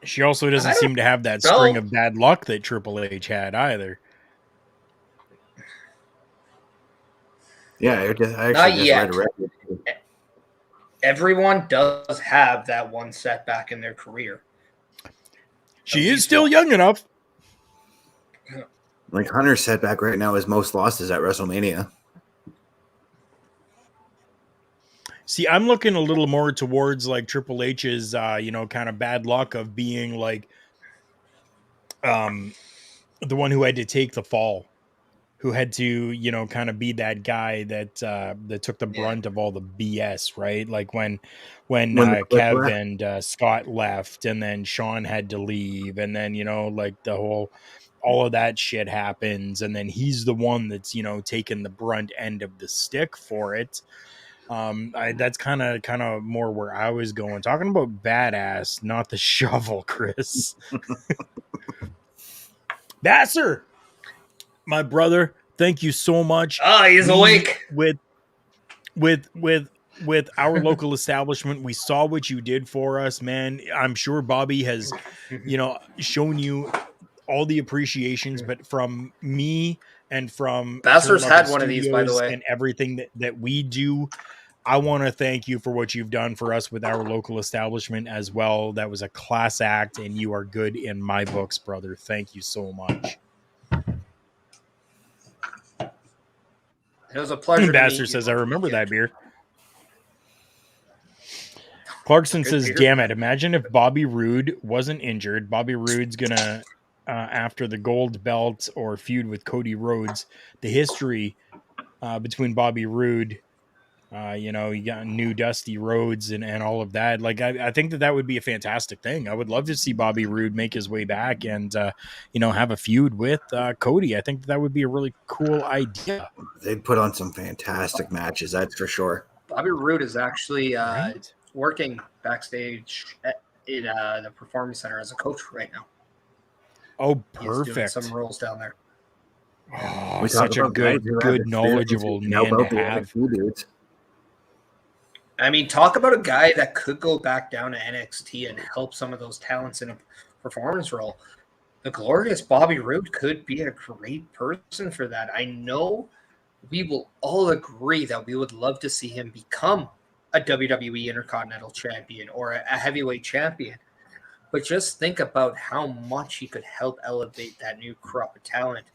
She also doesn't seem to have that string of bad luck that Triple H had either. Yeah, I actually Not just yet. read a record. Everyone does have that one setback in their career. She is still young enough. Like Hunter's setback right now is most losses at WrestleMania. See, I'm looking a little more towards like Triple H's, kind of bad luck of being like, the one who had to take the fall, who had to, kind of be that guy that took the brunt of all the BS, right? Like when Kev and Scott left, and then Sean had to leave, and then like all of that shit happens, and then he's the one that's taking the brunt end of the stick for it. That's kind of more where I was going, talking about badass, not the shovel, Chris. Basser, my brother, thank you so much. He's awake. With our local establishment, we saw what you did for us, man. I'm sure Bobby has, shown you all the appreciations, but from me and from Basser's had one of these, by the way, and everything that we do, I want to thank you for what you've done for us with our local establishment as well. That was a class act, and you are good in my books, brother. Thank you so much. It was a pleasure. Ambassador says, I remember that beer. Clarkson says, beer. Damn it. Imagine if Bobby Roode wasn't injured. Bobby Roode's going to, after the gold belt or feud with Cody Rhodes, the history between Bobby Roode, you got new Dusty Rhodes and all of that. Like, I think that would be a fantastic thing. I would love to see Bobby Roode make his way back and, have a feud with Cody. I think that would be a really cool idea. They'd put on some fantastic matches, that's for sure. Bobby Roode is actually working backstage in the Performance Center as a coach right now. Oh, perfect. He's doing some roles down there. Oh, such a good, knowledgeable man to have. I mean, talk about a guy that could go back down to NXT and help some of those talents in a performance role. The glorious Bobby Roode could be a great person for that. I know we will all agree that we would love to see him become a WWE Intercontinental Champion or a heavyweight champion. But just think about how much he could help elevate that new crop of talent.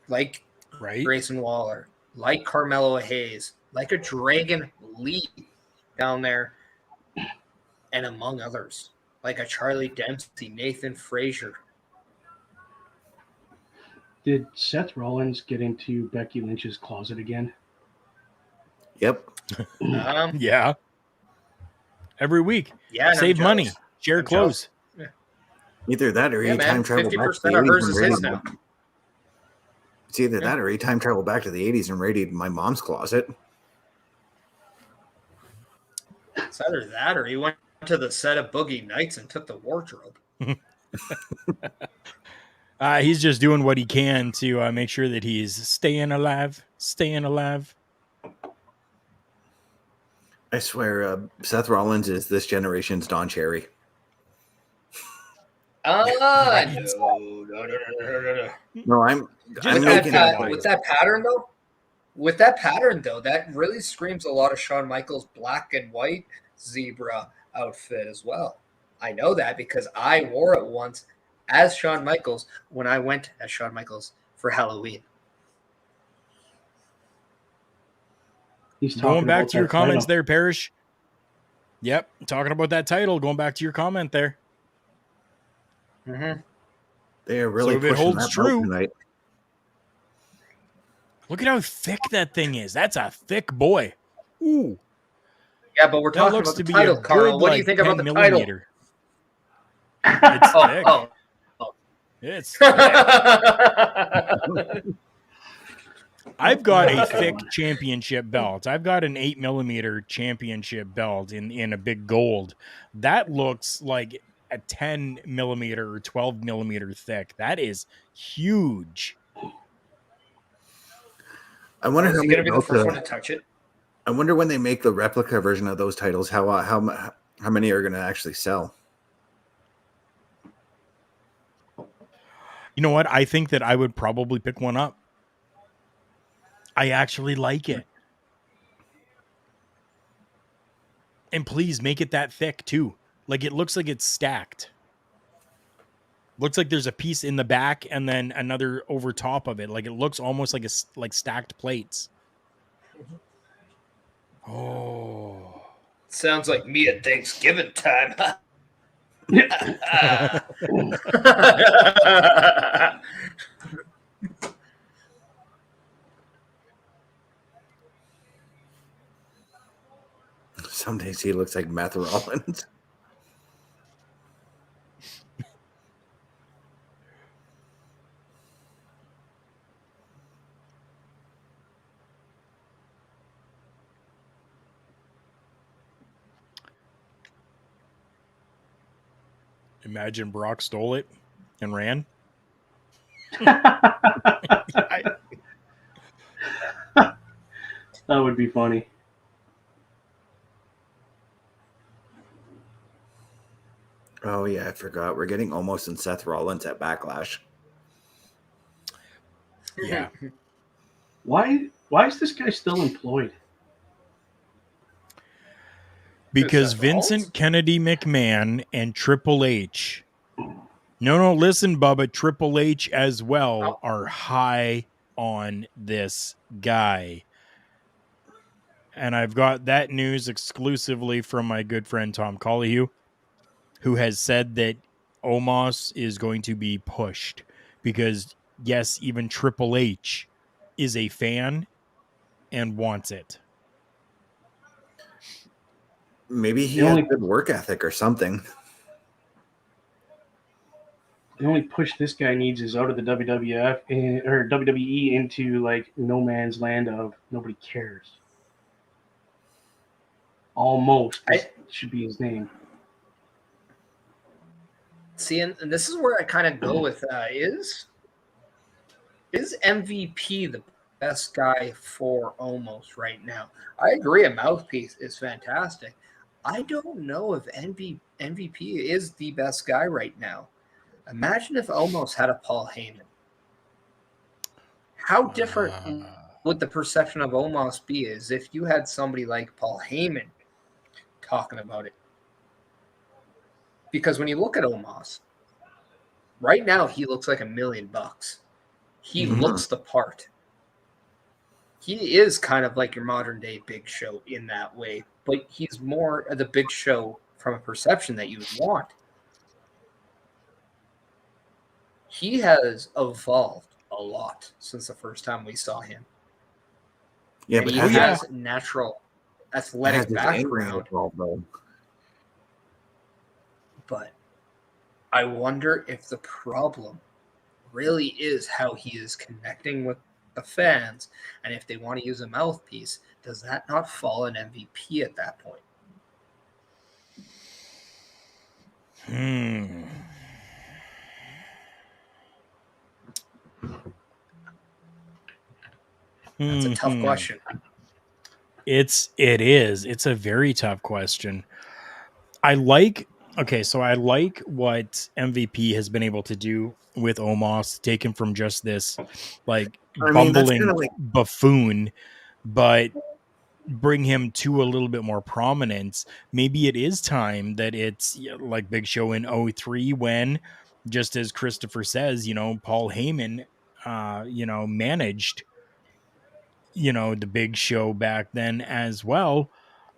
Like Grayson Waller, like Carmelo Hayes, like a Dragon Lee down there, and among others, like a Charlie Dempsey, Nathan Frazier. Did Seth Rollins get into Becky Lynch's closet again? Yep. Yeah. Every week. Yeah. Save money. Share clothes. Yeah. Either that or he time travel back to the 50% of hers 80s is and his now. It's either that or he time traveled back to the 80s and raided my mom's closet. It's either that or he went to the set of Boogie Nights and took the wardrobe. He's just doing what he can to make sure that he's staying alive. I swear, Seth Rollins is this generation's Don Cherry. No. No, I'm with that pattern though, that really screams a lot of Shawn Michaels' black and white zebra outfit as well. I know that because I wore it once as Shawn Michaels when I went as Shawn Michaels for Halloween. He's going back to your comments there, Parrish. Yep, talking about that title. Going back to your comment there. Mm-hmm. They are really so if it holds true. Tonight. Look at how thick that thing is. That's a thick boy. Ooh, Yeah, but we're that talking looks about the to be title, a Carl. good What do you like think 10 about the title? millimeter. It's thick. Oh, It's thick. oh. I've got a thick championship belt. I've got an 8mm championship belt in a big gold. That looks like a 10mm or 12mm thick. That is huge. I wonder Is how he many going to be the first one to touch it? I wonder when they make the replica version of those titles, how many are going to actually sell? You know what? I think that I would probably pick one up. I actually like it. And please make it that thick too. Like it looks like it's stacked. Looks like there's a piece in the back and then another over top of it. Like it looks almost like stacked plates. Oh. Sounds like me at Thanksgiving time. Some days he looks like Meth Rollins. Imagine Brock stole it and ran. That would be funny. Oh yeah, I forgot. We're getting almost in Seth Rollins at Backlash. Yeah. Why is this guy still employed? Because Seth Vincent Rollins? Kennedy McMahon and Triple H. No, listen, Bubba. Triple H as well are high on this guy. And I've got that news exclusively from my good friend Tom Collihue, who has said that Omos is going to be pushed because, yes, even Triple H is a fan and wants it. Maybe he The has only- good work ethic or something. The only push this guy needs is out of the WWF or WWE into like no man's land of nobody cares. Almost should be his name. See, and this is where I kind of go with is MVP the best guy for Omos right now? I agree, a mouthpiece is fantastic. I don't know if MVP is the best guy right now. Imagine if Omos had a Paul Heyman. How different would the perception of Omos be as if you had somebody like Paul Heyman talking about it? Because when you look at Omos, right now he looks like $1 million. He looks the part. He is kind of like your modern day Big Show in that way, but he's more the Big Show from a perception that you would want. He has evolved a lot since the first time we saw him. Yeah, and but he has natural athletic background. But I wonder if the problem really is how he is connecting with the fans, and if they want to use a mouthpiece, does that not fall in MVP at that point? That's a tough question. It is. It's a very tough question. I like what MVP has been able to do with Omos, take him from just this bumbling buffoon, but bring him to a little bit more prominence. Maybe it is time that it's like Big Show in 03 when, just as Christopher says, Paul Heyman, managed, the Big Show back then as well.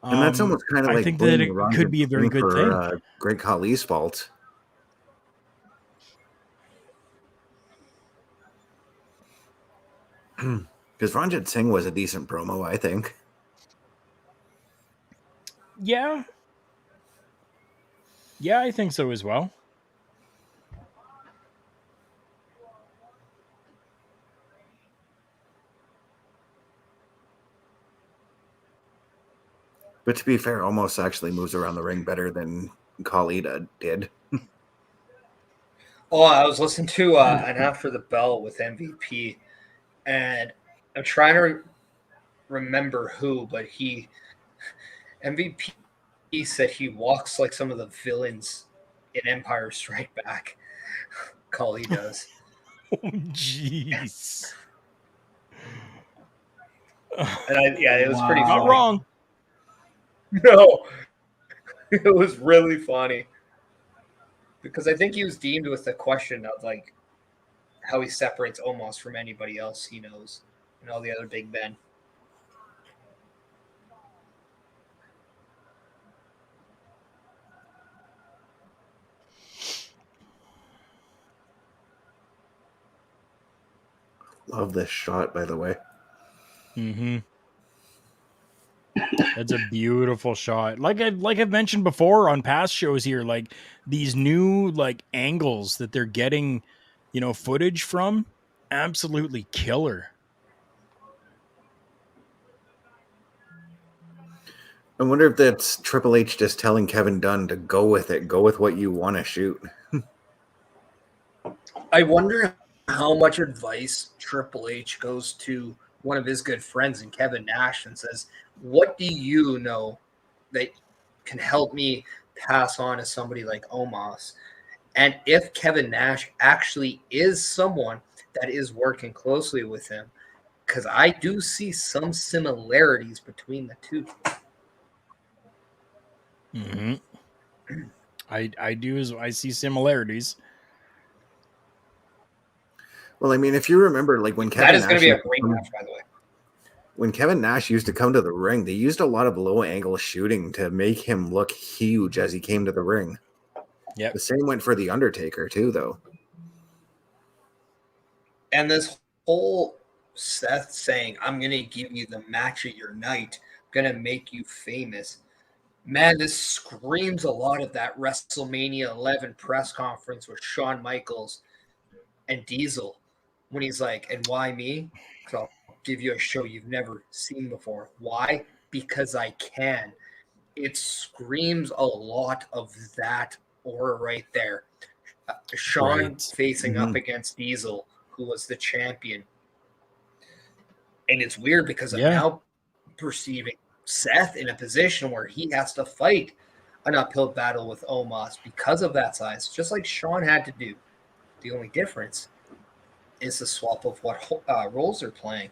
And that's almost kind of I like think that it could be a very good thing. Great Khali's fault. Because Ranjit Singh was a decent promo, I think. Yeah. Yeah, I think so as well. But to be fair, almost actually moves around the ring better than Khalida did. Oh, I was listening to an After the Bell with MVP, and I'm trying to remember who, but MVP said he walks like some of the villains in Empire Strike Back. Kali does. Oh, jeez. And it was pretty Wow. funny. Not wrong. No, it was really funny because I think he was deemed with the question of like how he separates Omos from anybody else he knows and all the other big men. Love this shot, by the way. Mm-hmm. That's a beautiful shot. Like I've mentioned before on past shows here, like these new like angles that they're getting, footage from, absolutely killer. I wonder if that's Triple H just telling Kevin Dunn to go with it, go with what you want to shoot. I wonder how much advice Triple H goes to one of his good friends and Kevin Nash and says, "What do you know that can help me pass on to somebody like Omos?" And if Kevin Nash actually is someone that is working closely with him, because I do see some similarities between the two. Mm-hmm. I do as I see similarities. Well, I mean, if you remember, like when Kevin That is going Nash to be a great match, by the way. when Kevin Nash used to come to the ring, they used a lot of low angle shooting to make him look huge as he came to the ring. Yep. The same went for The Undertaker, too, though. And this whole Seth saying, "I'm going to give you the match of your night, I'm going to make you famous." Man, this screams a lot of that WrestleMania 11 press conference with Shawn Michaels and Diesel when he's like, "And why me? Because I'll give you a show you've never seen before." Why? Because I can. It screams a lot of that aura right there. Shawn Right. facing up against Diesel, who was the champion. And it's weird because I'm now perceiving Seth in a position where he has to fight an uphill battle with Omos because of that size, just like Shawn had to do. The only difference is the swap of what roles they're playing.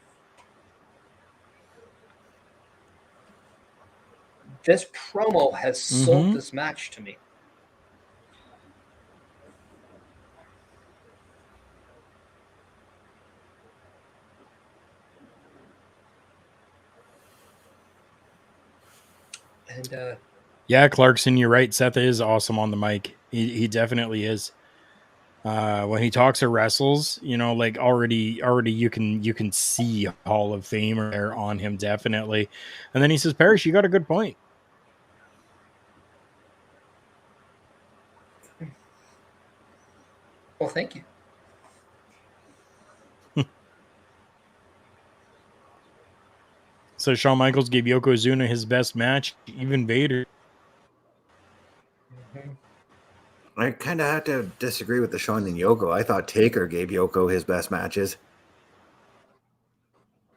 This promo has sold this match to me. And yeah, Clarkson, you're right. Seth is awesome on the mic. He definitely is. When he talks or wrestles, like already you can see Hall of Famer there on him, definitely. And then he says, "Parrish, you got a good point." Well, thank you. So Shawn Michaels gave Yokozuna his best match, even Vader. I kind of have to disagree with the Shawn and Yoko. I thought Taker gave Yoko his best matches.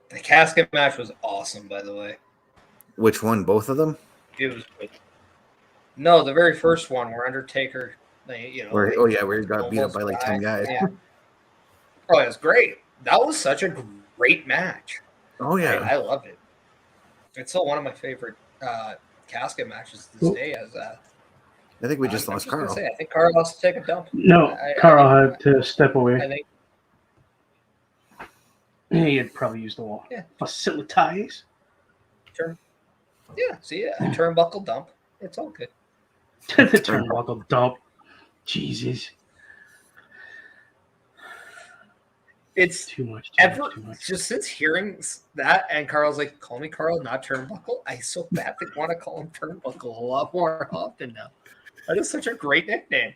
The casket match was awesome, by the way. Which one? Both of them? It was good. No, the very first one where Undertaker, where he got beat up by like 10 guys. Yeah. Oh, it was great. That was such a great match. Oh, yeah. I love it. It's still one of my favorite casket matches to this day. I think we just lost Karl. I think Karl has to take a dump. No, Karl had to step away. I think he had probably used the wall. Yeah. Facilities. See, a turnbuckle dump. It's all good. The turnbuckle dump. Jesus. It's Too much. just since hearing that, and Carl's like, call me Carl, not Turnbuckle. I so badly want to call him Turnbuckle a lot more often now. That is such a great nickname.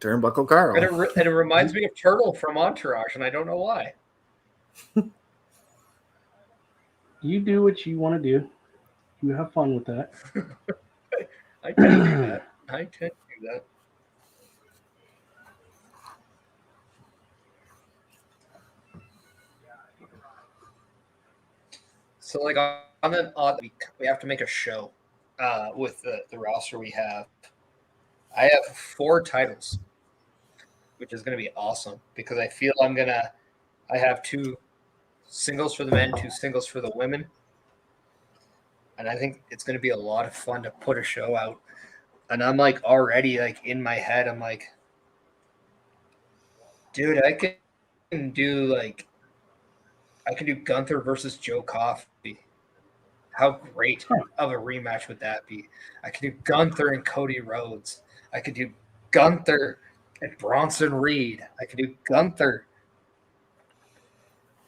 Turnbuckle Carl. And it reminds me of Turtle from Entourage, and I don't know why. You do what you want to do. You have fun with that. I tend to do that. So, like, on the odd week, we have to make a show with the roster we have. I have 4 titles, which is going to be awesome because I feel I have 2 singles for the men, 2 singles for the women. And I think it's going to be a lot of fun to put a show out. And I'm like already like in my head, I'm like, dude, I can do Gunther versus Joe Coffey. How great of a rematch would that be? I could do Gunther and Cody Rhodes. I could do Gunther and Bronson Reed. I could do Gunther.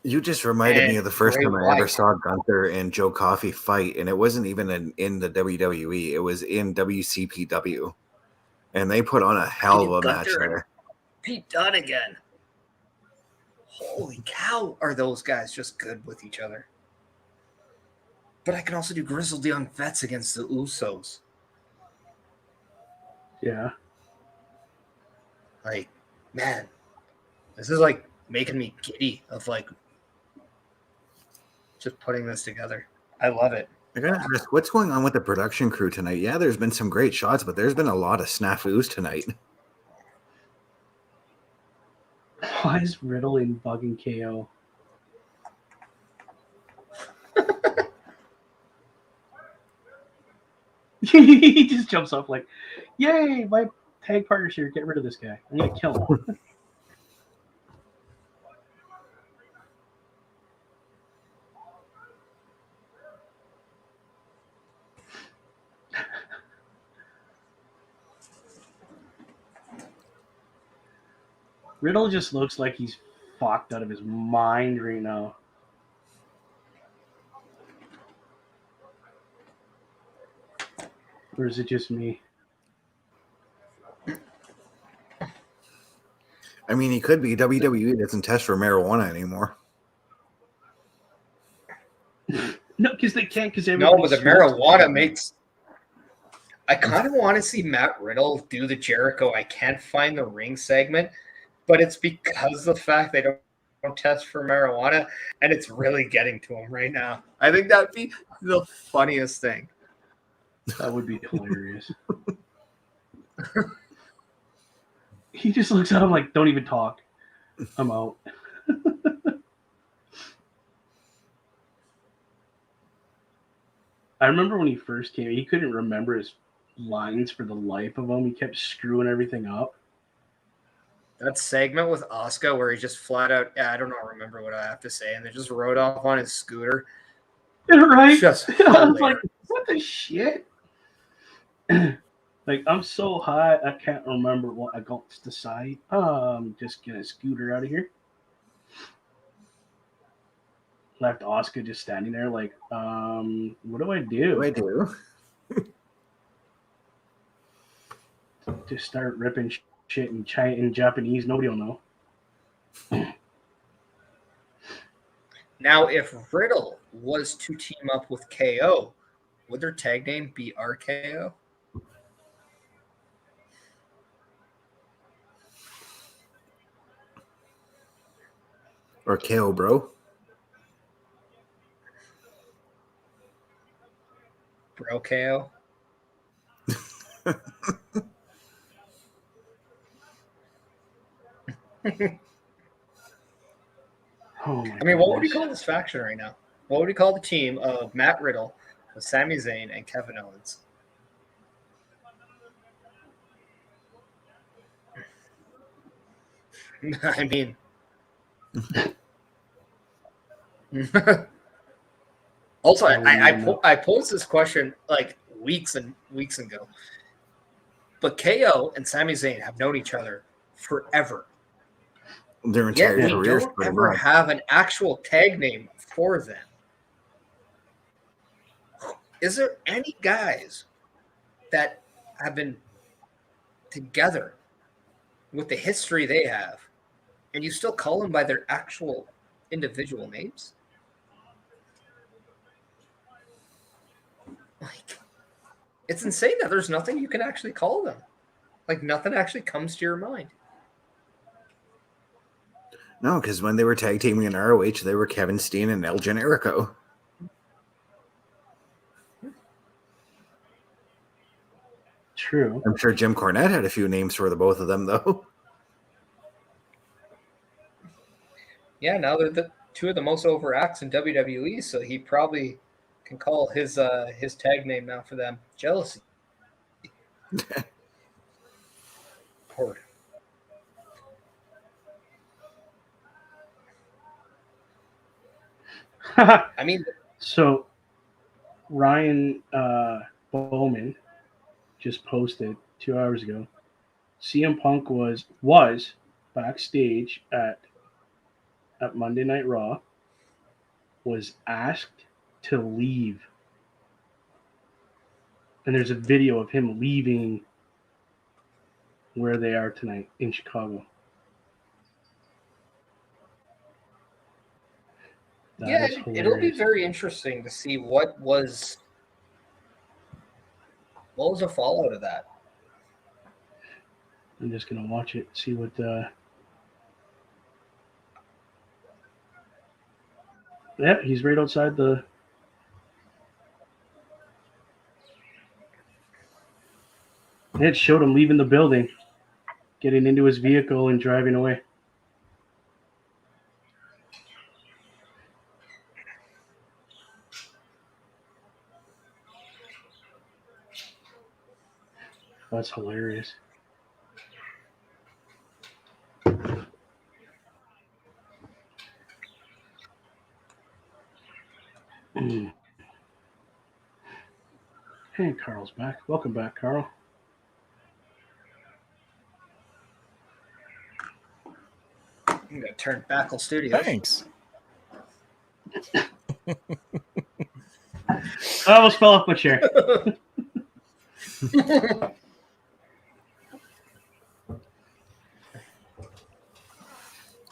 You just reminded me of the first time I ever saw Gunther and Joe Coffey fight, and it wasn't even in the WWE. It was in WCPW, and they put on a hell of a match there. Pete Dunne again. Holy cow, are those guys just good with each other? But I can also do Grizzled Young Vets against the Usos. Yeah. Like, man, this is like making me giddy of like just putting this together. I love it. I gotta ask, what's going on with the production crew tonight? Yeah, there's been some great shots, but there's been a lot of snafus tonight. Why is Riddle in bugging KO? He just jumps up like, yay, my tag partner's here. Get rid of this guy. I'm going to kill him. Riddle just looks like he's fucked out of his mind right now. Or is it just me? I mean, he could be. WWE doesn't test for marijuana anymore. No, because they can't. Because no, but the marijuana makes. I kind of want to see Matt Riddle do the Jericho I can't find the ring segment, but it's because the fact they don't test for marijuana, and it's really getting to him right now. I think that'd be the funniest thing. That would be hilarious. He just looks at him like, don't even talk. I'm out. I remember when he first came, he couldn't remember his lines for the life of him. He kept screwing everything up. That segment with Asuka where he just flat out, I don't know, remember what I have to say, and they just rode off on his scooter. Right? Just I was like, what the shit? Like, I'm so high, I can't remember what I got to decide. Just get a scooter out of here. Left Oscar just standing there like, what do I do? What do I do? Just start ripping shit in Japanese. Nobody will know. Now, if Riddle was to team up with KO, would their tag name be RKO? Or KO, bro. Bro KO? I mean, what would you call this faction right now? What would you call the team of Matt Riddle, with Sami Zayn, and Kevin Owens? I mean, also, I posed this question like weeks and weeks ago, but KO and Sami Zayn have known each other forever. their Yet entire we careers. don't pretty ever much. have an actual tag name for them. Is there any guys that have been together with the history they have, and you still call them by their actual individual names? Like, it's insane that there's nothing you can actually call them. Like, nothing actually comes to your mind. No, because when they were tag teaming in ROH, they were Kevin Steen and El Generico. True. I'm sure Jim Cornette had a few names for the both of them, though. Yeah, now they're the two of the most over acts in WWE, so he probably can call his tag name now for them Jealousy. Poor. I mean, So Ryan Bowman just posted 2 hours ago. CM Punk was backstage at Monday Night Raw, was asked to leave. And there's a video of him leaving where they are tonight in Chicago. yeah, it'll be very interesting to see what was a fallout of that. I'm just gonna watch it, see what. Yep, he's right outside the. It showed him leaving the building, getting into his vehicle and driving away. That's hilarious. Hey, Carl's back. Welcome back, Carl. I'm gonna turn Backle Studios. Thanks. I almost fell off my chair.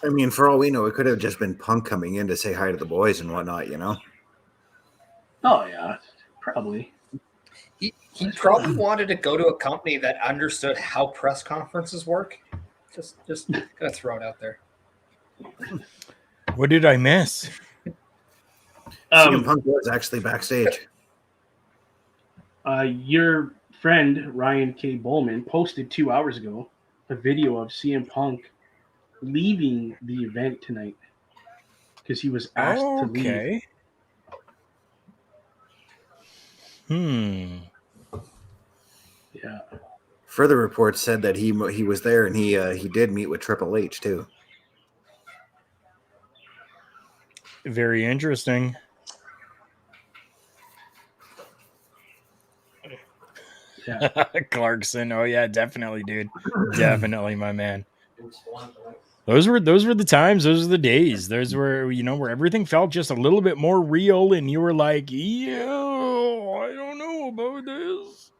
I mean, for all we know, it could have just been Punk coming in to say hi to the boys and whatnot, you know? Oh yeah, probably. He probably wanted to go to a company that understood how press conferences work. Just gonna throw it out there. What did I miss? CM Punk was actually backstage. Your friend Ryan K. Bowman posted 2 hours ago a video of CM Punk leaving the event tonight because he was asked to leave. Okay. Yeah. Further reports said that he was there and he did meet with Triple H too. Very interesting. Yeah. Clarkson. Oh yeah, definitely, dude. Definitely, my man. Those were the times, those were the days. Those were, where everything felt just a little bit more real and you were like, I don't know about this.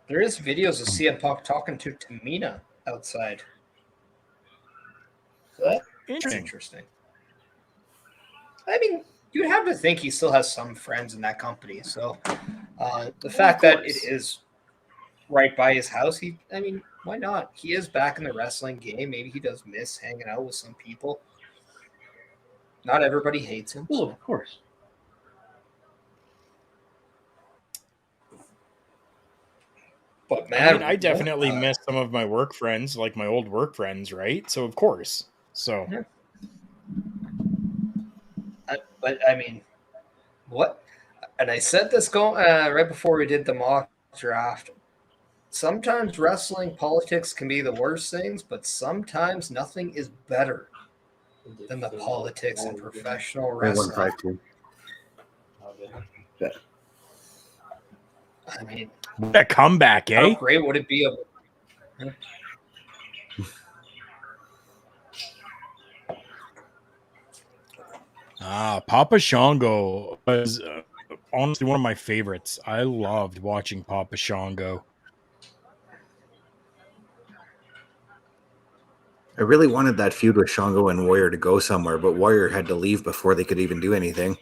There is videos of CM Punk talking to Tamina outside. So that's interesting. I mean, you'd have to think he still has some friends in that company. So the fact that it is right by his house, why not? He is back in the wrestling game. Maybe he does miss hanging out with some people. Not everybody hates him. Well, of course. But man, I definitely miss some of my work friends, like my old work friends, right? So of course. So yeah. But I mean, what? And I said this right before we did the mock draft. Sometimes wrestling politics can be the worst things, but sometimes nothing is better than the politics in professional wrestling. 152. I mean, what a comeback, eh? how great would it be? Papa Shango was honestly one of my favorites. I loved watching Papa Shango. I really wanted that feud with Shango and Warrior to go somewhere, but Warrior had to leave before they could even do anything.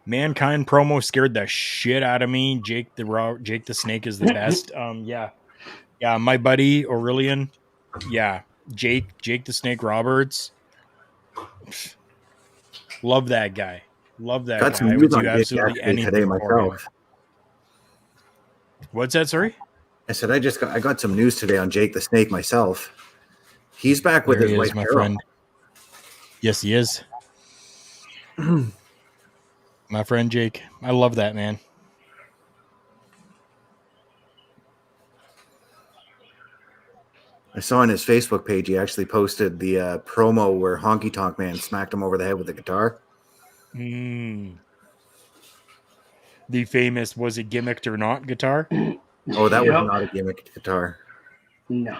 Mankind promo scared the shit out of me. Jake the Snake is the best. Yeah, my buddy Aurelian. Yeah, Jake the Snake Roberts. Love that guy. Love that Got guy. some I would news do on Jake absolutely actually today anything for him. myself. What's that? Sorry. I said I got some news today on Jake the Snake myself. He's back with There his he wife is, my Carol. friend. Yes, he is. My friend Jake. I love that man. I saw on his Facebook page he actually posted the promo where Honky Tonk Man smacked him over the head with a guitar. The famous was it gimmicked or not guitar? Oh, that Yep. was not a gimmick guitar. No.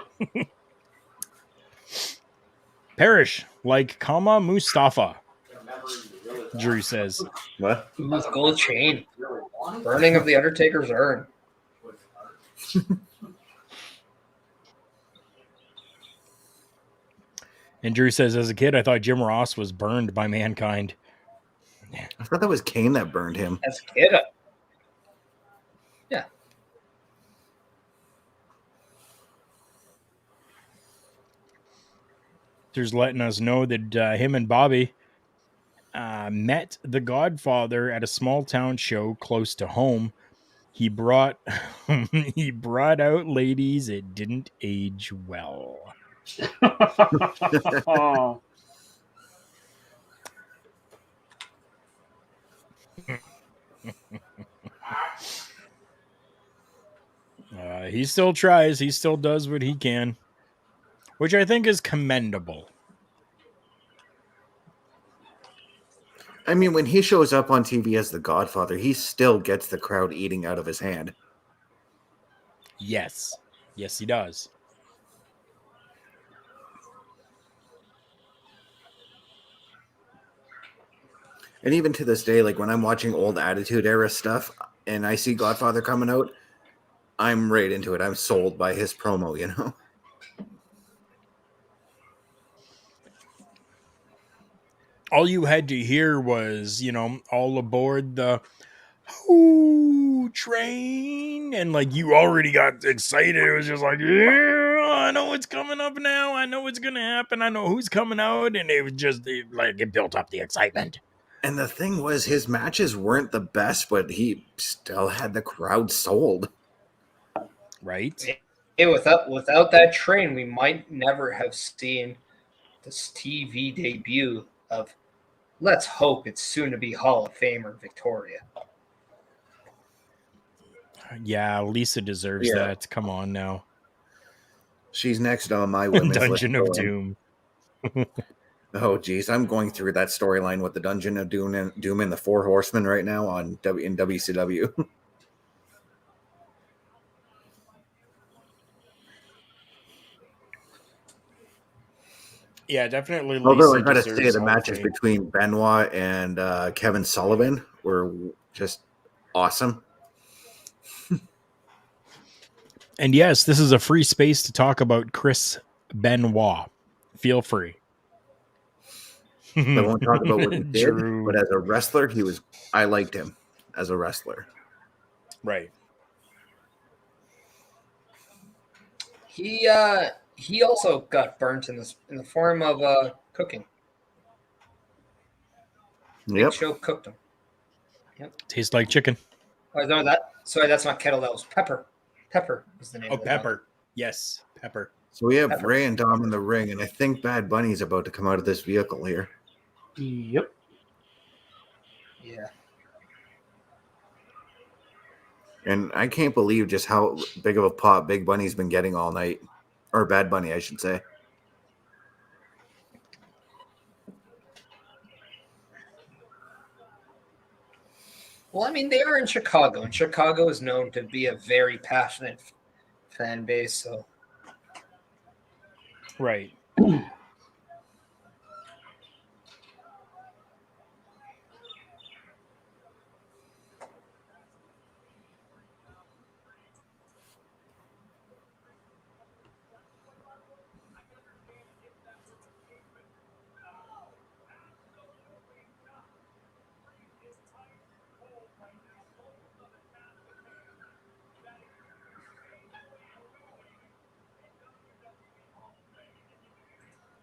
Perish like Kama Mustafa. Drew says. What? With gold chain. Burning of the Undertaker's urn. And Drew says, as a kid, I thought Jim Ross was burned by Mankind. I thought that was Kane that burned him. As a kid. Yeah. There's letting us know that him and Bobby met the Godfather at a small town show close to home. He brought he brought out ladies. It didn't age well. Oh. He still tries. He still does what he can, which I think is commendable. I mean, when he shows up on TV as the Godfather, he still gets the crowd eating out of his hand. Yes. Yes, he does. And even to this day, like when I'm watching old Attitude Era stuff and I see Godfather coming out, I'm right into it. I'm sold by his promo, you know? All you had to hear was, all aboard the Ooh, train. And like you already got excited. It was just like, yeah, I know what's coming up now. I know what's going to happen. I know who's coming out. And it was just it built up the excitement. And the thing was, his matches weren't the best, but he still had the crowd sold. Right? Hey, without that train, we might never have seen this TV debut of, let's hope it's soon to be Hall of Famer Victoria. Yeah, Lisa deserves that. Come on now. She's next on my women's Dungeon list. of Doom. Oh, geez. I'm going through that storyline with the Dungeon of Doom and the Four Horsemen right now in WCW. Yeah, definitely. Lisa Although I gotta say, deserves the Hall of matches Fame. between Benoit and Kevin Sullivan were just awesome. And yes, this is a free space to talk about Chris Benoit. Feel free. I won't talk about what he did, True. but as a wrestler, I liked him as a wrestler. Right. He also got burnt in the form of cooking. Yep. Big Show cooked him. Yep. Tastes like chicken. Oh, no, that's not kettle. That was pepper. Pepper was the name. Oh, of the Pepper. Yes, Pepper. So we have Pepper. Ray and Dom in the ring, and I think Bad Bunny's about to come out of this vehicle here. Yep. Yeah. And I can't believe just how big of a pop Big Bunny's been getting all night. Or Bad Bunny, I should say. Well, I mean, they are in Chicago, and Chicago is known to be a very passionate fan base. So, Right.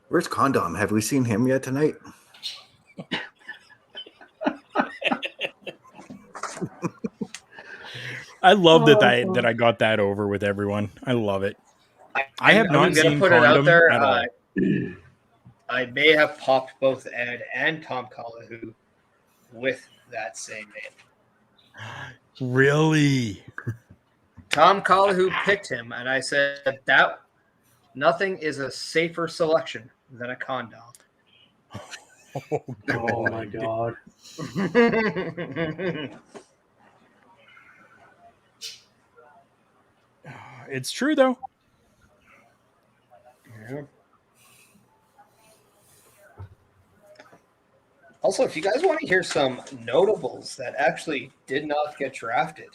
Where's Condom? Have we seen him yet tonight? I love that I got that over with everyone. I love it. I have I'm not gonna seen put it out Condom there. at all. I may have popped both Ed and Tom Collahu with that same name. Really? Tom Collahu picked him, and I said that nothing is a safer selection than a condom. Oh my god. It's true though. Yeah. Also, if you guys want to hear some notables that actually did not get drafted,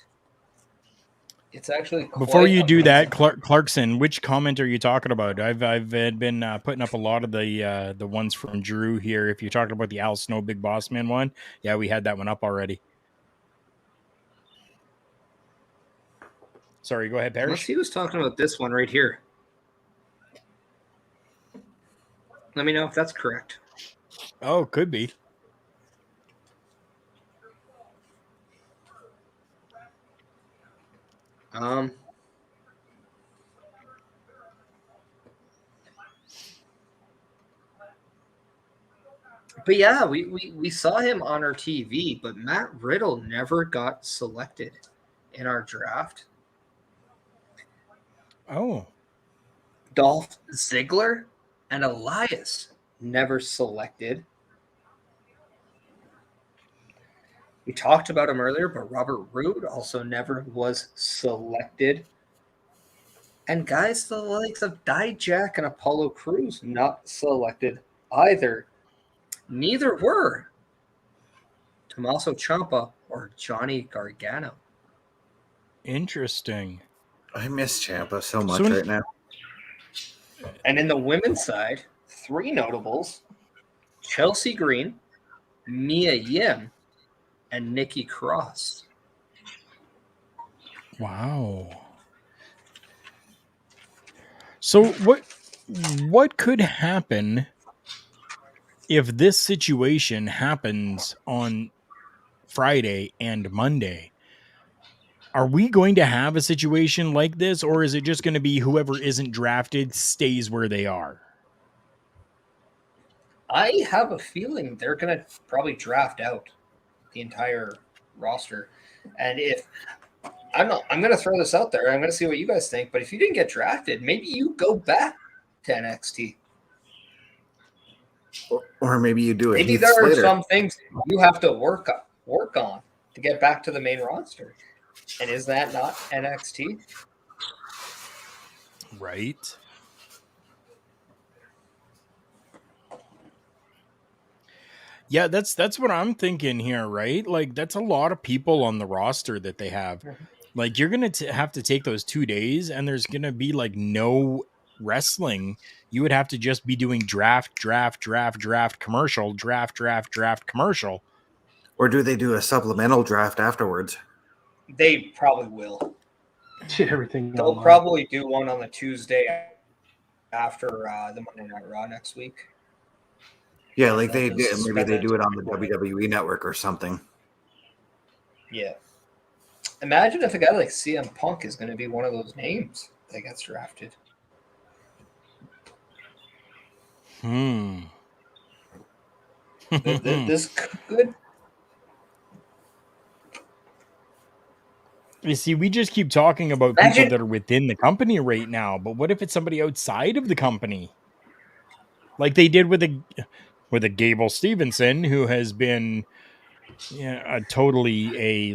it's actually Before quite you do amazing. that, Clarkson, which comment are you talking about? I've been putting up a lot of the ones from Drew here. If you're talking about the Al Snow Big Boss Man one, yeah, we had that one up already. Sorry, go ahead, Unless Parrish. he was talking about this one right here. Let me know if that's correct. Oh, could be. But yeah, we saw him on our TV, but Matt Riddle never got selected in our draft. Oh, Dolph Ziggler and Elias never selected. We talked about him earlier, but Robert Roode also never was selected. And guys, the likes of Dijak and Apollo Crews not selected either. Neither were Tommaso Ciampa or Johnny Gargano. interesting. I miss Ciampa so much So- right now. And in the women's side, 3 notables: Chelsea Green, Mia Yim, and Nikki Cross. Wow. So what could happen if this situation happens on Friday and Monday? Are we going to have a situation like this, or is it just going to be whoever isn't drafted stays where they are? I have a feeling they're going to probably draft out the entire roster. And if I'm going to throw this out there. I'm going to see what you guys think. But if you didn't get drafted, maybe you go back to NXT. Or maybe you do it. Maybe there are some things you have to work on to get back to the main roster. And is that not NXT? Right. Yeah, that's what I'm thinking here, right? Like that's a lot of people on the roster that they have. Like you're going to have to take those 2 days and there's going to be like no wrestling. You would have to just be doing draft commercial, draft commercial. Or do they do a supplemental draft afterwards? They probably will. Everything. They'll online. probably do one on the Tuesday after the Monday Night Raw next week. Yeah, like they did. Maybe they do it on the WWE network or something. Yeah. Imagine if a guy like CM Punk is going to be one of those names that gets drafted. This could. You see, we just keep talking about people that are within the company right now, but what if it's somebody outside of the company? Like they did with a Gable Stevenson, who has been totally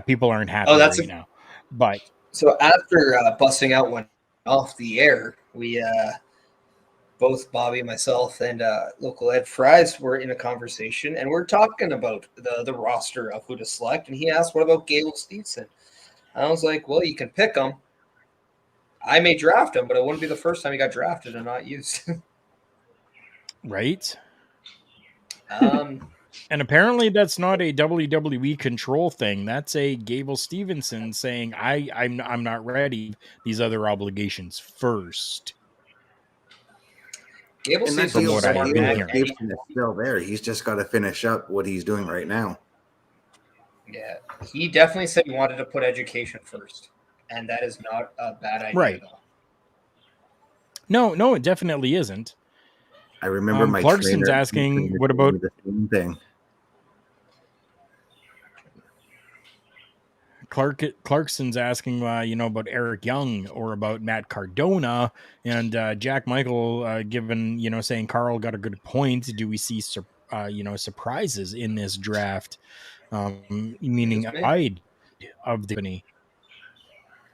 people aren't happy right now. But so after busting out when off the air, we both Bobby, myself, and local Ed Fries were in a conversation, and we're talking about the roster of who to select. And he asked, "What about Gable Stevenson?" I was like, "Well, you can pick him. I may draft him, but it wouldn't be the first time he got drafted and not used." Right? um, And apparently that's not a WWE control thing. That's a Gable Stevenson saying, I'm not ready. These other obligations first. Gable And that Stevenson From deal, what was I that have more deal been back. with hearing. Gibson is still there. He's just got to finish up what he's doing right now. Yeah, he definitely said he wanted to put education first, and that is not a bad idea Right. at all. No, it definitely isn't. I remember my Clarkson's trainer asking, what telling about me the same thing. Clarkson's asking, about Eric Young or about Matt Cardona, and Jack Michael saying Carl got a good point. Do we see surprises in this draft? Meaning Excuse me? outside of the company.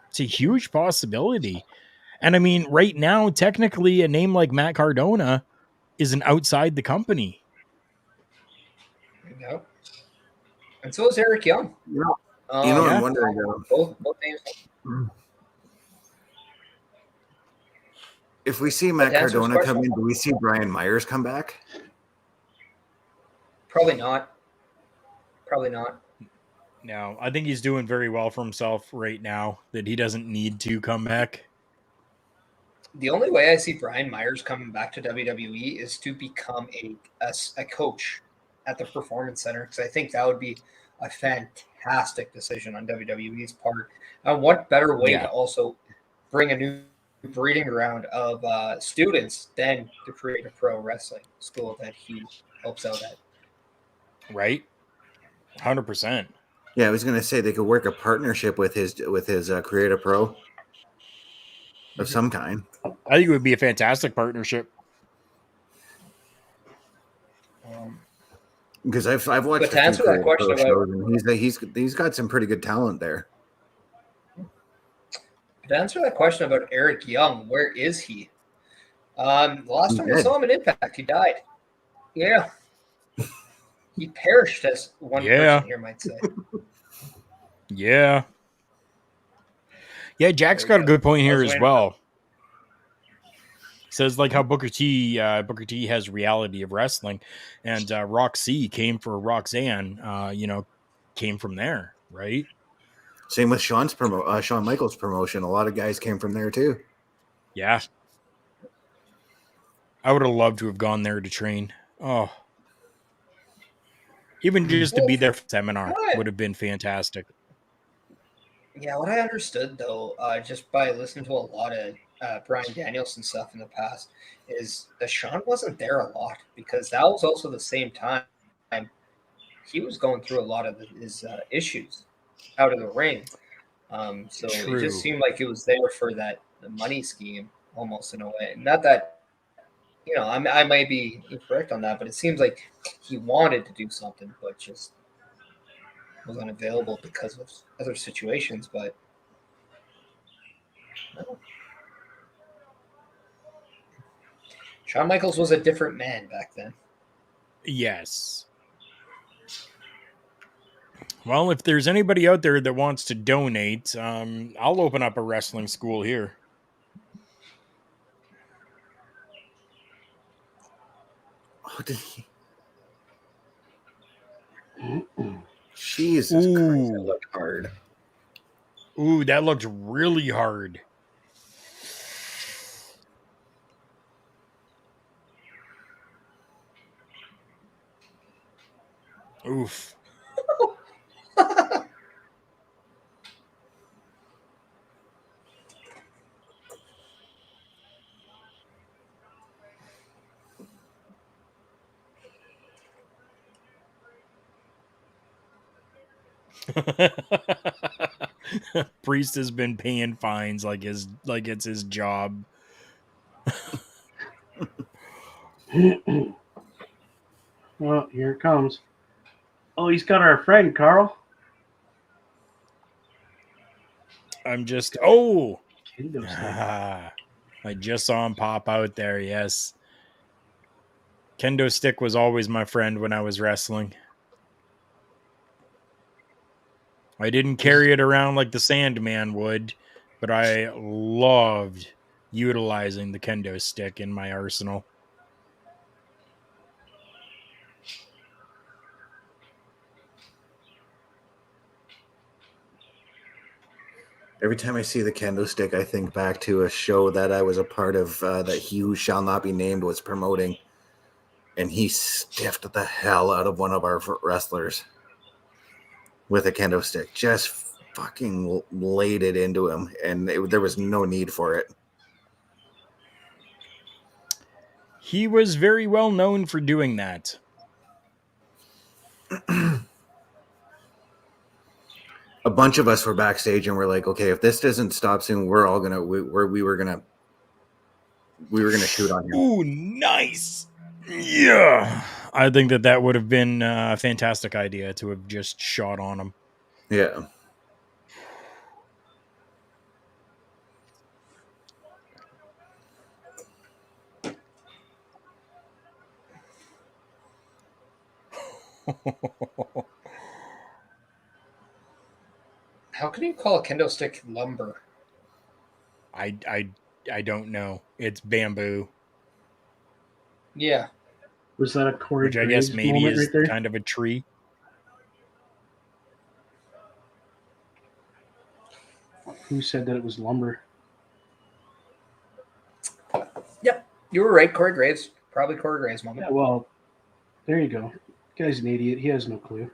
It's a huge possibility. And I mean, right now, technically, a name like Matt Cardona isn't outside the company. No. And so is Eric Young. I'm Yeah. wondering. Both names. If we see Matt to answer his Cardona come question- in, do we see Brian Myers come back? Probably not. Probably not. No, I think he's doing very well for himself right now, that he doesn't need to come back. The only way I see Brian Myers coming back to WWE is to become a coach at the Performance Center, because I think that would be a fantastic decision on WWE's part. And what better way to also bring a new breeding ground of students than to create a pro wrestling school that he helps out at. Right? 100%. Yeah, I was going to say they could work a partnership with his Creative Pro of some kind. I think it would be a fantastic partnership. Because I've watched But to answer that question about, shows, and he's got some pretty good talent there. to answer that question about Eric Young, where is he? The last time we saw him in Impact, he died. Yeah. He perished, as one person here might say. Yeah. Yeah, Jack's got a good point here as well. Says like how Booker T has reality of wrestling, and Roxy came for Roxanne, came from there, right? Same with Shawn Michaels promotion. A lot of guys came from there too. Yeah. I would have loved to have gone there to train. Oh. Even just to be there for seminar would have been fantastic. Yeah, what I understood though, just by listening to a lot of Bryan Danielson stuff in the past, is that Shawn wasn't there a lot, because that was also the same time he was going through a lot of his issues out of the ring. So True. it just seemed like it was there for the money scheme, almost in a way. Not that, I might be incorrect on that, but it seems like he wanted to do something, but just was unavailable because of other situations. But no. Shawn Michaels was a different man back then. Yes. Well, if there's anybody out there that wants to donate, I'll open up a wrestling school here. Oh, did he? Jesus Christ, that looked hard. Ooh, that looked really hard. Oof. Priest has been paying fines like it's his job. Well, here it comes. Oh, he's got our friend Karl. I'm just. Oh, Kendo stick. I just saw him pop out there. Yes. Kendo stick was always my friend when I was wrestling. I didn't carry it around like the Sandman would, but I loved utilizing the kendo stick in my arsenal. Every time I see the kendo stick, I think back to a show that I was a part of that He Who Shall Not Be Named was promoting, and he stiffed the hell out of one of our wrestlers with a kendo stick. Just fucking laid it into him, and there was no need for it. He was very well known for doing that. A bunch of us were backstage and we're like, okay, if this doesn't stop soon, we're all gonna we were gonna shoot on him. Ooh, nice. Yeah. I think that would have been a fantastic idea to have just shot on him. Yeah. How can you call a kendo stick lumber? I don't know. It's bamboo, Yeah. Was that a Corey which I guess Graves maybe moment is right there? kind of a tree. Who said that it was lumber? Yep. You were right, Corey Graves. Probably Corey Graves moment. Yeah, well, there you go. Guy's an idiot. He has no clue.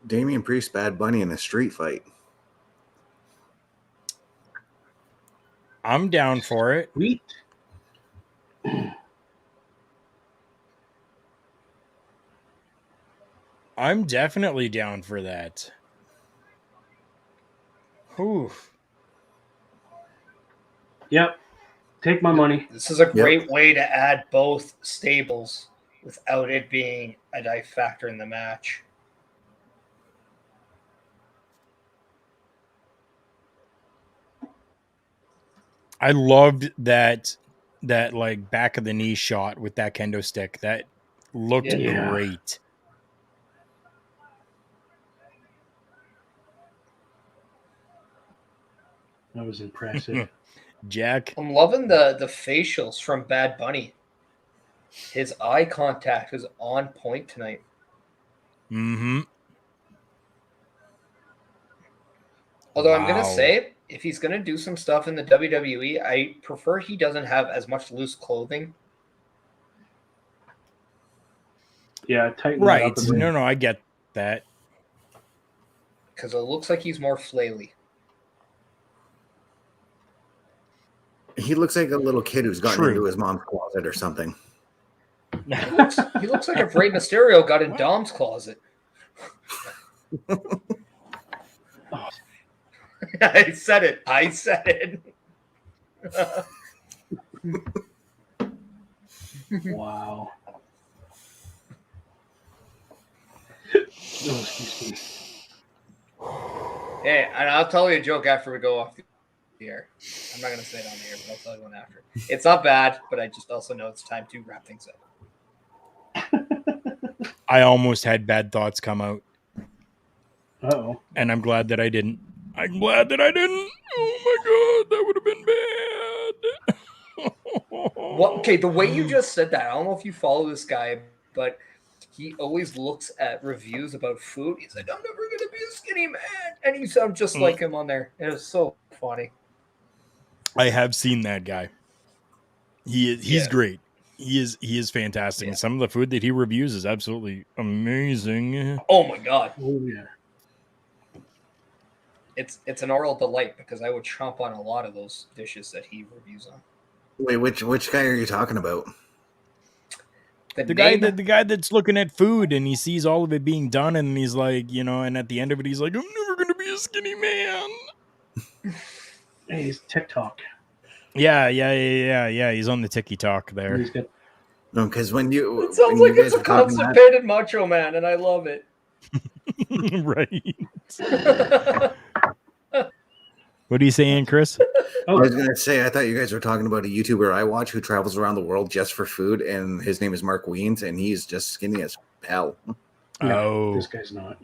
Damian Priest, Bad Bunny in a street fight. I'm down for it. Sweet. I'm definitely down for that. Whew. Yep. Take my money. This is a great way to add both stables without it being a factor in the match. I loved that like back of the knee shot with that kendo stick. That looked Yeah. great. That was impressive. Jack. I'm loving the facials from Bad Bunny. His eye contact is on point tonight. Mm-hmm. Although I'm Wow. gonna say, if he's gonna do some stuff in the WWE, I prefer he doesn't have as much loose clothing. Yeah, tighten that Right. up a bit. No, I get that. Because it looks like he's more flaily. He looks like a little kid who's gotten True. into his mom's closet or something. He looks like if Rey Mysterio got in Dom's closet. I said it. Wow. Oh, excuse me. Hey, and I'll tell you a joke after we go off the air. I'm not going to say it on the air, but I'll tell you one after. It's not bad, but I just also know it's time to wrap things up. I almost had bad thoughts come out. Uh-oh. And I'm glad that I didn't. I'm glad that I didn't. Oh my god, that would have been bad. Well, okay, the way you just said that, I don't know if you follow this guy, but he always looks at reviews about food. He's like, I'm never going to be a skinny man. And you sound just like him on there. It was so funny. I have seen that guy. He's Yeah. great. He is fantastic. Yeah. And some of the food that he reviews is absolutely amazing. Oh my god. Oh, yeah. It's an oral delight because I would chomp on a lot of those dishes that he reviews on. Wait, which guy are you talking about? The guy that's looking at food and he sees all of it being done and he's like, and at the end of it he's like, I'm never gonna be a skinny man. Hey, he's TikTok. Yeah. He's on the TikTok there. He's got No, because when you It sounds when like you it's guys a were talking about constipated Macho Man, and I love it. Right. What are you saying, Chris? I was gonna say I thought you guys were talking about a YouTuber I watch who travels around the world just for food, and his name is Mark Weens, and he's just skinny as hell. Oh. this guy's not.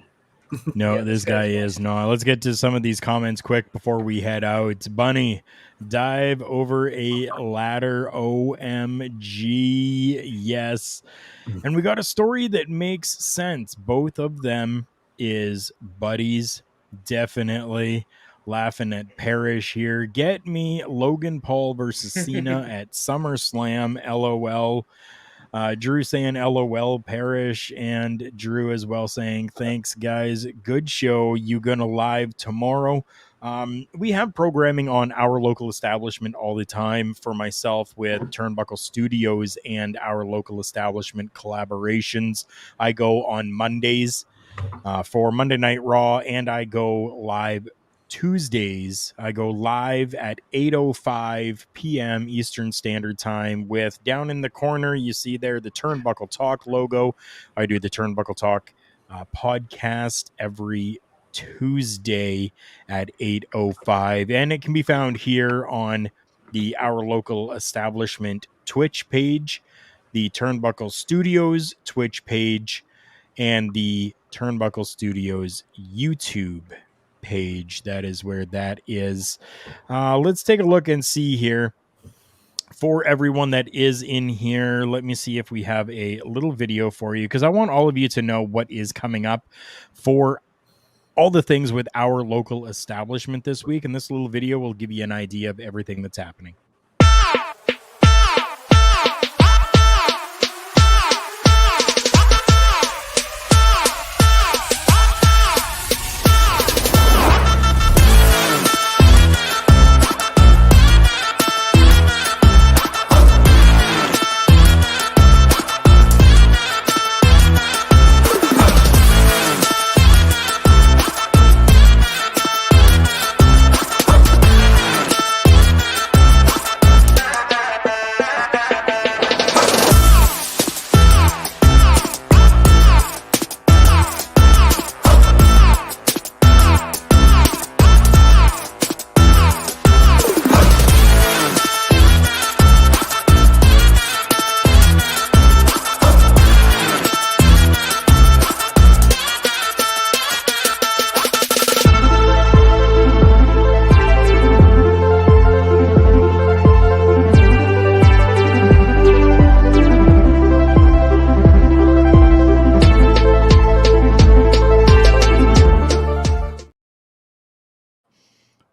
No, Yeah, this guy is not. Let's get to some of these comments quick before we head out. Bunny, dive over a ladder. OMG. Yes. And we got a story that makes sense. Both of them is buddies. Definitely. Laughing at Parrish here. Get me Logan Paul versus Cena at SummerSlam. LOL. Drew saying LOL Parrish, and Drew as well saying thanks guys, good show. You gonna live tomorrow? We have programming on our local establishment all the time. For myself with Turnbuckle Studios and our local establishment collaborations, I go on Mondays for Monday Night Raw, and I go live Tuesdays. I go live at 8:05 p.m. Eastern Standard Time with, down in the corner, you see there the Turnbuckle Talk logo. I do the Turnbuckle Talk podcast every Tuesday at 8:05, and it can be found here on the Our Local Establishment Twitch page, the Turnbuckle Studios Twitch page, and the Turnbuckle Studios YouTube page. That is where that is. Let's take a look and see here. For everyone that is in here, let me see if we have a little video for you, because I want all of you to know what is coming up for all the things with our local establishment this week. And this little video will give you an idea of everything that's happening.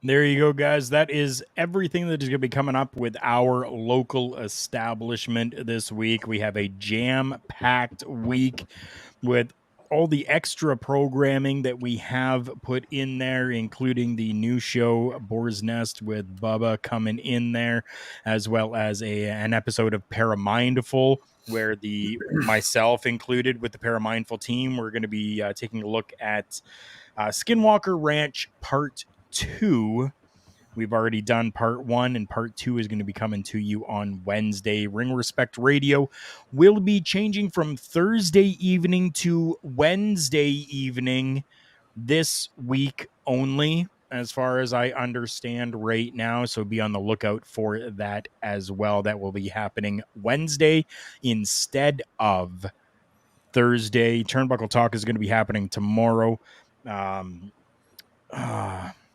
There you go, guys. That is everything that is going to be coming up with our local establishment this week. We have a jam-packed week with all the extra programming that we have put in there, including the new show Boar's Nest with Bubba coming in there, as well as an episode of Paramindful, where myself included with the Paramindful team, we're going to be taking a look at Skinwalker Ranch Part 2. We've already done part 1, and part 2 is going to be coming to you on Wednesday. Ring Respect Radio will be changing from Thursday evening to Wednesday evening this week only, as far as I understand right now. So be on the lookout for that as well. That will be happening Wednesday instead of Thursday. Turnbuckle Talk is going to be happening tomorrow.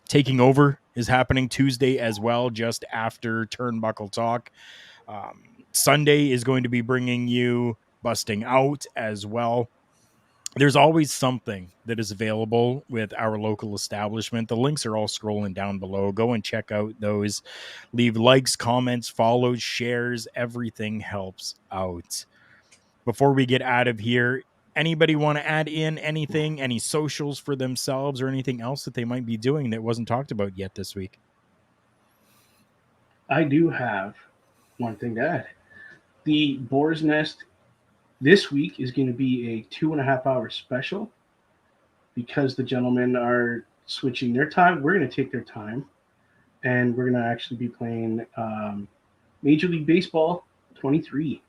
Taking Over is happening Tuesday as well, just after Turnbuckle Talk. Sunday is going to be bringing you Busting Out as well. There's always something that is available with our local establishment. The links are all scrolling down below. Go and check out those. Leave likes, comments, follows, shares. Everything helps out. Before we get out of here, anybody want to add in anything, any socials for themselves, or anything else that they might be doing that wasn't talked about yet this week? I do have one thing to add. The Boar's Nest this week is going to be a 2.5-hour special because the gentlemen are switching their time. We're going to take their time and we're gonna actually be playing Major League Baseball 23.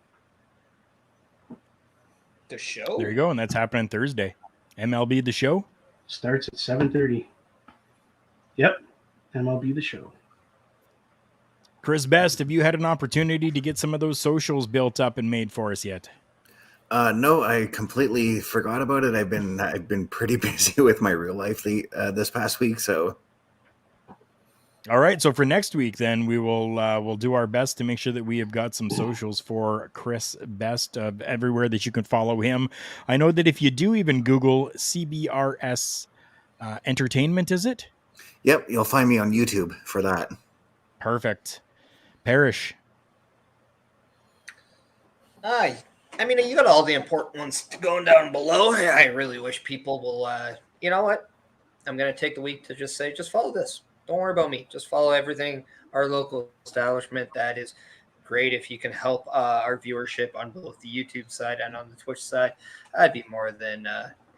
The show. There you go, and that's happening Thursday. MLB The Show. Starts at 7:30. Yep, MLB The Show. Chris Best, have you had an opportunity to get some of those socials built up and made for us yet? No, I completely forgot about it. I've been pretty busy with my real life this past week, so. All right, so for next week, then we'll do our best to make sure that we have got some socials for Chris Best everywhere that you can follow him. I know that if you do even Google CBRS Entertainment, is it? Yep, you'll find me on YouTube for that. Perfect. Parrish. I mean, you got all the important ones going down below. I really wish people will, you know what? I'm going to take the week to just say, just follow this. Don't worry about me. Just follow everything. Our local establishment, that is great. If you can help our viewership on both the YouTube side and on the Twitch side, I'd be more than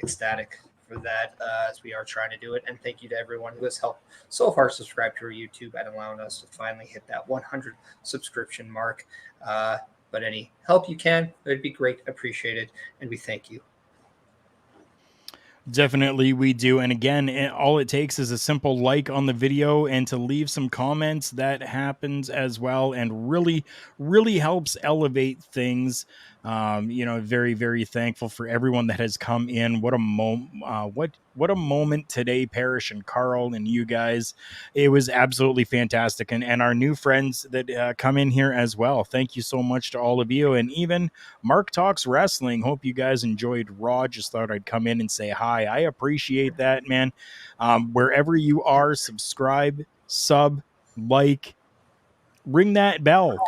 ecstatic for that as we are trying to do it. And thank you to everyone who has helped so far subscribe to our YouTube and allowing us to finally hit that 100 subscription mark. But any help you can, it would be great, appreciated, and we thank you. Definitely we do. And again, all it takes is a simple like on the video and to leave some comments. That happens as well and really, really helps elevate things. Very, very thankful for everyone that has come in. What a moment today, Parrish and Karl and you guys. It was absolutely fantastic. And our new friends that come in here as well. Thank you so much to all of you. And even Mark Talks Wrestling. Hope you guys enjoyed Raw. Just thought I'd come in and say hi. I appreciate that, man. Wherever you are, subscribe, sub, like, ring that bell.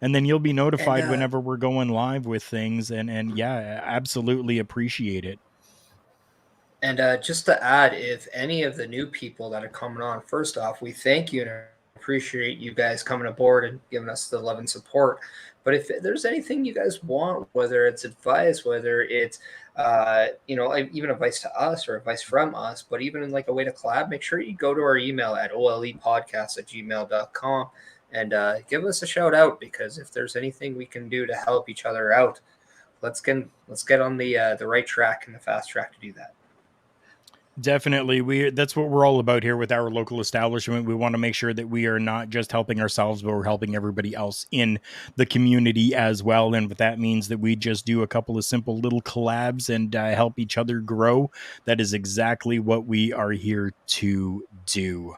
And then you'll be notified whenever we're going live with things. And yeah, absolutely appreciate it. And just to add, if any of the new people that are coming on, first off, we thank you and appreciate you guys coming aboard and giving us the love and support. But if there's anything you guys want, whether it's advice, whether it's, even advice to us or advice from us, but even in like a way to collab, make sure you go to our email at olepodcast@gmail.com and give us a shout out, because if there's anything we can do to help each other out, let's get on the right track and the fast track to do that. Definitely. That's what we're all about here with our local establishment. We want to make sure that we are not just helping ourselves, but we're helping everybody else in the community as well. And what that means that we just do a couple of simple little collabs and help each other grow. That is exactly what we are here to do.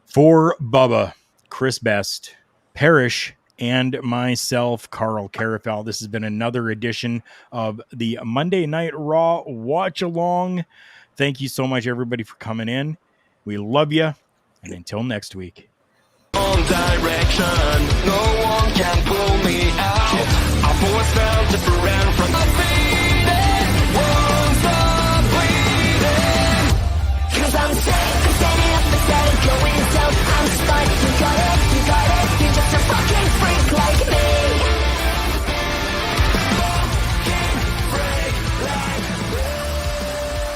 For Bubba, Chris Best, Parrish, and myself, Karl Karufel, this has been another edition of the Monday Night Raw Watch Along. Thank you so much, everybody, for coming in. We love you. And until next week. Direction, no one can pull me out. I've always felt different